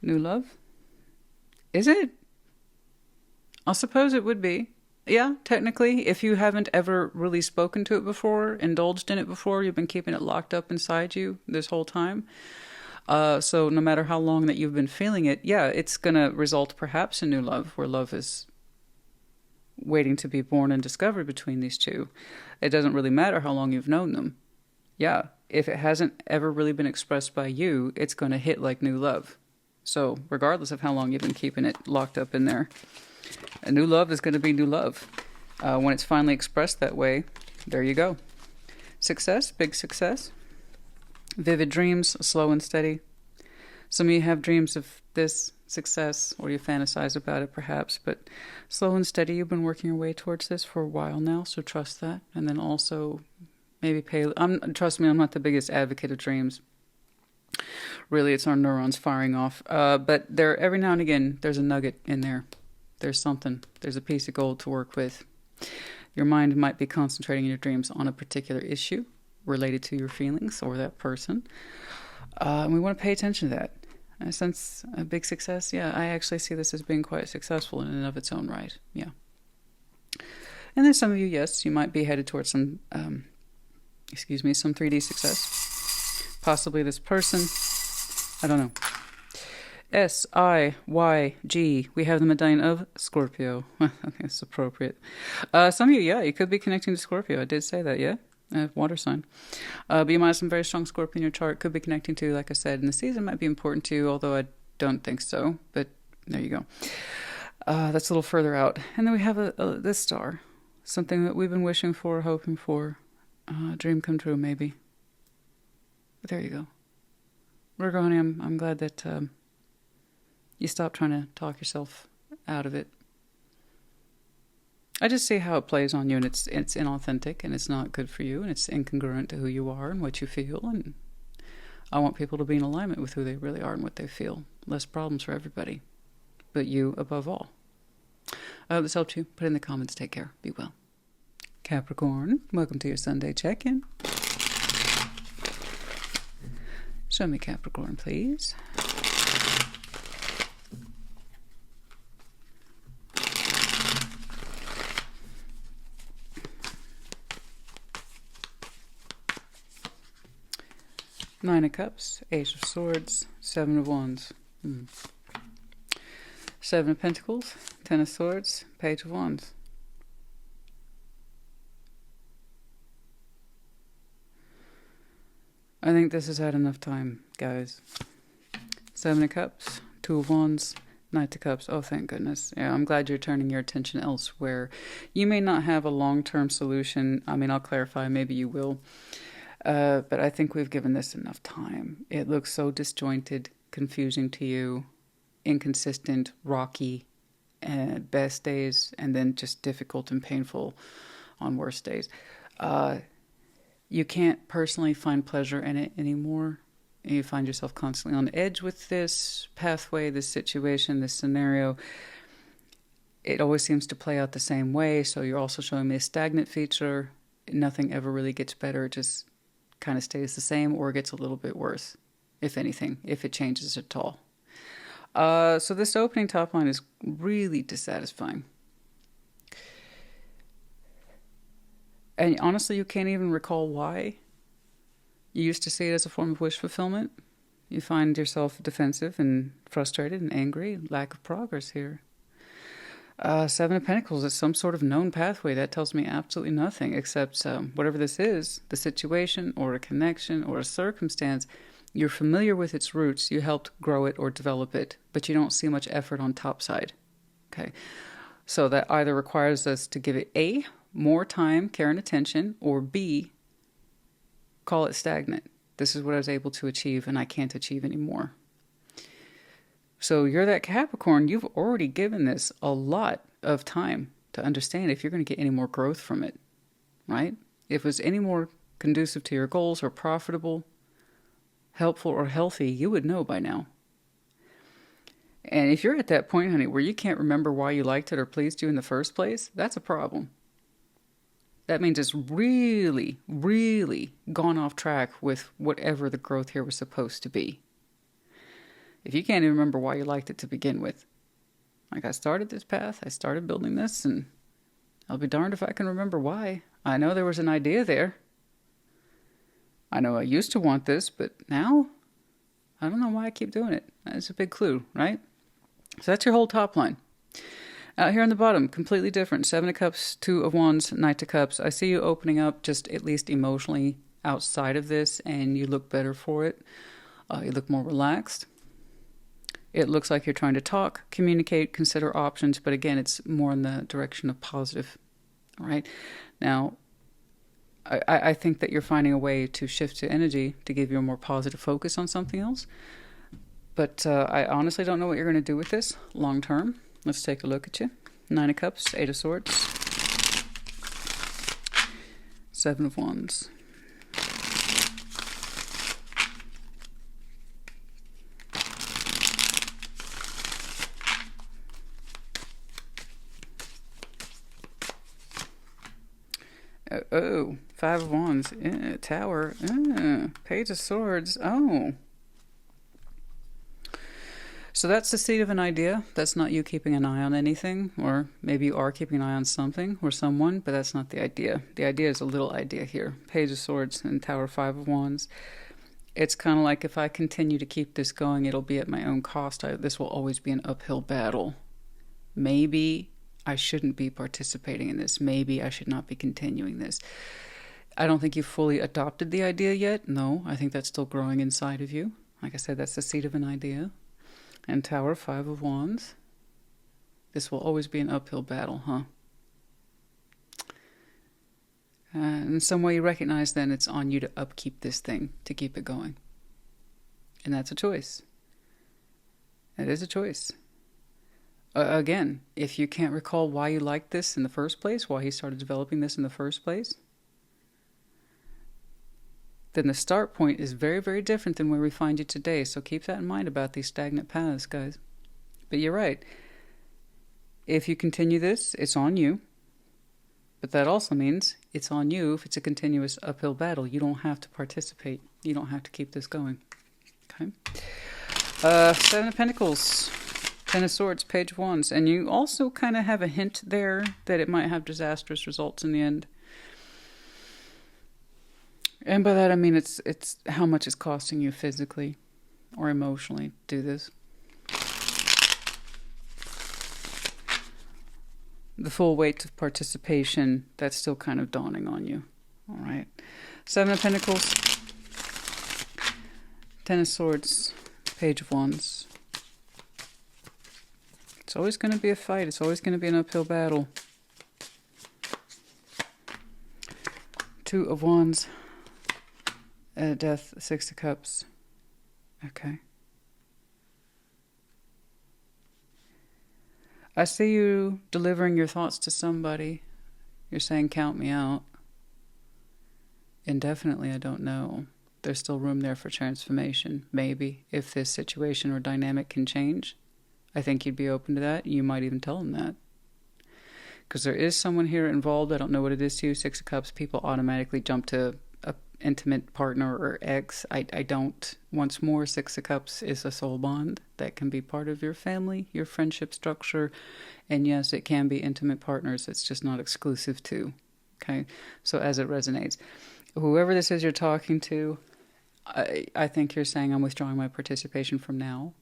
New love? Is it? I suppose it would be. Yeah, technically, if you haven't ever really spoken to it before, indulged in it before, you've been keeping it locked up inside you this whole time. So no matter how long that you've been feeling it, yeah, it's going to result perhaps in new love, where love is waiting to be born and discovered between these two. It doesn't really matter how long you've known them. Yeah, if it hasn't ever really been expressed by you, it's going to hit like new love. So regardless of how long you've been keeping it locked up in there, a new love is going to be new love. When it's finally expressed that way, there you go. Success, big success. Vivid dreams, slow and steady. Some of you have dreams of this success, or you fantasize about it perhaps, but slow and steady, you've been working your way towards this for a while now, so trust that. And then also maybe trust me, I'm not the biggest advocate of dreams. Really, it's our neurons firing off. But there, every now and again, there's a nugget in there. There's something. There's a piece of gold to work with. Your mind might be concentrating in your dreams on a particular issue related to your feelings or that person. And we want to pay attention to that. Since a big success, yeah, I actually see this as being quite successful in and of its own right. Yeah. And then some of you, yes, you might be headed towards some 3D success. Possibly this person. I don't know. SIYG. We have the medallion of Scorpio. Okay, it's appropriate. Some of you, yeah, you could be connecting to Scorpio. I did say that, yeah. Water sign. But you might have some very strong Scorpio in your chart. Could be connecting to, like I said, and the season might be important too, although I don't think so. But there you go. That's a little further out. And then we have this star. Something that we've been wishing for, hoping for. Dream come true, maybe. But there you go. Virgo, honey, I'm glad that you stopped trying to talk yourself out of it. I just see how it plays on you, and it's inauthentic, and it's not good for you, and it's incongruent to who you are and what you feel, and I want people to be in alignment with who they really are and what they feel. Less problems for everybody, but you above all. I hope this helped you. Put it in the comments. Take care. Be well. Capricorn, welcome to your Sunday check-in. Show me Capricorn, please. Nine of Cups, Ace of Swords, Seven of Wands. Seven of Pentacles, Ten of Swords, Page of Wands. I think this has had enough time, guys. Seven of Cups, Two of Wands, Knight of Cups. Oh, thank goodness. Yeah, I'm glad you're turning your attention elsewhere. You may not have a long-term solution. I mean, I'll clarify. Maybe you will. But I think we've given this enough time. It looks so disjointed, confusing to you, inconsistent, rocky, at best days, and then just difficult and painful on worst days. You can't personally find pleasure in it anymore. You find yourself constantly on edge with this pathway, this situation, this scenario. It always seems to play out the same way, so you're also showing me a stagnant feature. Nothing ever really gets better, it just kind of stays the same or gets a little bit worse, if anything, if it changes at all. So this opening top line is really dissatisfying. And honestly, you can't even recall why. You used to see it as a form of wish fulfillment. You find yourself defensive and frustrated and angry. Lack of progress here. Seven of Pentacles is some sort of known pathway. That tells me absolutely nothing except whatever this is, the situation or a connection or a circumstance, you're familiar with its roots. You helped grow it or develop it, but you don't see much effort on top side. Okay, so that either requires us to give it A, more time, care, and attention, or B, call it stagnant. This is what I was able to achieve, and I can't achieve anymore. So you're that Capricorn. You've already given this a lot of time to understand if you're going to get any more growth from it, right? If it was any more conducive to your goals or profitable, helpful, or healthy, you would know by now. And if you're at that point, honey, where you can't remember why you liked it or pleased you in the first place, that's a problem. That means it's really, really gone off track with whatever the growth here was supposed to be. If you can't even remember why you liked it to begin with. Like, I started this path, I started building this, and I'll be darned if I can remember why. I know there was an idea there. I know I used to want this, but now, I don't know why I keep doing it. That's a big clue, right? So that's your whole top line. Out here on the bottom, completely different. Seven of Cups, Two of Wands, Knight of Cups. I see you opening up just at least emotionally outside of this, and you look better for it. You look more relaxed. It looks like you're trying to talk, communicate, consider options, but again, it's more in the direction of positive. All right? Now, I think that you're finding a way to shift to energy to give you a more positive focus on something else. But I honestly don't know what you're going to do with this long term. Let's take a look at you. Nine of Cups, Eight of Swords, Seven of Wands. Oh, Five of Wands, Tower, Page of Swords, oh. So that's the seed of an idea. That's not you keeping an eye on anything, or maybe you are keeping an eye on something or someone, but that's not the idea. The idea is a little idea here. Page of Swords and Tower, Five of Wands. It's kind of like if I continue to keep this going, it'll be at my own cost. This will always be an uphill battle. Maybe I shouldn't be participating in this. Maybe I should not be continuing this. I don't think you've fully adopted the idea yet. No, I think that's still growing inside of you. Like I said, that's the seed of an idea. And Tower, Five of Wands. This will always be an uphill battle, huh? In some way you recognize then it's on you to upkeep this thing, to keep it going. And that's a choice. It is a choice. Again, if you can't recall why you liked this in the first place, why you started developing this in the first place, then the start point is very, very different than where we find you today. So keep that in mind about these stagnant paths, guys. But you're right. If you continue this, it's on you. But that also means it's on you if it's a continuous uphill battle. You don't have to participate. You don't have to keep this going. Okay. Seven of Pentacles, Ten of Swords, Page of Wands. And you also kind of have a hint there that it might have disastrous results in the end. And by that I mean it's how much it's costing you physically or emotionally to do this. The full weight of participation, that's still kind of dawning on you. All right. Seven of Pentacles, Ten of Swords, Page of Wands. It's always going to be a fight. It's always going to be an uphill battle. Two of Wands. Death, Six of Cups. Okay. I see you delivering your thoughts to somebody. You're saying, count me out. Indefinitely, I don't know. There's still room there for transformation. Maybe, if this situation or dynamic can change. I think you'd be open to that. You might even tell them that. Because there is someone here involved. I don't know what it is to you. Six of Cups, people automatically jump to intimate partner or ex. I don't. Once more, Six of Cups is a soul bond that can be part of your family, your friendship structure. And yes, it can be intimate partners. It's just not exclusive to. Okay? So as it resonates. Whoever this is you're talking to, I think you're saying, I'm withdrawing my participation from now.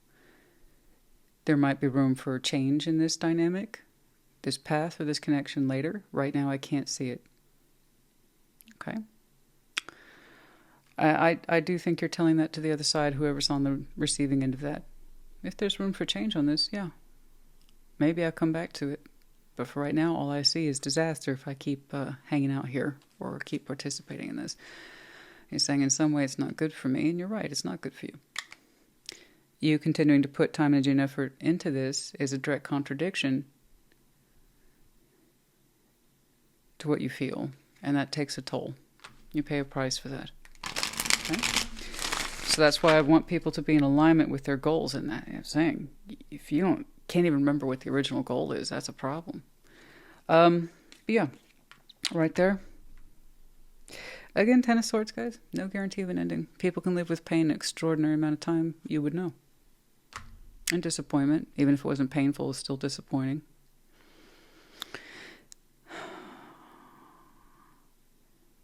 There might be room for change in this dynamic, this path or this connection later. Right now, I can't see it. Okay? I do think you're telling that to the other side, whoever's on the receiving end of that. If there's room for change on this, yeah. Maybe I'll come back to it. But for right now, all I see is disaster if I keep hanging out here or keep participating in this. You're saying in some way it's not good for me, and you're right, it's not good for you. You continuing to put time, energy, and effort into this is a direct contradiction to what you feel, and that takes a toll. You pay a price for that. Okay? So that's why I want people to be in alignment with their goals in that. I'm saying, if you can't even remember what the original goal is, that's a problem. Yeah, right there. Again, Ten of Swords, guys. No guarantee of an ending. People can live with pain an extraordinary amount of time. You would know. And disappointment, even if it wasn't painful, is still disappointing.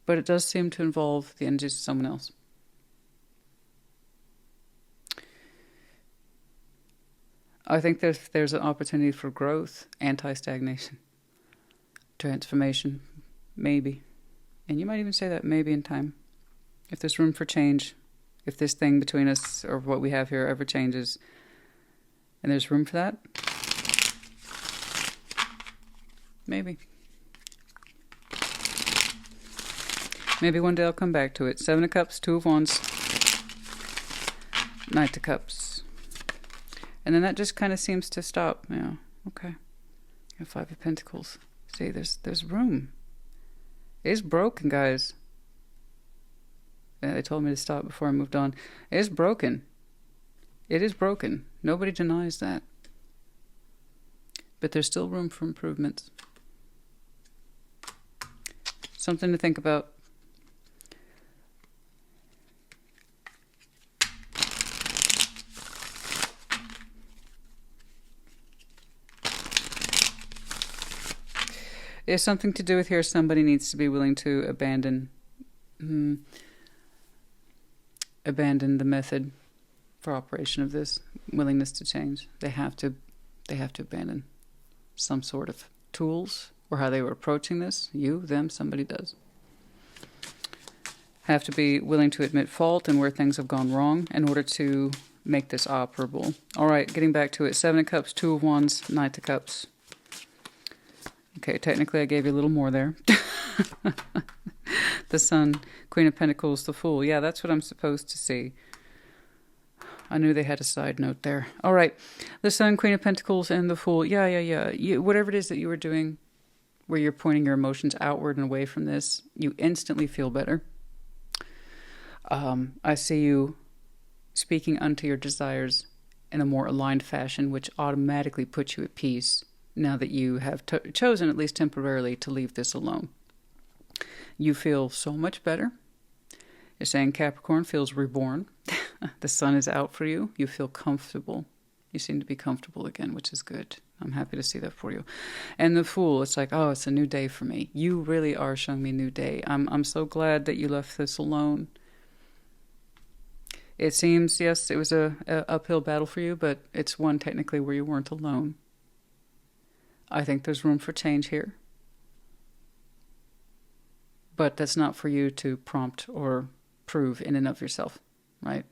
But it does seem to involve the energies of someone else. I think there's an opportunity for growth, anti-stagnation, transformation, maybe. And you might even say that maybe in time. If there's room for change, if this thing between us or what we have here ever changes, and there's room for that, maybe. Maybe one day I'll come back to it. Seven of Cups, Two of Wands, Knight of Cups. And then that just kind of seems to stop. Yeah, okay. Five of Pentacles. See, there's room. It's broken, guys. Yeah, they told me to stop before I moved on. It's broken. It is broken. Nobody denies that. But there's still room for improvements. Something to think about. There's something to do with here. Somebody needs to be willing to abandon the method for operation of this. Willingness to change. They have to abandon some sort of tools or how they were approaching this. You, them, somebody does. Have to be willing to admit fault and where things have gone wrong in order to make this operable. All right, getting back to it. Seven of Cups, Two of Wands, Knight of Cups. Okay, technically I gave you a little more there. The Sun, Queen of Pentacles, the Fool. Yeah, that's what I'm supposed to see. I knew they had a side note there. All right, the Sun, Queen of Pentacles, and the Fool. Yeah. Whatever it is that you were doing, where you're pointing your emotions outward and away from this, you instantly feel better. I see you speaking unto your desires in a more aligned fashion, which automatically puts you at peace. Now that you have chosen, at least temporarily, to leave this alone. You feel so much better. You're saying Capricorn feels reborn. The sun is out for you. You feel comfortable. You seem to be comfortable again, which is good. I'm happy to see that for you. And the Fool, it's like, oh, it's a new day for me. You really are showing me a new day. I'm so glad that you left this alone. It seems, yes, it was a uphill battle for you, but it's one technically where you weren't alone. I think there's room for change here. But that's not for you to prompt or prove in and of yourself, right?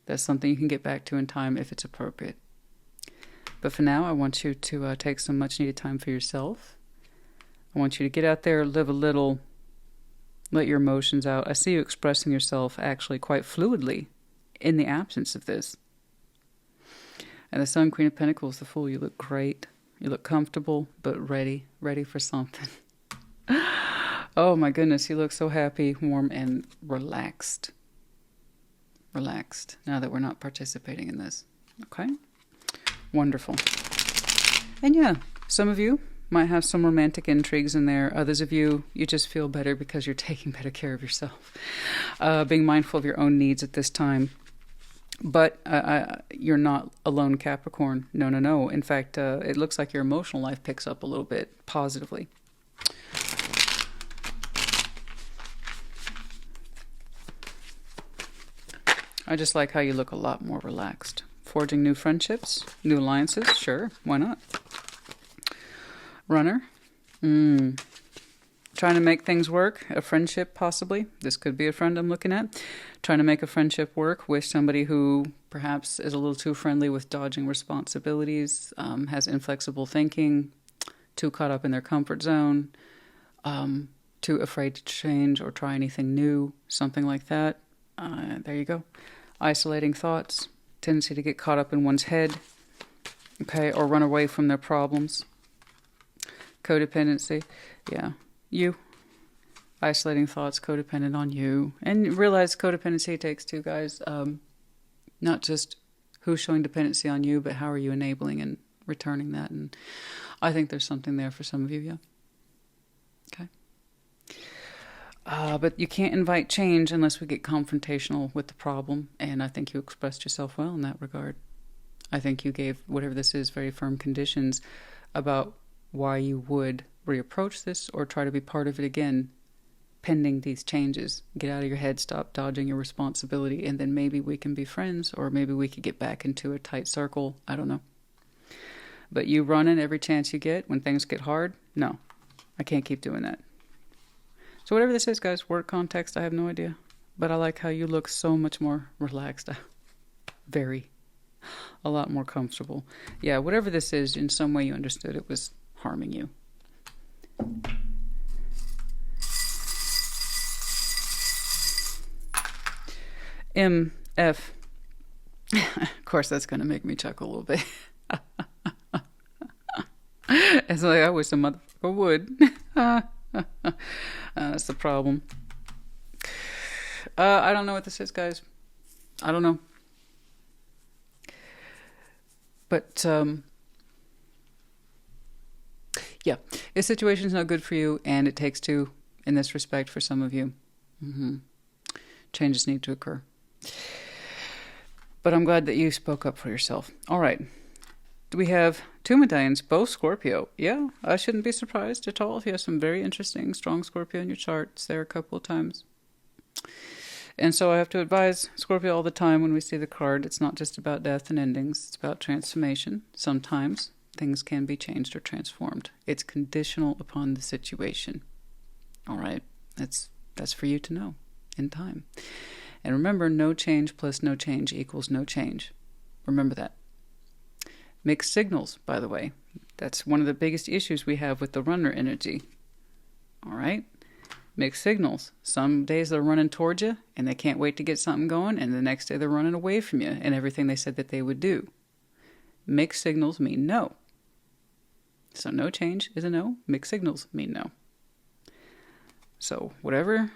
That's something you can get back to in time if it's appropriate. But for now, I want you to take some much-needed time for yourself. I want you to get out there, live a little, let your emotions out. I see you expressing yourself actually quite fluidly in the absence of this. And the Sun, Queen of Pentacles, the Fool, you look great. You look comfortable, but ready for something. Oh my goodness, you look so happy, warm, and relaxed. Relaxed, now that we're not participating in this. Okay? Wonderful. And yeah, some of you Might have some romantic intrigues in there. Others of you, you just feel better because you're taking better care of yourself. Being mindful of your own needs at this time. But you're not alone, Capricorn. No, no, no. In fact, it looks like your emotional life picks up a little bit positively. I just like how you look a lot more relaxed. Forging new friendships, new alliances. Sure, why not? Runner. Trying to make things work. A friendship, possibly. This could be a friend I'm looking at. Trying to make a friendship work with somebody who perhaps is a little too friendly with dodging responsibilities, has inflexible thinking, too caught up in their comfort zone, too afraid to change or try anything new, something like that. There you go. Isolating thoughts, tendency to get caught up in one's head, okay, or run away from their problems. Codependency, yeah. You. Isolating thoughts, codependent on you. And realize codependency takes two, guys. Not just who's showing dependency on you, but how are you enabling and returning that. And I think there's something there for some of you, yeah. Okay. But you can't invite change unless we get confrontational with the problem. And I think you expressed yourself well in that regard. I think you gave whatever this is very firm conditions about why you would reapproach this or try to be part of it again pending these changes. Get out of your head, stop dodging your responsibility, and then maybe we can be friends, or maybe we could get back into a tight circle. I don't know. But you running every chance you get when things get hard? No, I can't keep doing that. So whatever this is, guys, work context, I have no idea. But I like how you look so much more relaxed. A lot more comfortable. Yeah, whatever this is, in some way you understood it was harming you. MF. Of course, that's going to make me chuckle a little bit. It's like, I wish a motherfucker would. That's the problem. I don't know what this is, guys. I don't know. But, yeah, this situation is not good for you, and it takes two in this respect for some of you. Changes need to occur. But I'm glad that you spoke up for yourself. All right. We have two medallions, both Scorpio. Yeah, I shouldn't be surprised at all if you have some very interesting, strong Scorpio in your charts there a couple of times. And so I have to advise Scorpio all the time when we see the card. It's not just about death and endings. It's about transformation. Sometimes things can be changed or transformed. It's conditional upon the situation. All right? That's for you to know in time. And remember, no change plus no change equals no change. Remember that. Mixed signals, by the way. That's one of the biggest issues we have with the runner energy. All right? Mixed signals. Some days they're running towards you and they can't wait to get something going, and the next day they're running away from you and everything they said that they would do. Mixed signals mean no. So no change is a no. Mixed signals mean no. So whatever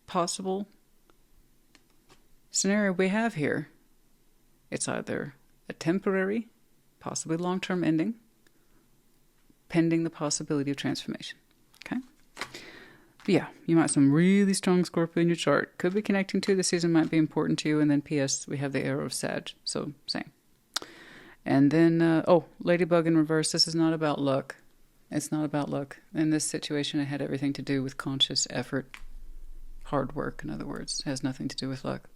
possible scenario we have here, it's either a temporary, possibly long-term ending, pending the possibility of transformation. Okay? But yeah, you might have some really strong Scorpio in your chart. Could be connecting to. The season might be important to you. And then P.S., we have the arrow of Sag. So, same. And then, Ladybug in reverse. This is not about luck. It's not about luck. In this situation, it had everything to do with conscious effort. Hard work, in other words. It has nothing to do with luck.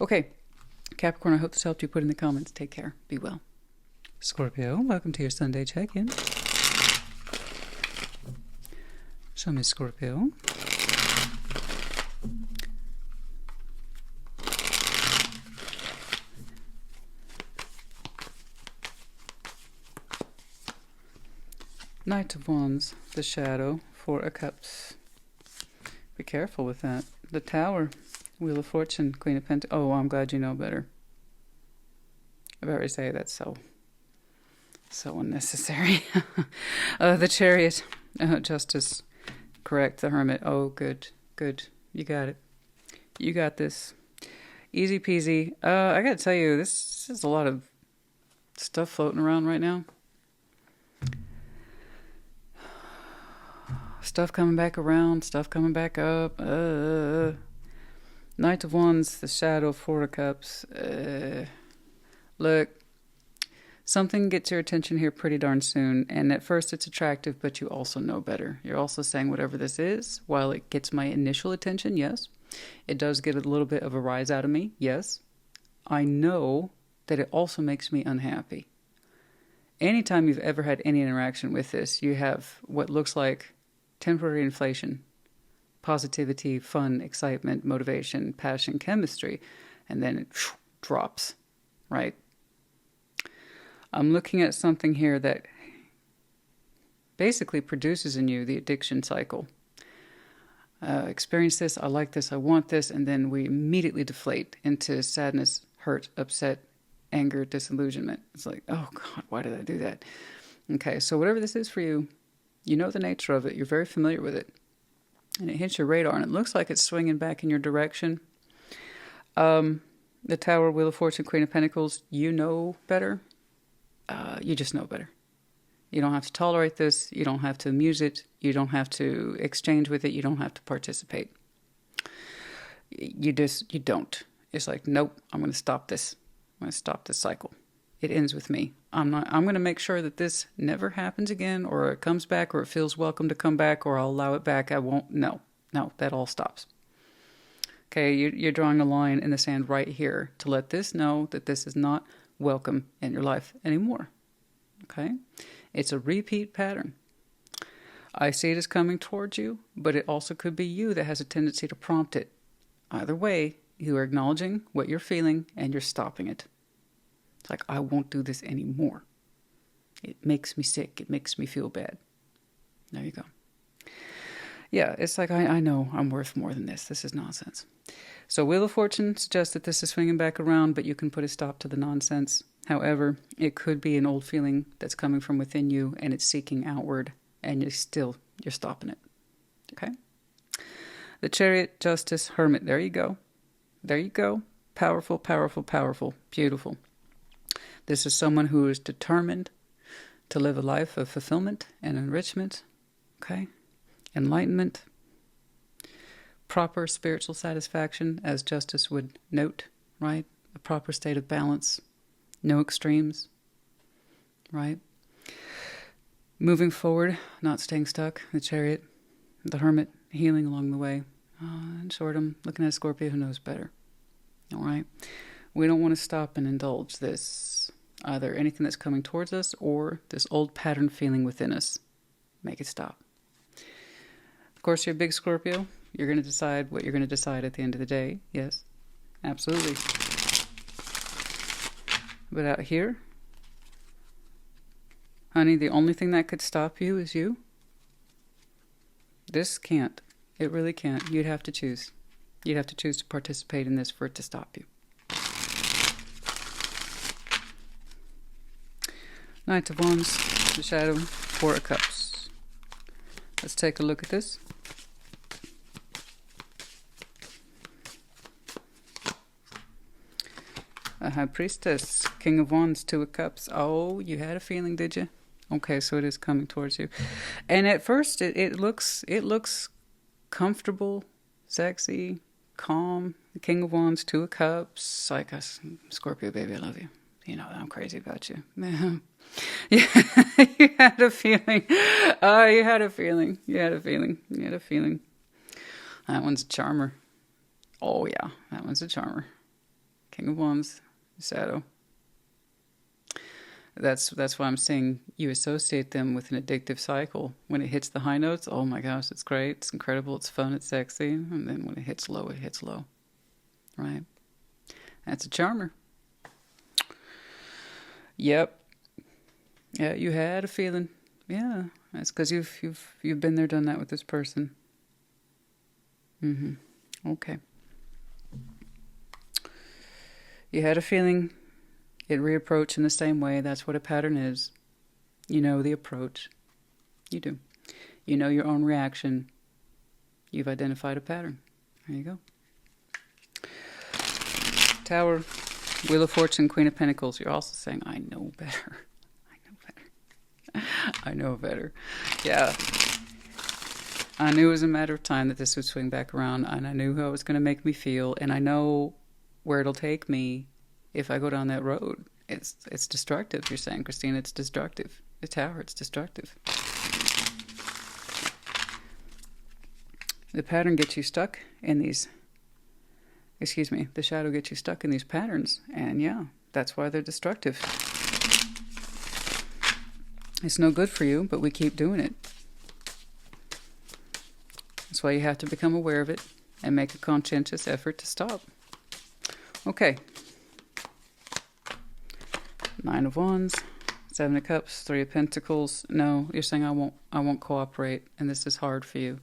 Okay. Capricorn, I hope this helped you. Put in the comments. Take care. Be well. Scorpio, welcome to your Sunday check-in. Show me Scorpio. Knight of Wands, the Shadow, Four of Cups. Be careful with that. The Tower, Wheel of Fortune, Queen of Pentacles. Oh, I'm glad you know better. I've already said that's so unnecessary. The Chariot, Justice, correct. The Hermit. Oh, good. You got it. You got this. Easy peasy. I gotta tell you, this is a lot of stuff floating around right now. Stuff coming back around, stuff coming back up. Knight of Wands, the Shadow, Four of Cups. Look, something gets your attention here pretty darn soon, and at first it's attractive, but you also know better. You're also saying whatever this is, while it gets my initial attention, yes, it does get a little bit of a rise out of me, yes, I know that it also makes me unhappy. Anytime you've ever had any interaction with this, you have what looks like temporary inflation, positivity, fun, excitement, motivation, passion, chemistry, and then it drops, right? I'm looking at something here that basically produces in you the addiction cycle. Experience this, I like this, I want this, and then we immediately deflate into sadness, hurt, upset, anger, disillusionment. It's like, oh God, why did I do that? Okay, so whatever this is for you, you know the nature of it, you're very familiar with it, and it hits your radar, and it looks like it's swinging back in your direction. The Tower, Wheel of Fortune, Queen of Pentacles, you know better. You just know better. You don't have to tolerate this. You don't have to amuse it. You don't have to exchange with it. You don't have to participate. You don't. It's like, nope, I'm going to stop this. I'm going to stop this cycle. It ends with me. I'm going to make sure that this never happens again, or it comes back, or it feels welcome to come back, or I'll allow it back. I won't. No, that all stops. Okay, you're drawing a line in the sand right here to let this know that this is not welcome in your life anymore. Okay? It's a repeat pattern. I see it as coming towards you, but it also could be you that has a tendency to prompt it. Either way, you are acknowledging what you're feeling and you're stopping it. It's like, I won't do this anymore. It makes me sick. It makes me feel bad. There you go. Yeah, it's like, I know I'm worth more than this. This is nonsense. So Wheel of Fortune suggests that this is swinging back around, but you can put a stop to the nonsense. However, it could be an old feeling that's coming from within you, and it's seeking outward, and you're stopping it. Okay? The Chariot, Justice, Hermit. There you go. There you go. Powerful, powerful, powerful. Beautiful. This is someone who is determined to live a life of fulfillment and enrichment. Okay? Enlightenment. Proper spiritual satisfaction, as Justice would note, right? A proper state of balance. No extremes, right? Moving forward, not staying stuck. The Chariot, the Hermit, healing along the way. In short, I'm looking at a Scorpio who knows better. All right? We don't want to stop and indulge this, either anything that's coming towards us or this old pattern feeling within us. Make it stop. Of course, you're a big Scorpio. You're going to decide what you're going to decide at the end of the day. Yes, absolutely. But out here, honey, the only thing that could stop you is you. This can't. It really can't. You'd have to choose. You'd have to choose to participate in this for it to stop you. Knight of Wands, the Shadow, Four of Cups. Let's take a look at this. A High Priestess, King of Wands, Two of Cups. Oh, you had a feeling, did you? Okay, so it is coming towards you. And at first, it looks comfortable, sexy, calm. The King of Wands, Two of Cups. Like a Scorpio, baby, I love you. You know that I'm crazy about you. Yeah, you had a feeling. Oh, you had a feeling. You had a feeling. You had a feeling. That one's a charmer. Oh, yeah, that one's a charmer. King of Wands, Shadow. That's why I'm saying you associate them with an addictive cycle. When it hits the high notes, oh my gosh, it's great, it's incredible, it's fun, it's sexy. And then when it hits low, it hits low. Right? That's a charmer. Yep. Yeah, you had a feeling. Yeah, that's because you've been there, done that with this person. Okay. You had a feeling. It reapproached in the same way. That's what a pattern is. You know the approach. You do. You know your own reaction. You've identified a pattern. There you go. Tower, Wheel of Fortune, Queen of Pentacles. You're also saying, I know better. I know better. I know better. Yeah. I knew it was a matter of time that this would swing back around, and I knew how it was going to make me feel, and I know where it'll take me if I go down that road. It's destructive, you're saying, Christina. It's destructive. The Tower, it's destructive. The pattern gets you stuck in these, excuse me, the shadow gets you stuck in these patterns, and yeah, that's why they're destructive. It's no good for you, but we keep doing it. That's why you have to become aware of it and make a conscientious effort to stop. Okay. 9 of Wands, 7 of Cups, 3 of Pentacles. No, you're saying I won't cooperate, and this is hard for you.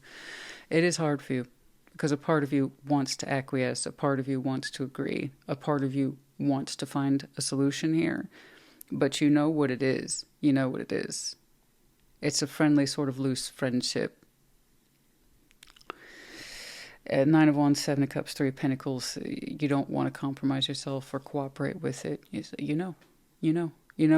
It is hard for you because a part of you wants to acquiesce, a part of you wants to agree, a part of you wants to find a solution here, but you know what it is. You know what it is. It's a friendly, sort of loose friendship. 9 of Wands, 7 of Cups, 3 of Pentacles. You don't want to compromise yourself or cooperate with it. You know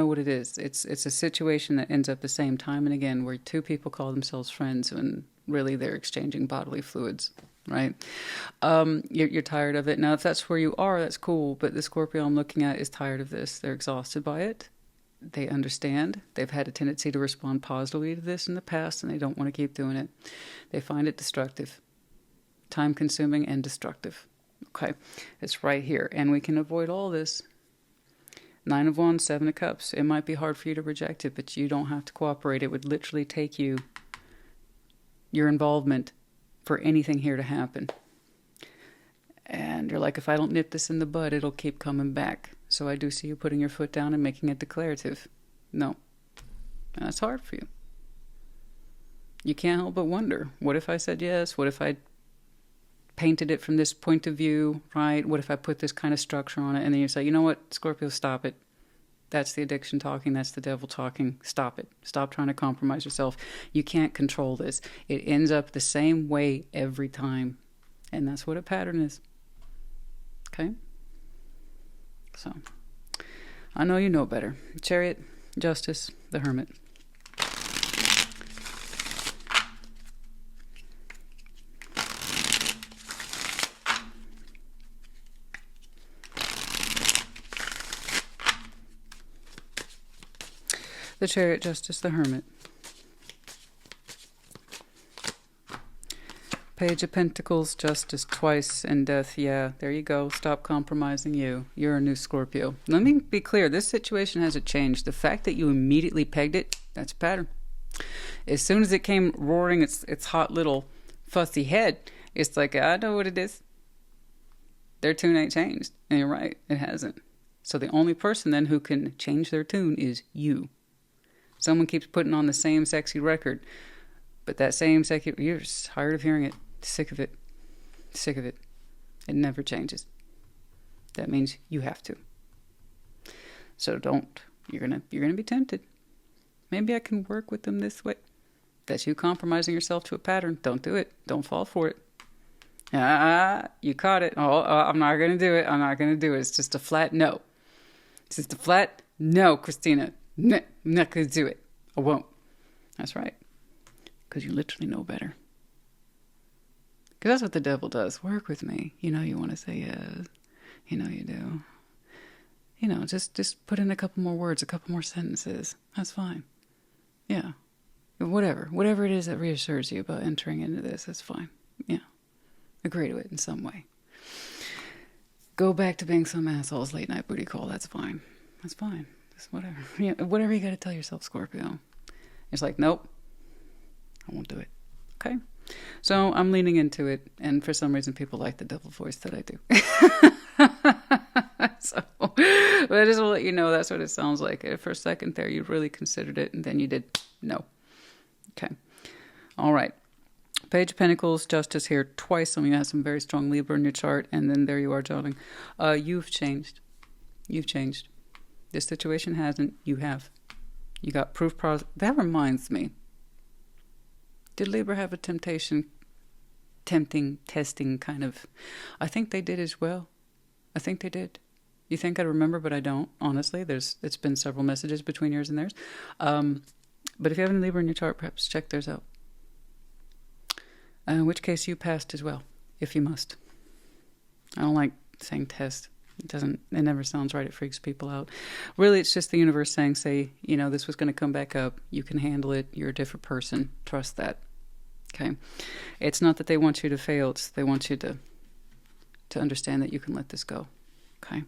what it is. It's a situation that ends up the same time and again where two people call themselves friends when really they're exchanging bodily fluids, right? You're tired of it. Now, if that's where you are, that's cool. But the Scorpio I'm looking at is tired of this. They're exhausted by it. They understand. They've had a tendency to respond positively to this in the past, and they don't want to keep doing it. They find it destructive, time-consuming, and destructive. Okay, it's right here. And we can avoid all this. 9 of Wands, 7 of Cups. It might be hard for you to reject it, but you don't have to cooperate. It would literally take your involvement for anything here to happen. And you're like, if I don't nip this in the bud, it'll keep coming back. So I do see you putting your foot down and making it declarative. No, that's hard for you. You can't help but wonder, what if I said yes? What if I painted it from this point of view, right? What if I put this kind of structure on it? And then you say, you know what, Scorpio, stop it. That's the addiction talking. That's the devil talking. Stop it. Stop trying to compromise yourself. You can't control this. It ends up the same way every time. And that's what a pattern is. Okay? So, I know you know better. Chariot, Justice, the Hermit. The Chariot, Justice, the Hermit. Page of Pentacles, Justice twice, and Death. Yeah, there you go. Stop compromising you. You're a new Scorpio. Let me be clear. This situation hasn't changed. The fact that you immediately pegged it, that's a pattern. As soon as it came roaring its hot little fussy head, it's like, I know what it is. Their tune ain't changed. And you're right, it hasn't. So the only person then who can change their tune is you. Someone keeps putting on the same sexy record, but that same sexy, you're just tired of hearing it, sick of it, sick of it. It never changes. That means you have to. So don't. You're gonna be tempted. Maybe I can work with them this way. That's you compromising yourself to a pattern. Don't do it. Don't fall for it. You caught it. I'm not gonna do it. I'm not gonna do it. It's just a flat no. It's just a flat no, Christina. No, I'm not going to do it. I won't. That's right. Because you literally know better. Because that's what the devil does. Work with me. You know you want to say yes. You know you do. You know, just put in a couple more words, a couple more sentences. That's fine. Yeah. Whatever it is that reassures you about entering into this, that's fine. Yeah. Agree to it in some way. Go back to being some asshole's late night booty call. That's fine. That's fine. Just whatever. Yeah, whatever you got to tell yourself, Scorpio. It's like, nope, I won't do it. Okay? So I'm leaning into it, and for some reason people like the devil voice that I do. So, but I just will let you know that's what it sounds like. For a second there, you really considered it, and then you did no. Okay. All right. Page of Pentacles, Justice here twice. Some of you have some very strong Libra in your chart, and then there you are, darling. You've changed. You've changed. This situation hasn't. You have. You got proof. That reminds me. Did Libra have a tempting, testing kind of? I think they did as well. I think they did. You think I'd remember, but I don't. Honestly, it's been several messages between yours and theirs. But if you have any Libra in your chart, perhaps check theirs out. In which case you passed as well, if you must. I don't like saying test. It never sounds right. It freaks people out. Really, it's just the universe saying, this was going to come back up. You can handle it. You're a different person. Trust that. Okay. It's not that they want you to fail. It's they want you to understand that you can let this go. Okay.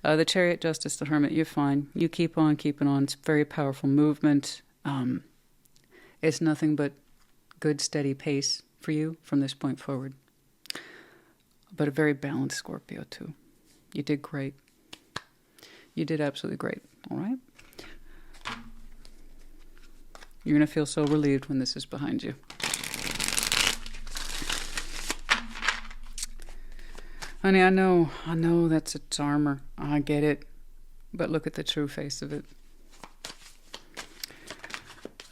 The Chariot, Justice, the Hermit, you're fine. You keep on keeping on. It's very powerful movement. It's nothing but good, steady pace for you from this point forward. But a very balanced Scorpio, too. You did great. You did absolutely great. All right? You're going to feel so relieved when this is behind you. Honey, I know that's its armor. I get it. But look at the true face of it.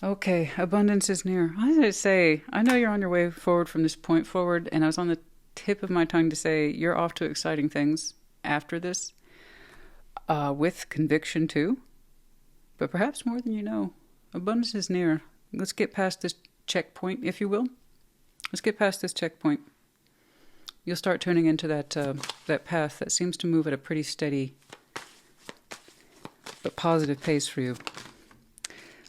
Okay, abundance is near. I was going to say, I know you're on your way forward from this point forward, and I was on the tip of my tongue to say you're off to exciting things after this, with conviction too, but perhaps more than you know. Abundance is near. Let's get past this checkpoint, if you will. Let's get past this checkpoint. You'll start tuning into that path that seems to move at a pretty steady but positive pace for you.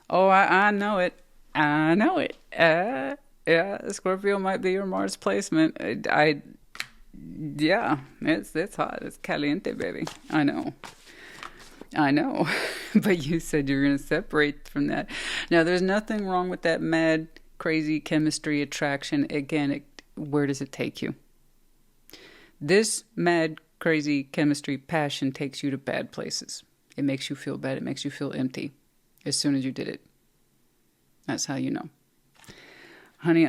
Oh, I know it. I know it. Yeah, Scorpio might be your Mars placement. Yeah, it's hot. It's caliente, baby. I know. But you said you're going to separate from that. Now, there's nothing wrong with that mad, crazy chemistry attraction. Again, where does it take you? This mad, crazy chemistry passion takes you to bad places. It makes you feel bad. It makes you feel empty as soon as you did it. That's how you know. Honey,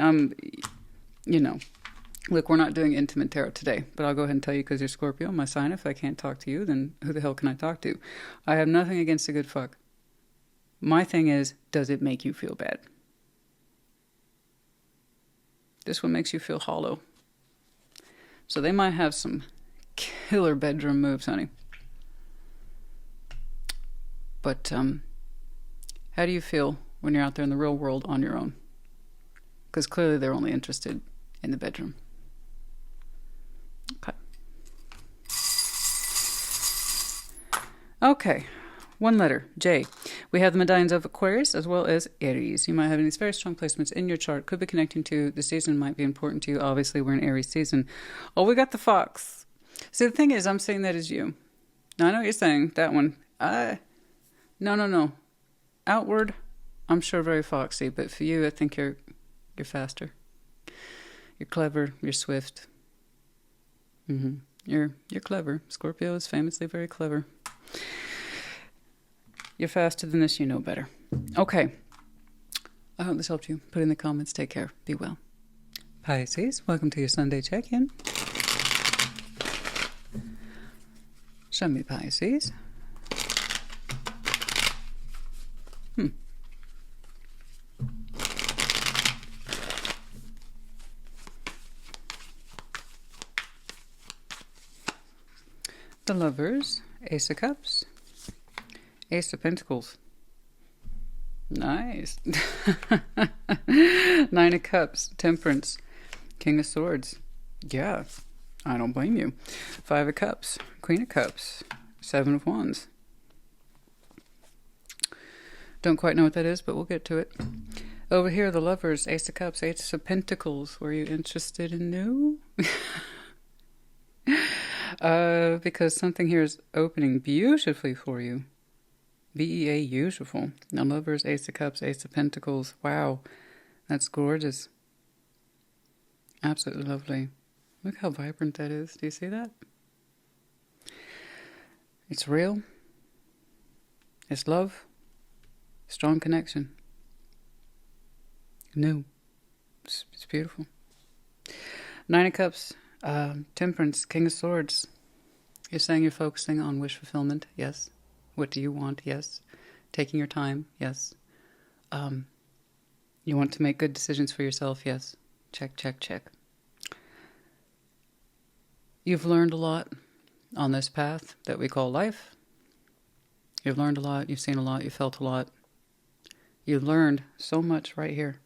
look, we're not doing intimate tarot today, but I'll go ahead and tell you because you're Scorpio, my sign. If I can't talk to you, then who the hell can I talk to? I have nothing against a good fuck. My thing is, does it make you feel bad? This one makes you feel hollow. So they might have some killer bedroom moves, honey. But how do you feel when you're out there in the real world on your own? Because clearly they're only interested in the bedroom. Okay. One letter, J. We have the medallions of Aquarius as well as Aries. You might have these very strong placements in your chart. Could be connecting to the season, might be important to you. Obviously, we're in Aries season. Oh, we got the fox. See, the thing is, I'm saying that as you. Now, I know what you're saying. That one. No. Outward, I'm sure very foxy. But for you, I think you're faster. You're clever. You're swift. You're clever. Scorpio is famously very clever. You're faster than this, you know better. Okay. I hope this helped you. Put in the comments. Take care. Be well. Pisces, welcome to your Sunday check-in. Show me Pisces. The Lovers, Ace of Cups, Ace of Pentacles. Nice. Nine of Cups, Temperance, King of Swords. Yeah, I don't blame you. Five of Cups, Queen of Cups, Seven of Wands. Don't quite know what that is, but we'll get to it. Over here, the Lovers, Ace of Cups, Ace of Pentacles. Were you interested in new? Because something here is opening beautifully for you. BEA, beautiful. Now, Lovers, Ace of Cups, Ace of Pentacles. Wow, that's gorgeous. Absolutely lovely. Look how vibrant that is. Do you see that? It's real. It's love. Strong connection. New. It's beautiful. Nine of Cups. Temperance, King of Swords. You're saying you're focusing on wish fulfillment. Yes. What do you want? Yes. Taking your time. Yes. You want to make good decisions for yourself. Yes. Check, check, check. You've learned a lot on this path that we call life. You've learned a lot. You've seen a lot. You felt a lot. You've learned so much right here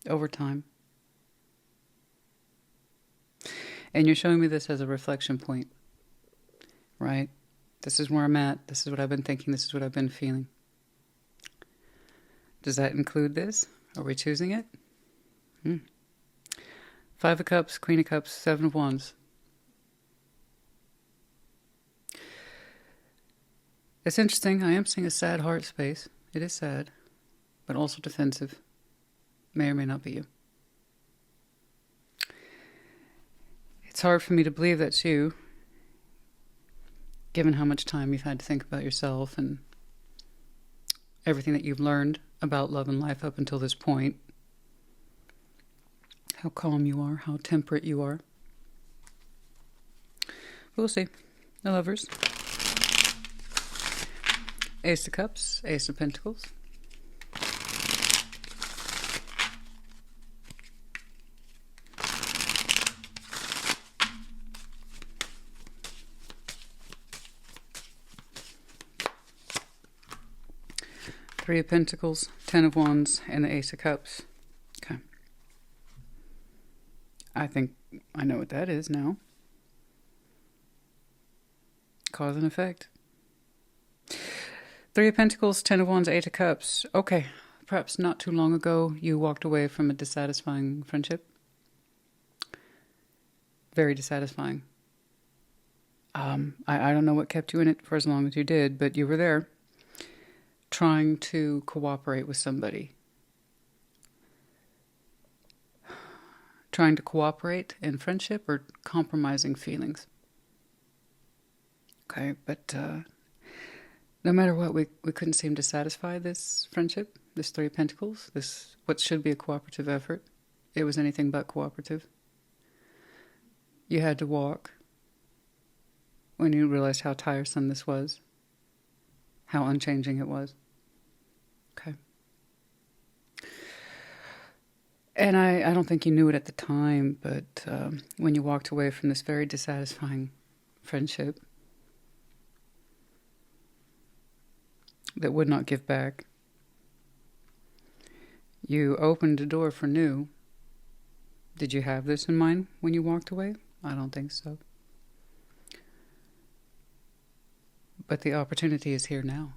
over time. And you're showing me this as a reflection point, right? This is where I'm at. This is what I've been thinking. This is what I've been feeling. Does that include this? Are we choosing it? Five of Cups, Queen of Cups, Seven of Wands. It's interesting. I am seeing a sad heart space. It is sad, but also defensive. May or may not be you. It's hard for me to believe that's you, given how much time you've had to think about yourself and everything that you've learned about love and life up until this point. How calm you are, how temperate you are. We'll see. The Lovers. Ace of Cups, Ace of Pentacles. Three of Pentacles, Ten of Wands, and the Ace of Cups. Okay. I think I know what that is now. Cause and effect. Three of Pentacles, Ten of Wands, Eight of Cups. Okay. Perhaps not too long ago, you walked away from a dissatisfying friendship. Very dissatisfying. I don't know what kept you in it for as long as you did, but you were there trying to cooperate with somebody. Trying to cooperate in friendship or compromising feelings. Okay, but no matter what, we couldn't seem to satisfy this friendship, this Three of Pentacles, this what should be a cooperative effort. It was anything but cooperative. You had to walk when you realized how tiresome this was, how unchanging it was. Okay. And I don't think you knew it at the time, but when you walked away from this very dissatisfying friendship that would not give back, you opened a door for new. Did you have this in mind when you walked away? I don't think so. But the opportunity is here now.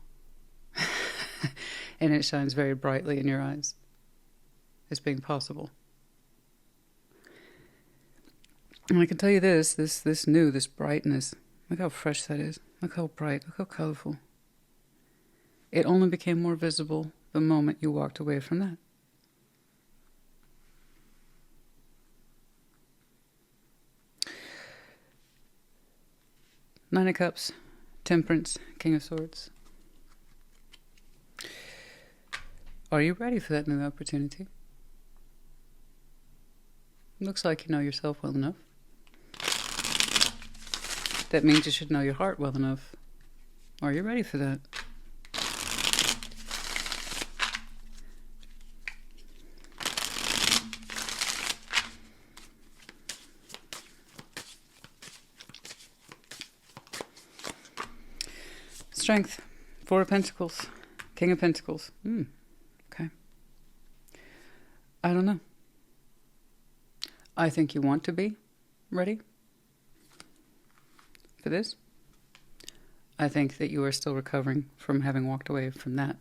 And it shines very brightly in your eyes as being possible. And I can tell you this new, this brightness, look how fresh that is. Look how bright, look how colorful. It only became more visible the moment you walked away from that. Nine of Cups, Temperance, King of Swords. Are you ready for that new opportunity? Looks like you know yourself well enough. That means you should know your heart well enough. Are you ready for that? Strength, Four of Pentacles, King of Pentacles. Okay. I don't know. I think you want to be ready for this. I think that you are still recovering from having walked away from that.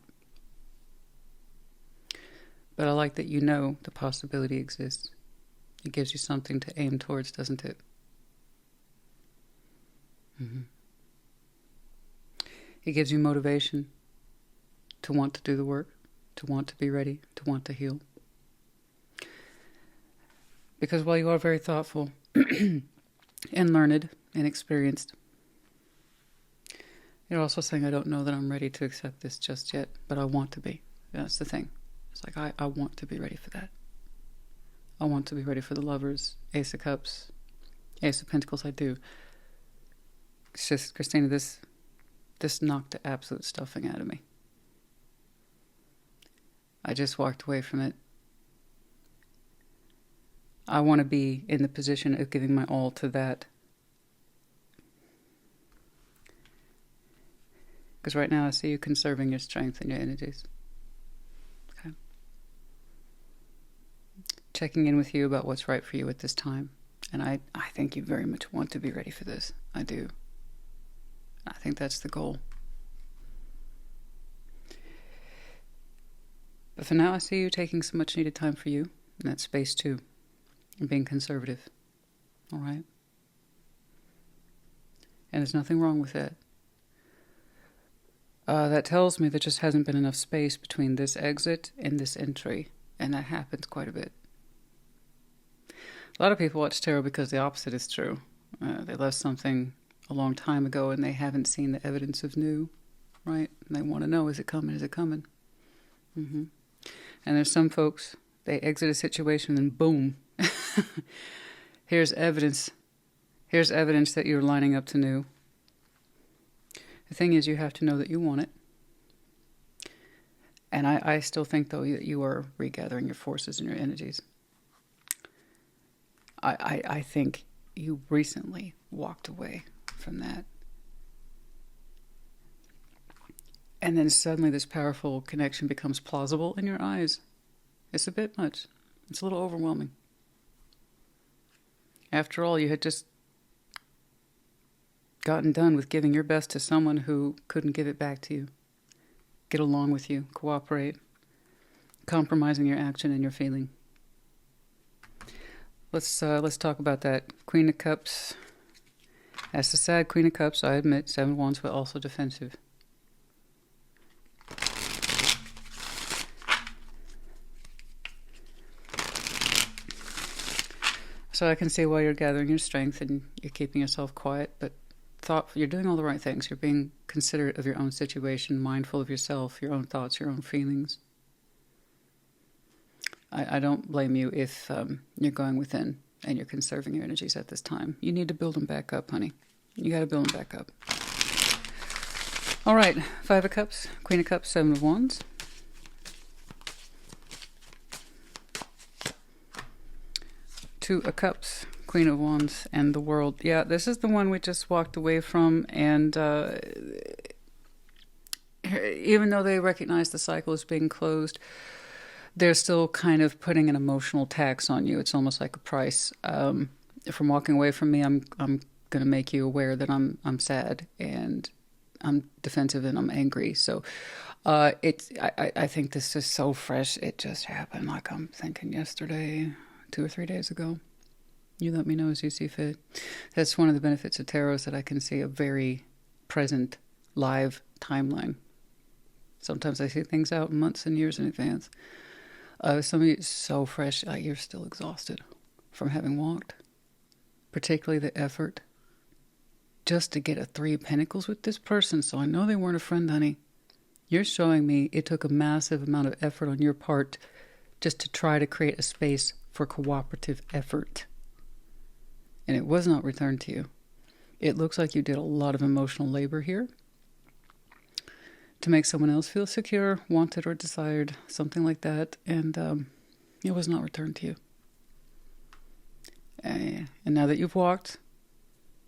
But I like that you know the possibility exists. It gives you something to aim towards, doesn't it? It gives you motivation to want to do the work, to want to be ready, to want to heal. Because while you are very thoughtful and learned and experienced, you're also saying, I don't know that I'm ready to accept this just yet, but I want to be. That's the thing. It's like, I want to be ready for that. I want to be ready for the Lovers, Ace of Cups, Ace of Pentacles, I do. It's just, Christina, this knocked the absolute stuffing out of me. I just walked away from it. I want to be in the position of giving my all to that. Because right now I see you conserving your strength and your energies. Okay. Checking in with you about what's right for you at this time. And I think you very much want to be ready for this. I do. I think that's the goal. But for now, I see you taking some much needed time for you in that space too, and being conservative. All right? And there's nothing wrong with that. That tells me there just hasn't been enough space between this exit and this entry, and that happens quite a bit. A lot of people watch tarot because the opposite is true. They left something a long time ago and they haven't seen the evidence of new, right? And they want to know, is it coming? Is it coming? Mm-hmm. And there's some folks, they exit a situation and boom, here's evidence. Here's evidence that you're lining up to new. The thing is, you have to know that you want it. And I still think, though, that you are regathering your forces and your energies. I think you recently walked away from that. And then suddenly this powerful connection becomes plausible in your eyes. It's a bit much. It's a little overwhelming. After all, you had just gotten done with giving your best to someone who couldn't give it back to you, get along with you, cooperate, compromising your action and your feeling. Let's talk about that. Queen of Cups. As the sad Queen of Cups, I admit, 7 Wands, but also defensive. So I can see why you're gathering your strength and you're keeping yourself quiet, but you're doing all the right things. You're being considerate of your own situation, mindful of yourself, your own thoughts, your own feelings. I don't blame you if you're going within and you're conserving your energies at this time. You need to build them back up, honey. You got to build them back up. All right, 5 of Cups, Queen of Cups, 7 of Wands. Two of Cups, Queen of Wands, and the World. Yeah, this is the one we just walked away from, and even though they recognize the cycle is being closed, they're still kind of putting an emotional tax on you. It's almost like a price. From walking away from me, I'm going to make you aware that I'm sad and I'm defensive and I'm angry. So I think this is so fresh. It just happened. Like I'm thinking yesterday, 2 or 3 days ago. You let me know as you see fit. That's one of the benefits of tarot, is that I can see a very present, live timeline. Sometimes I see things out months and years in advance. Some of you, so fresh, you're still exhausted from having walked. Particularly the effort just to get a 3 of Pentacles with this person. So I know they weren't a friend, honey. You're showing me it took a massive amount of effort on your part just to try to create a space for cooperative effort. And it was not returned to you. It looks like you did a lot of emotional labor here to make someone else feel secure, wanted, or desired, something like that. And it was not returned to you. And now that you've walked,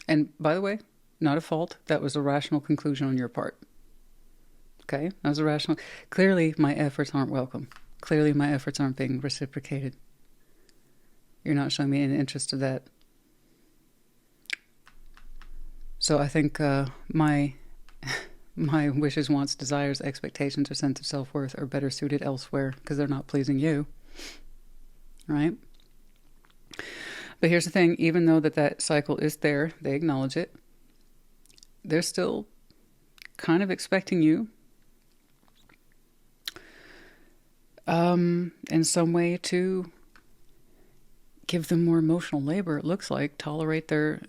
and by the way, not a fault. That was a rational conclusion on your part. Okay? That was a rational. Clearly, my efforts aren't welcome. Clearly, my efforts aren't being reciprocated. You're not showing me any interest of that. So I think my wishes, wants, desires, expectations, or sense of self-worth are better suited elsewhere because they're not pleasing you. Right? But here's the thing. Even though that cycle is there, they acknowledge it. They're still kind of expecting you in some way to give them more emotional labor, it looks like, tolerate their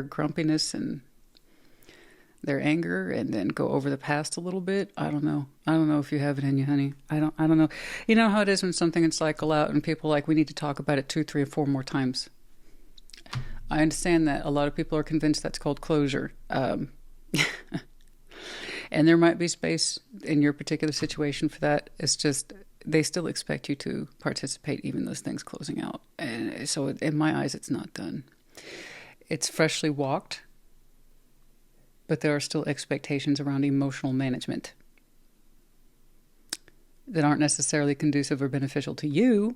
grumpiness and their anger, and then go over the past a little bit. I don't know. I don't know if you have it in you, honey. I don't know. You know how it is when something can cycle out and people are like, we need to talk about it 2, 3, or 4 more times. I understand that a lot of people are convinced that's called closure. And there might be space in your particular situation for that. It's just, they still expect you to participate, even those things closing out. And so in my eyes, it's not done. It's freshly walked, but there are still expectations around emotional management that aren't necessarily conducive or beneficial to you,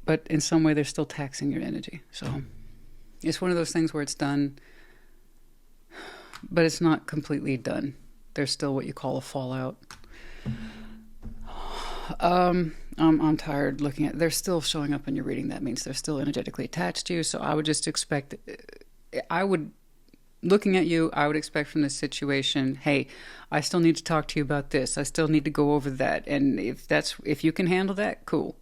but in some way they're still taxing your energy. So it's one of those things where it's done, but it's not completely done. There's still what you call a fallout. I'm tired looking at. They're still showing up in your reading. That means they're still energetically attached to you. So I would just expect. Looking at you, I would expect from this situation, hey, I still need to talk to you about this. I still need to go over that. And if you can handle that, cool.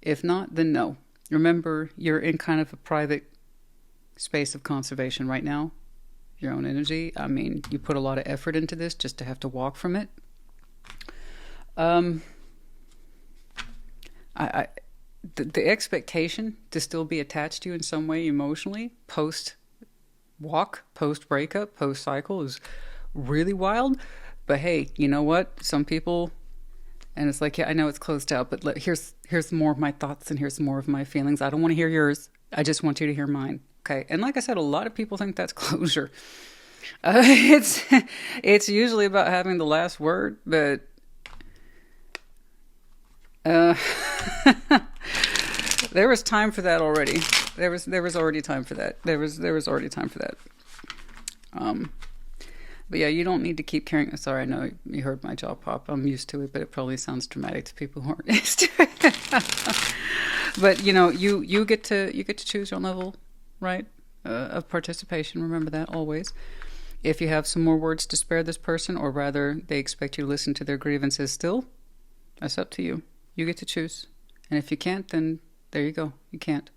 If not, then no. Remember, you're in kind of a private space of conservation right now. Your own energy. I mean, you put a lot of effort into this just to have to walk from it. The expectation to still be attached to you in some way emotionally post walk, post breakup, post cycle is really wild. But hey, you know what? Some people, and it's like, yeah, I know it's closed out, but here's more of my thoughts and here's more of my feelings. I don't want to hear yours. I just want you to hear mine. Okay. And like I said, a lot of people think that's closure. It's usually about having the last word, but there was time for that already. There was already time for that. There was already time for that. But yeah, you don't need to keep carrying. Sorry, I know you heard my jaw pop. I'm used to it, but it probably sounds dramatic to people who aren't used to it. But you know, you get to choose your own level, right, of participation. Remember that always. If you have some more words to spare this person, or rather, they expect you to listen to their grievances still, that's up to you. You get to choose. And if you can't, then there you go. You can't.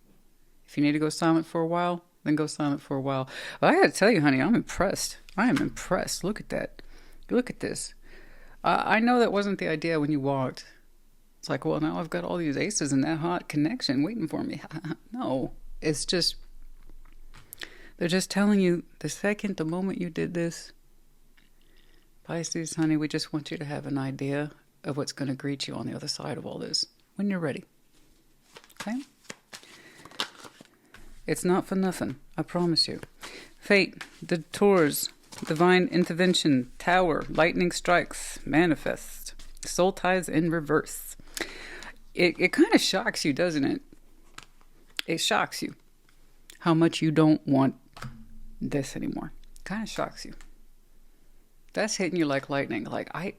If you need to go silent for a while, then go silent for a while. But I got to tell you, honey, I'm impressed. I am impressed. Look at that. Look at this. I know that wasn't the idea when you walked. It's like, well, now I've got all these aces and that hot connection waiting for me. No, it's just, they're just telling you the moment you did this, Pisces, honey, we just want you to have an idea of what's going to greet you on the other side of all this when you're ready. Okay? It's not for nothing, I promise you. Fate, the Taurus, divine intervention, Tower, lightning strikes, manifest, soul ties in reverse. It kind of shocks you, doesn't it? It shocks you how much you don't want this anymore. Kind of shocks you. That's hitting you like lightning. Like, I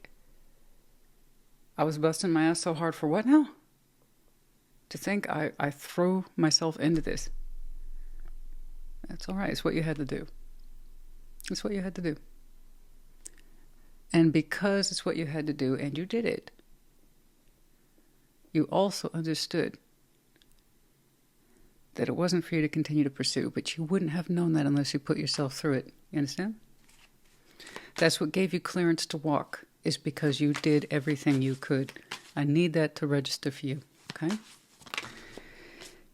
was busting my ass so hard for what now? To think I threw myself into this. That's all right. It's what you had to do. It's what you had to do. And because it's what you had to do and you did it, you also understood that it wasn't for you to continue to pursue, but you wouldn't have known that unless you put yourself through it. You understand? That's what gave you clearance to walk, is because you did everything you could. I need that to register for you, okay?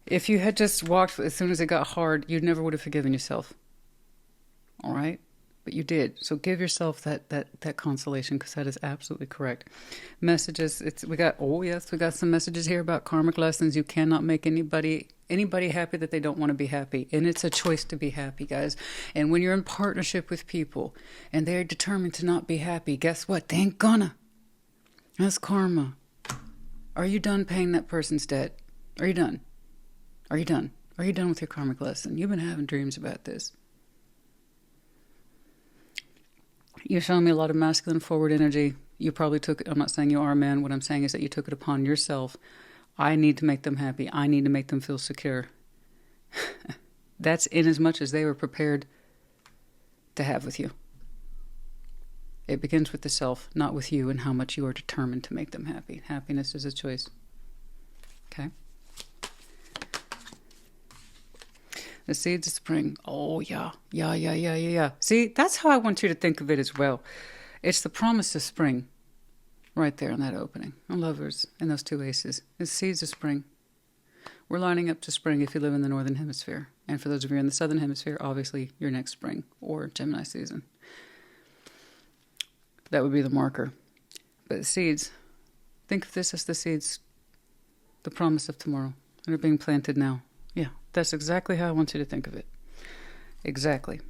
If you had just walked as soon as it got hard, you never would have forgiven yourself. All right? But you did. So give yourself that consolation, because that is absolutely correct. Messages, we got some messages here about karmic lessons. You cannot make anybody happy that they don't want to be happy. And it's a choice to be happy, guys. And when you're in partnership with people and they're determined to not be happy, guess what? They ain't gonna. That's karma. Are you done paying that person's debt? Are you done? Are you done? Are you done with your karmic lesson? You've been having dreams about this. You're showing me a lot of masculine forward energy. You probably took it. I'm not saying you are a man. What I'm saying is that you took it upon yourself. I need to make them happy. I need to make them feel secure. That's in as much as they were prepared to have with you. It begins with the self, not with you and how much you are determined to make them happy. Happiness is a choice. Okay? The seeds of spring. Oh, yeah. Yeah. See, that's how I want you to think of it as well. It's the promise of spring right there in that opening. And lovers and those two aces. It's seeds of spring. We're lining up to spring if you live in the northern hemisphere. And for those of you in the southern hemisphere, obviously your next spring or Gemini season. That would be the marker. But the seeds, think of this as the seeds, the promise of tomorrow. They're being planted now. Yeah, that's exactly how I want you to think of it. Exactly.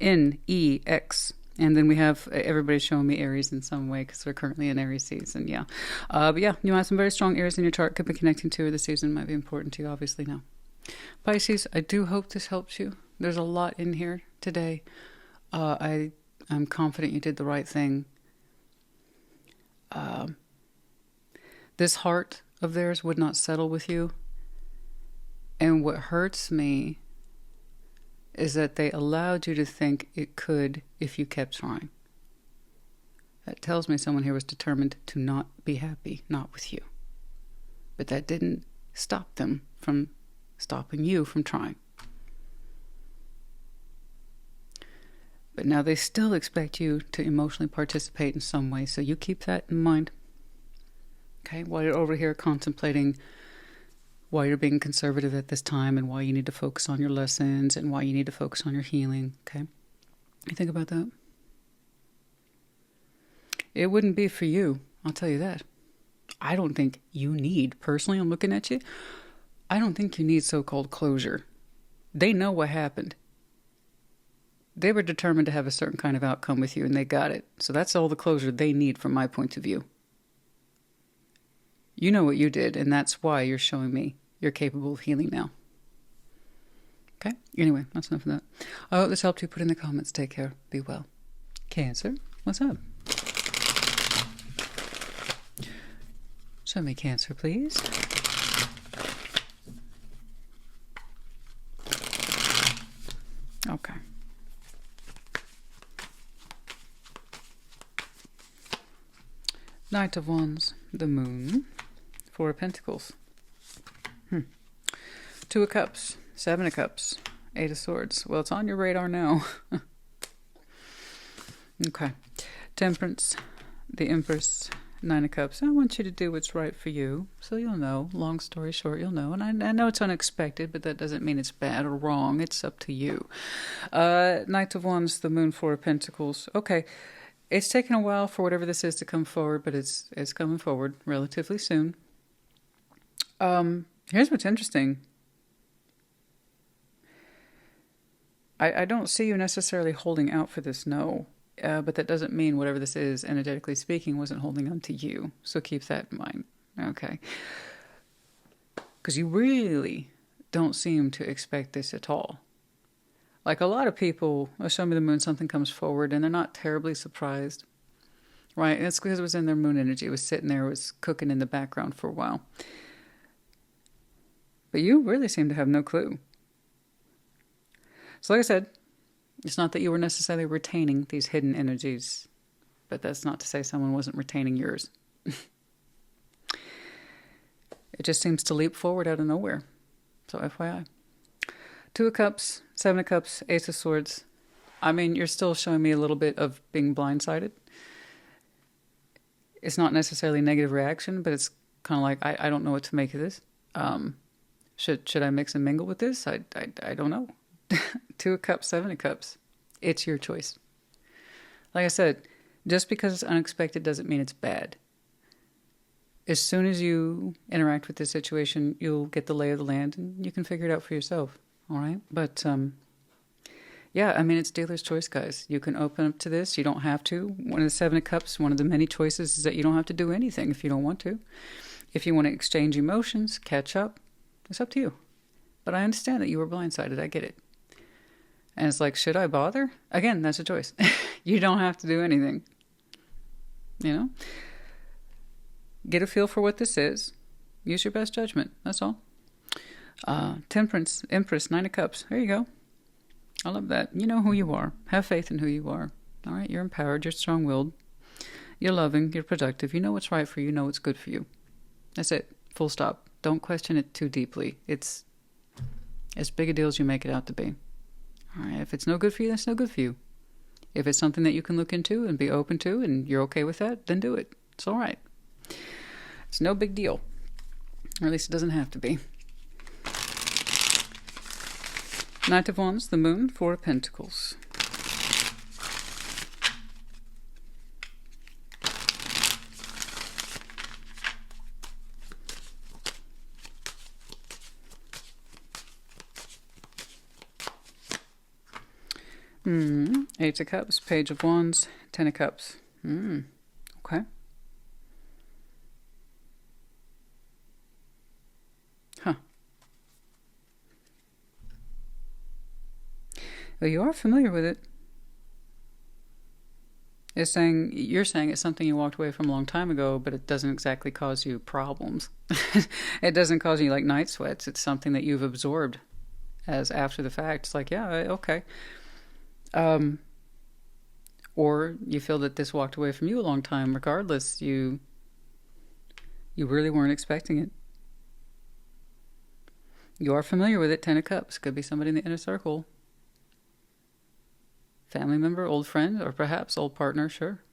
NEX, And then we have everybody showing me Aries in some way because we're currently in Aries season. Yeah. But yeah, you have some very strong Aries in your chart. Could be connecting to the season. Might be important to you, obviously, now. Pisces, I do hope this helps you. There's a lot in here today. I'm confident you did the right thing. This heart of theirs would not settle with you. And what hurts me is that they allowed you to think it could if you kept trying. That tells me someone here was determined to not be happy, not with you. But that didn't stop them from stopping you from trying. But now they still expect you to emotionally participate in some way, so you keep that in mind. Okay, while you're over here contemplating why you're being conservative at this time and why you need to focus on your lessons and why you need to focus on your healing, okay? You think about that. It wouldn't be for you, I'll tell you that. I don't think you need, personally, I'm looking at you, I don't think you need so-called closure. They know what happened. They were determined to have a certain kind of outcome with you and they got it. So that's all the closure they need from my point of view. You know what you did, and that's why you're showing me you're capable of healing now. Okay? Anyway, that's enough of that. I hope this helped you. Put in the comments. Take care. Be well. Cancer, what's up? Show me Cancer, please. Okay. Knight of Wands, the Moon, Four of Pentacles, Two of Cups, Seven of Cups, Eight of Swords. Well, it's on your radar now. Okay. Temperance, the Empress, Nine of Cups. I want you to do what's right for you, so you'll know. Long story short, you'll know. And I know it's unexpected, but that doesn't mean it's bad or wrong. It's up to you. Knight of Wands, the Moon, Four of Pentacles. Okay. It's taken a while for whatever this is to come forward, but it's coming forward relatively soon. Here's what's interesting. I don't see you necessarily holding out for this, no. But that doesn't mean whatever this is, energetically speaking, wasn't holding on to you. So keep that in mind. Okay. Because you really don't seem to expect this at all. Like a lot of people, show me the moon, something comes forward, and they're not terribly surprised. Right? And it's because it was in their moon energy. It was sitting there, it was cooking in the background for a while. But you really seem to have no clue. So like I said, it's not that you were necessarily retaining these hidden energies, but that's not to say someone wasn't retaining yours. It just seems to leap forward out of nowhere. So FYI. Two of Cups, Seven of Cups, Ace of Swords. I mean, you're still showing me a little bit of being blindsided. It's not necessarily a negative reaction, but it's kind of like, I don't know what to make of this. Should I mix and mingle with this? I don't know. Two of Cups, Seven of Cups. It's your choice. Like I said, just because it's unexpected doesn't mean it's bad. As soon as you interact with this situation, you'll get the lay of the land and you can figure it out for yourself. All right? But, yeah, I mean, it's dealer's choice, guys. You can open up to this. You don't have to. One of the Seven of Cups, one of the many choices is that you don't have to do anything if you don't want to. If you want to exchange emotions, catch up, it's up to you. But I understand that you were blindsided. I get it. And it's like, should I bother? Again, that's a choice. You don't have to do anything. You know? Get a feel for what this is. Use your best judgment. That's all. Temperance, Empress, Nine of Cups. There you go. I love that. You know who you are. Have faith in who you are. All right? You're empowered. You're strong-willed. You're loving. You're productive. You know what's right for you. You know what's good for you. That's it. Full stop. Don't question it too deeply. It's as big a deal as you make it out to be. All right? If it's no good for you, that's no good for you. If it's something that you can look into and be open to and you're okay with that, then do it. It's all right. It's no big deal. Or at least it doesn't have to be. Knight of Wands, the Moon, Four of Pentacles. Eight of Cups, Page of Wands, Ten of Cups. Okay. Huh. Well, you are familiar with it. It's saying, you're saying it's something you walked away from a long time ago, but it doesn't exactly cause you problems. It doesn't cause you like night sweats. It's something that you've absorbed as after the fact. It's like, yeah, okay. Or you feel that this walked away from you a long time. Regardless, you really weren't expecting it. You are familiar with it. Ten of Cups. Could be somebody in the inner circle. Family member, old friend, or perhaps old partner, sure.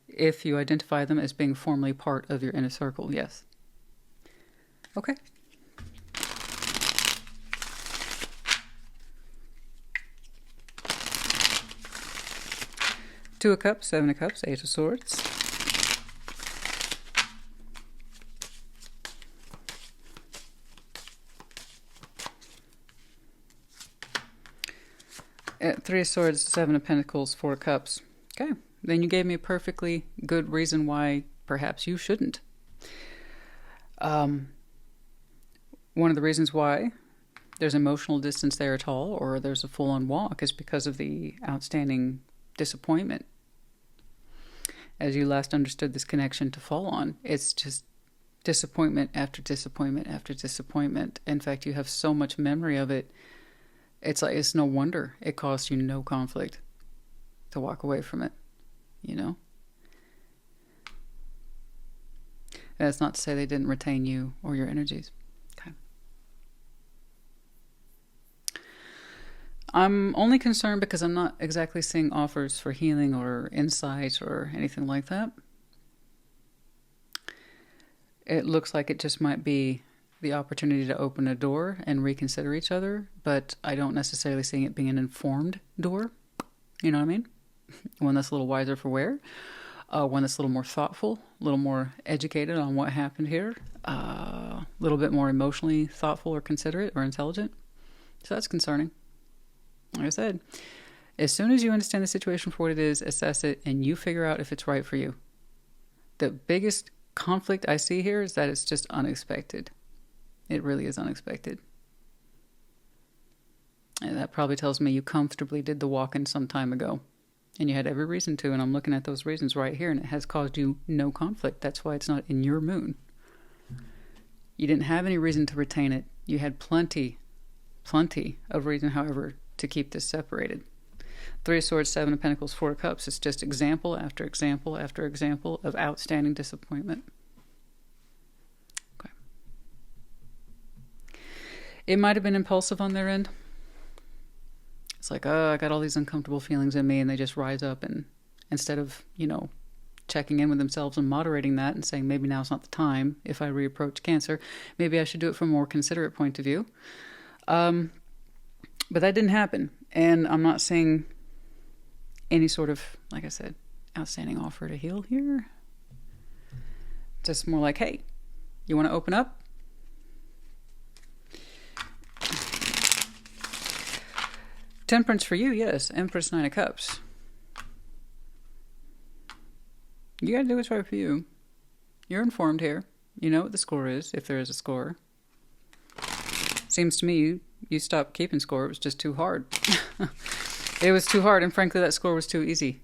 If you identify them as being formally part of your inner circle, yes. Okay. Two of Cups, Seven of Cups, Eight of Swords. Three of Swords, Seven of Pentacles, Four of Cups. Okay. Then you gave me a perfectly good reason why perhaps you shouldn't. One of the reasons why there's emotional distance there at all, or there's a full-on walk, is because of the outstanding disappointment. As you last understood this connection to fall on, it's just disappointment after disappointment after disappointment. In fact, you have so much memory of it. It's like, it's no wonder it caused you no conflict to walk away from it, you know? And that's not to say they didn't retain you or your energies. Okay. I'm only concerned because I'm not exactly seeing offers for healing or insight or anything like that. It looks like it just might be the opportunity to open a door and reconsider each other, but I don't necessarily see it being an informed door. You know what I mean? One that's a little wiser for wear, one that's a little more thoughtful, a little more educated on what happened here, a little bit more emotionally thoughtful or considerate or intelligent. So that's concerning. Like I said, as soon as you understand the situation for what it is, assess it, and you figure out if it's right for you. The biggest conflict I see here is that it's just unexpected. It really is unexpected. And that probably tells me you comfortably did the walk-in some time ago. And you had every reason to, and I'm looking at those reasons right here, and it has caused you no conflict. That's why it's not in your moon. You didn't have any reason to retain it. You had plenty of reason, however, to keep this separated. Three of Swords, Seven of Pentacles, Four of Cups. It's just example after example after example of outstanding disappointment. It might have been impulsive on their end. It's like, oh, I got all these uncomfortable feelings in me, and they just rise up, and instead of, checking in with themselves and moderating that and saying, maybe now's not the time, if I reapproach Cancer, maybe I should do it from a more considerate point of view. But that didn't happen, and I'm not saying any sort of, like I said, outstanding offer to heal here. Just more like, hey, you want to open up? Temperance for you, yes. Empress, Nine of Cups. You gotta do what's right for you. You're informed here. You know what the score is, if there is a score. Seems to me you stopped keeping score. It was just too hard. It was too hard, and frankly, that score was too easy,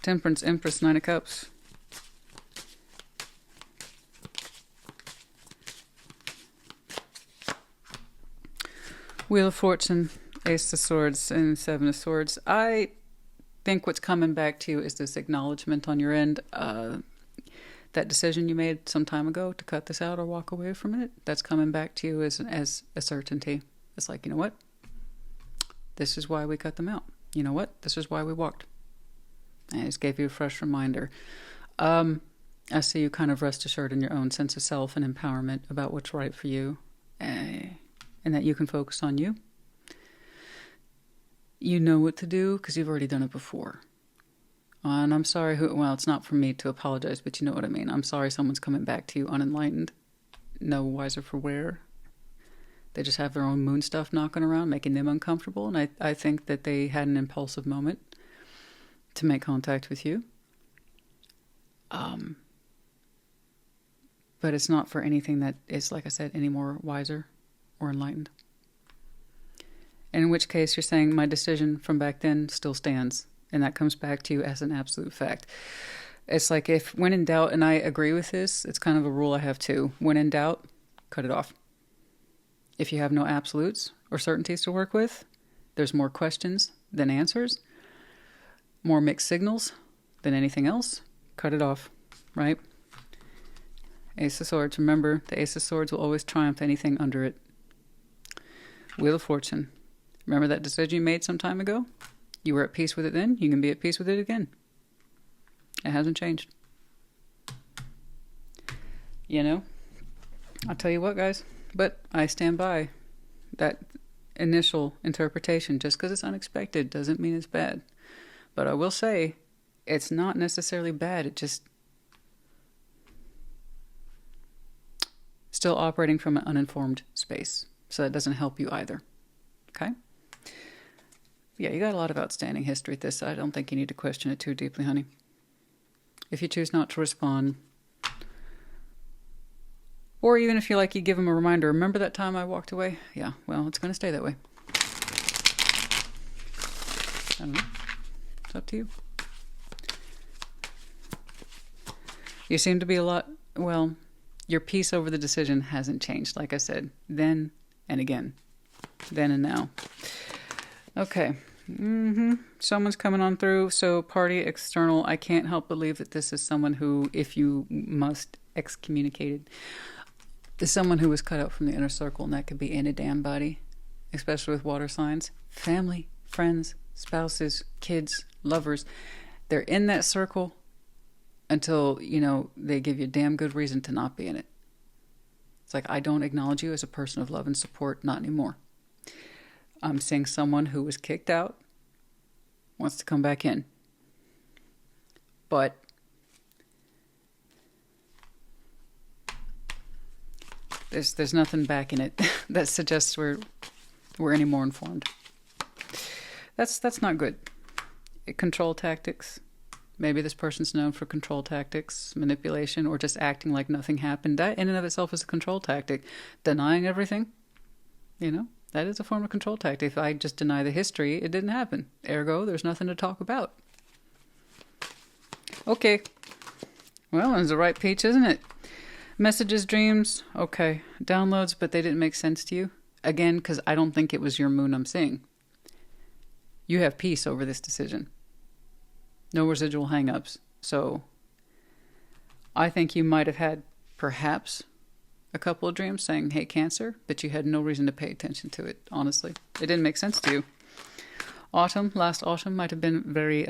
Temperance, Empress, Nine of Cups. Wheel of Fortune, Ace of Swords, and Seven of Swords. I think what's coming back to you is this acknowledgement on your end. That decision you made some time ago to cut this out or walk away from it, that's coming back to you as a certainty. It's like, you know what? This is why we cut them out. You know what? This is why we walked. And I just gave you a fresh reminder. I see you kind of rest assured in your own sense of self and empowerment about what's right for you. And that you can focus on you. You know what to do because you've already done it before. And I'm sorry well, it's not for me to apologize, but you know what I mean. I'm sorry someone's coming back to you unenlightened, no wiser for wear. They just have their own moon stuff knocking around, making them uncomfortable. And I think that they had an impulsive moment to make contact with you. But it's not for anything that is, like I said, any more wiser or enlightened. And in which case you're saying my decision from back then still stands. And that comes back to you as an absolute fact. It's like if, when in doubt, and I agree with this, it's kind of a rule I have too. When in doubt, cut it off. If you have no absolutes or certainties to work with, there's more questions than answers, more mixed signals than anything else, cut it off, right? Ace of Swords. Remember, the Ace of Swords will always triumph anything under it. Wheel of Fortune. Remember that decision you made some time ago? You were at peace with it then. You can be at peace with it again. It hasn't changed. You know? I'll tell you what, guys. But I stand by that initial interpretation. Just because it's unexpected doesn't mean it's bad. But I will say, it's not necessarily bad. It just... still operating from an uninformed space. So that doesn't help you either. Okay? Yeah, you got a lot of outstanding history at this. I don't think you need to question it too deeply, honey. If you choose not to respond, or even if you like, you give them a reminder, remember that time I walked away? Yeah, well, it's going to stay that way. I don't know. It's up to you. You seem to be a lot, well, your peace over the decision hasn't changed, like I said, then and again, then and now. Okay. Someone's coming on through. So party external. I can't help believe that this is someone who, if you must excommunicated, is someone who was cut out from the inner circle, and that could be any damn body, especially with water signs. Family, friends, spouses, kids, lovers. They're in that circle until, you know, they give you a damn good reason to not be in it. It's like, I don't acknowledge you as a person of love and support, not anymore. I'm seeing someone who was kicked out, wants to come back in. But there's nothing back in it that suggests we're any more informed. That's not good. Control tactics. Maybe this person's known for control tactics, manipulation, or just acting like nothing happened. That in and of itself is a control tactic. Denying everything, you know? That is a form of control tactic. If I just deny the history, it didn't happen. Ergo, there's nothing to talk about. Okay. Well, it's the right peach, isn't it? Messages, dreams. Okay. Downloads, but they didn't make sense to you. Again, because I don't think it was your moon I'm seeing. You have peace over this decision. No residual hang-ups. So, I think you might have had, perhaps, a couple of dreams saying, hey, Cancer, but you had no reason to pay attention to it, honestly. It didn't make sense to you. Last autumn might have been very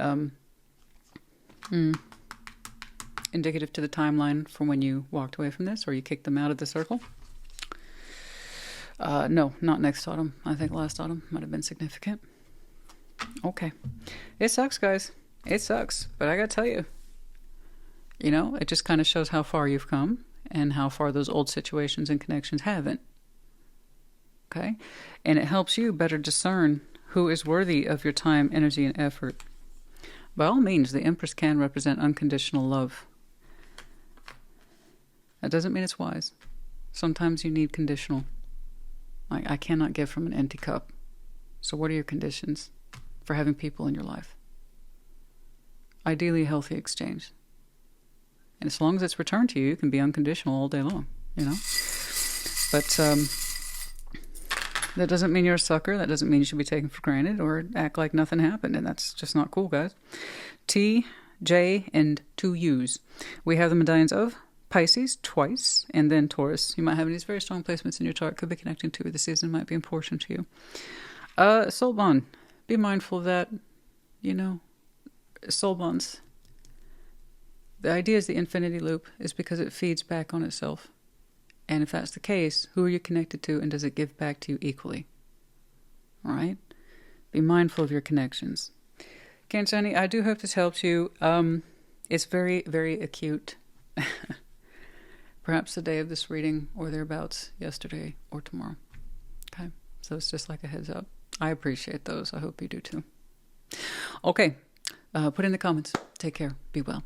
indicative to the timeline from when you walked away from this, or you kicked them out of the circle. No, not next autumn. I think last autumn might have been significant. Okay. It sucks, guys. It sucks. But I gotta tell you, you know, it just kind of shows how far you've come and how far those old situations and connections haven't. Okay? And it helps you better discern who is worthy of your time, energy, and effort. By all means, the Empress can represent unconditional love. That doesn't mean it's wise. Sometimes you need conditional. Like, I cannot give from an empty cup. So what are your conditions for having people in your life? Ideally, a healthy exchange. And as long as it's returned to you, you can be unconditional all day long, you know? But that doesn't mean you're a sucker. That doesn't mean you should be taken for granted or act like nothing happened. And that's just not cool, guys. T, J, and 2 U's. We have the medallions of Pisces twice, and then Taurus. You might have these very strong placements in your chart. Could be connecting to the season. Might be important to you. Soul bond. Be mindful of that, you know, soul bonds. The idea is the infinity loop is because it feeds back on itself. And if that's the case, who are you connected to, and does it give back to you equally? All right? Be mindful of your connections. Cancer, honey, I do hope this helps you. It's very, very acute. Perhaps the day of this reading or thereabouts, yesterday or tomorrow. Okay. So it's just like a heads up. I appreciate those. I hope you do too. Okay. Put in the comments. Take care. Be well.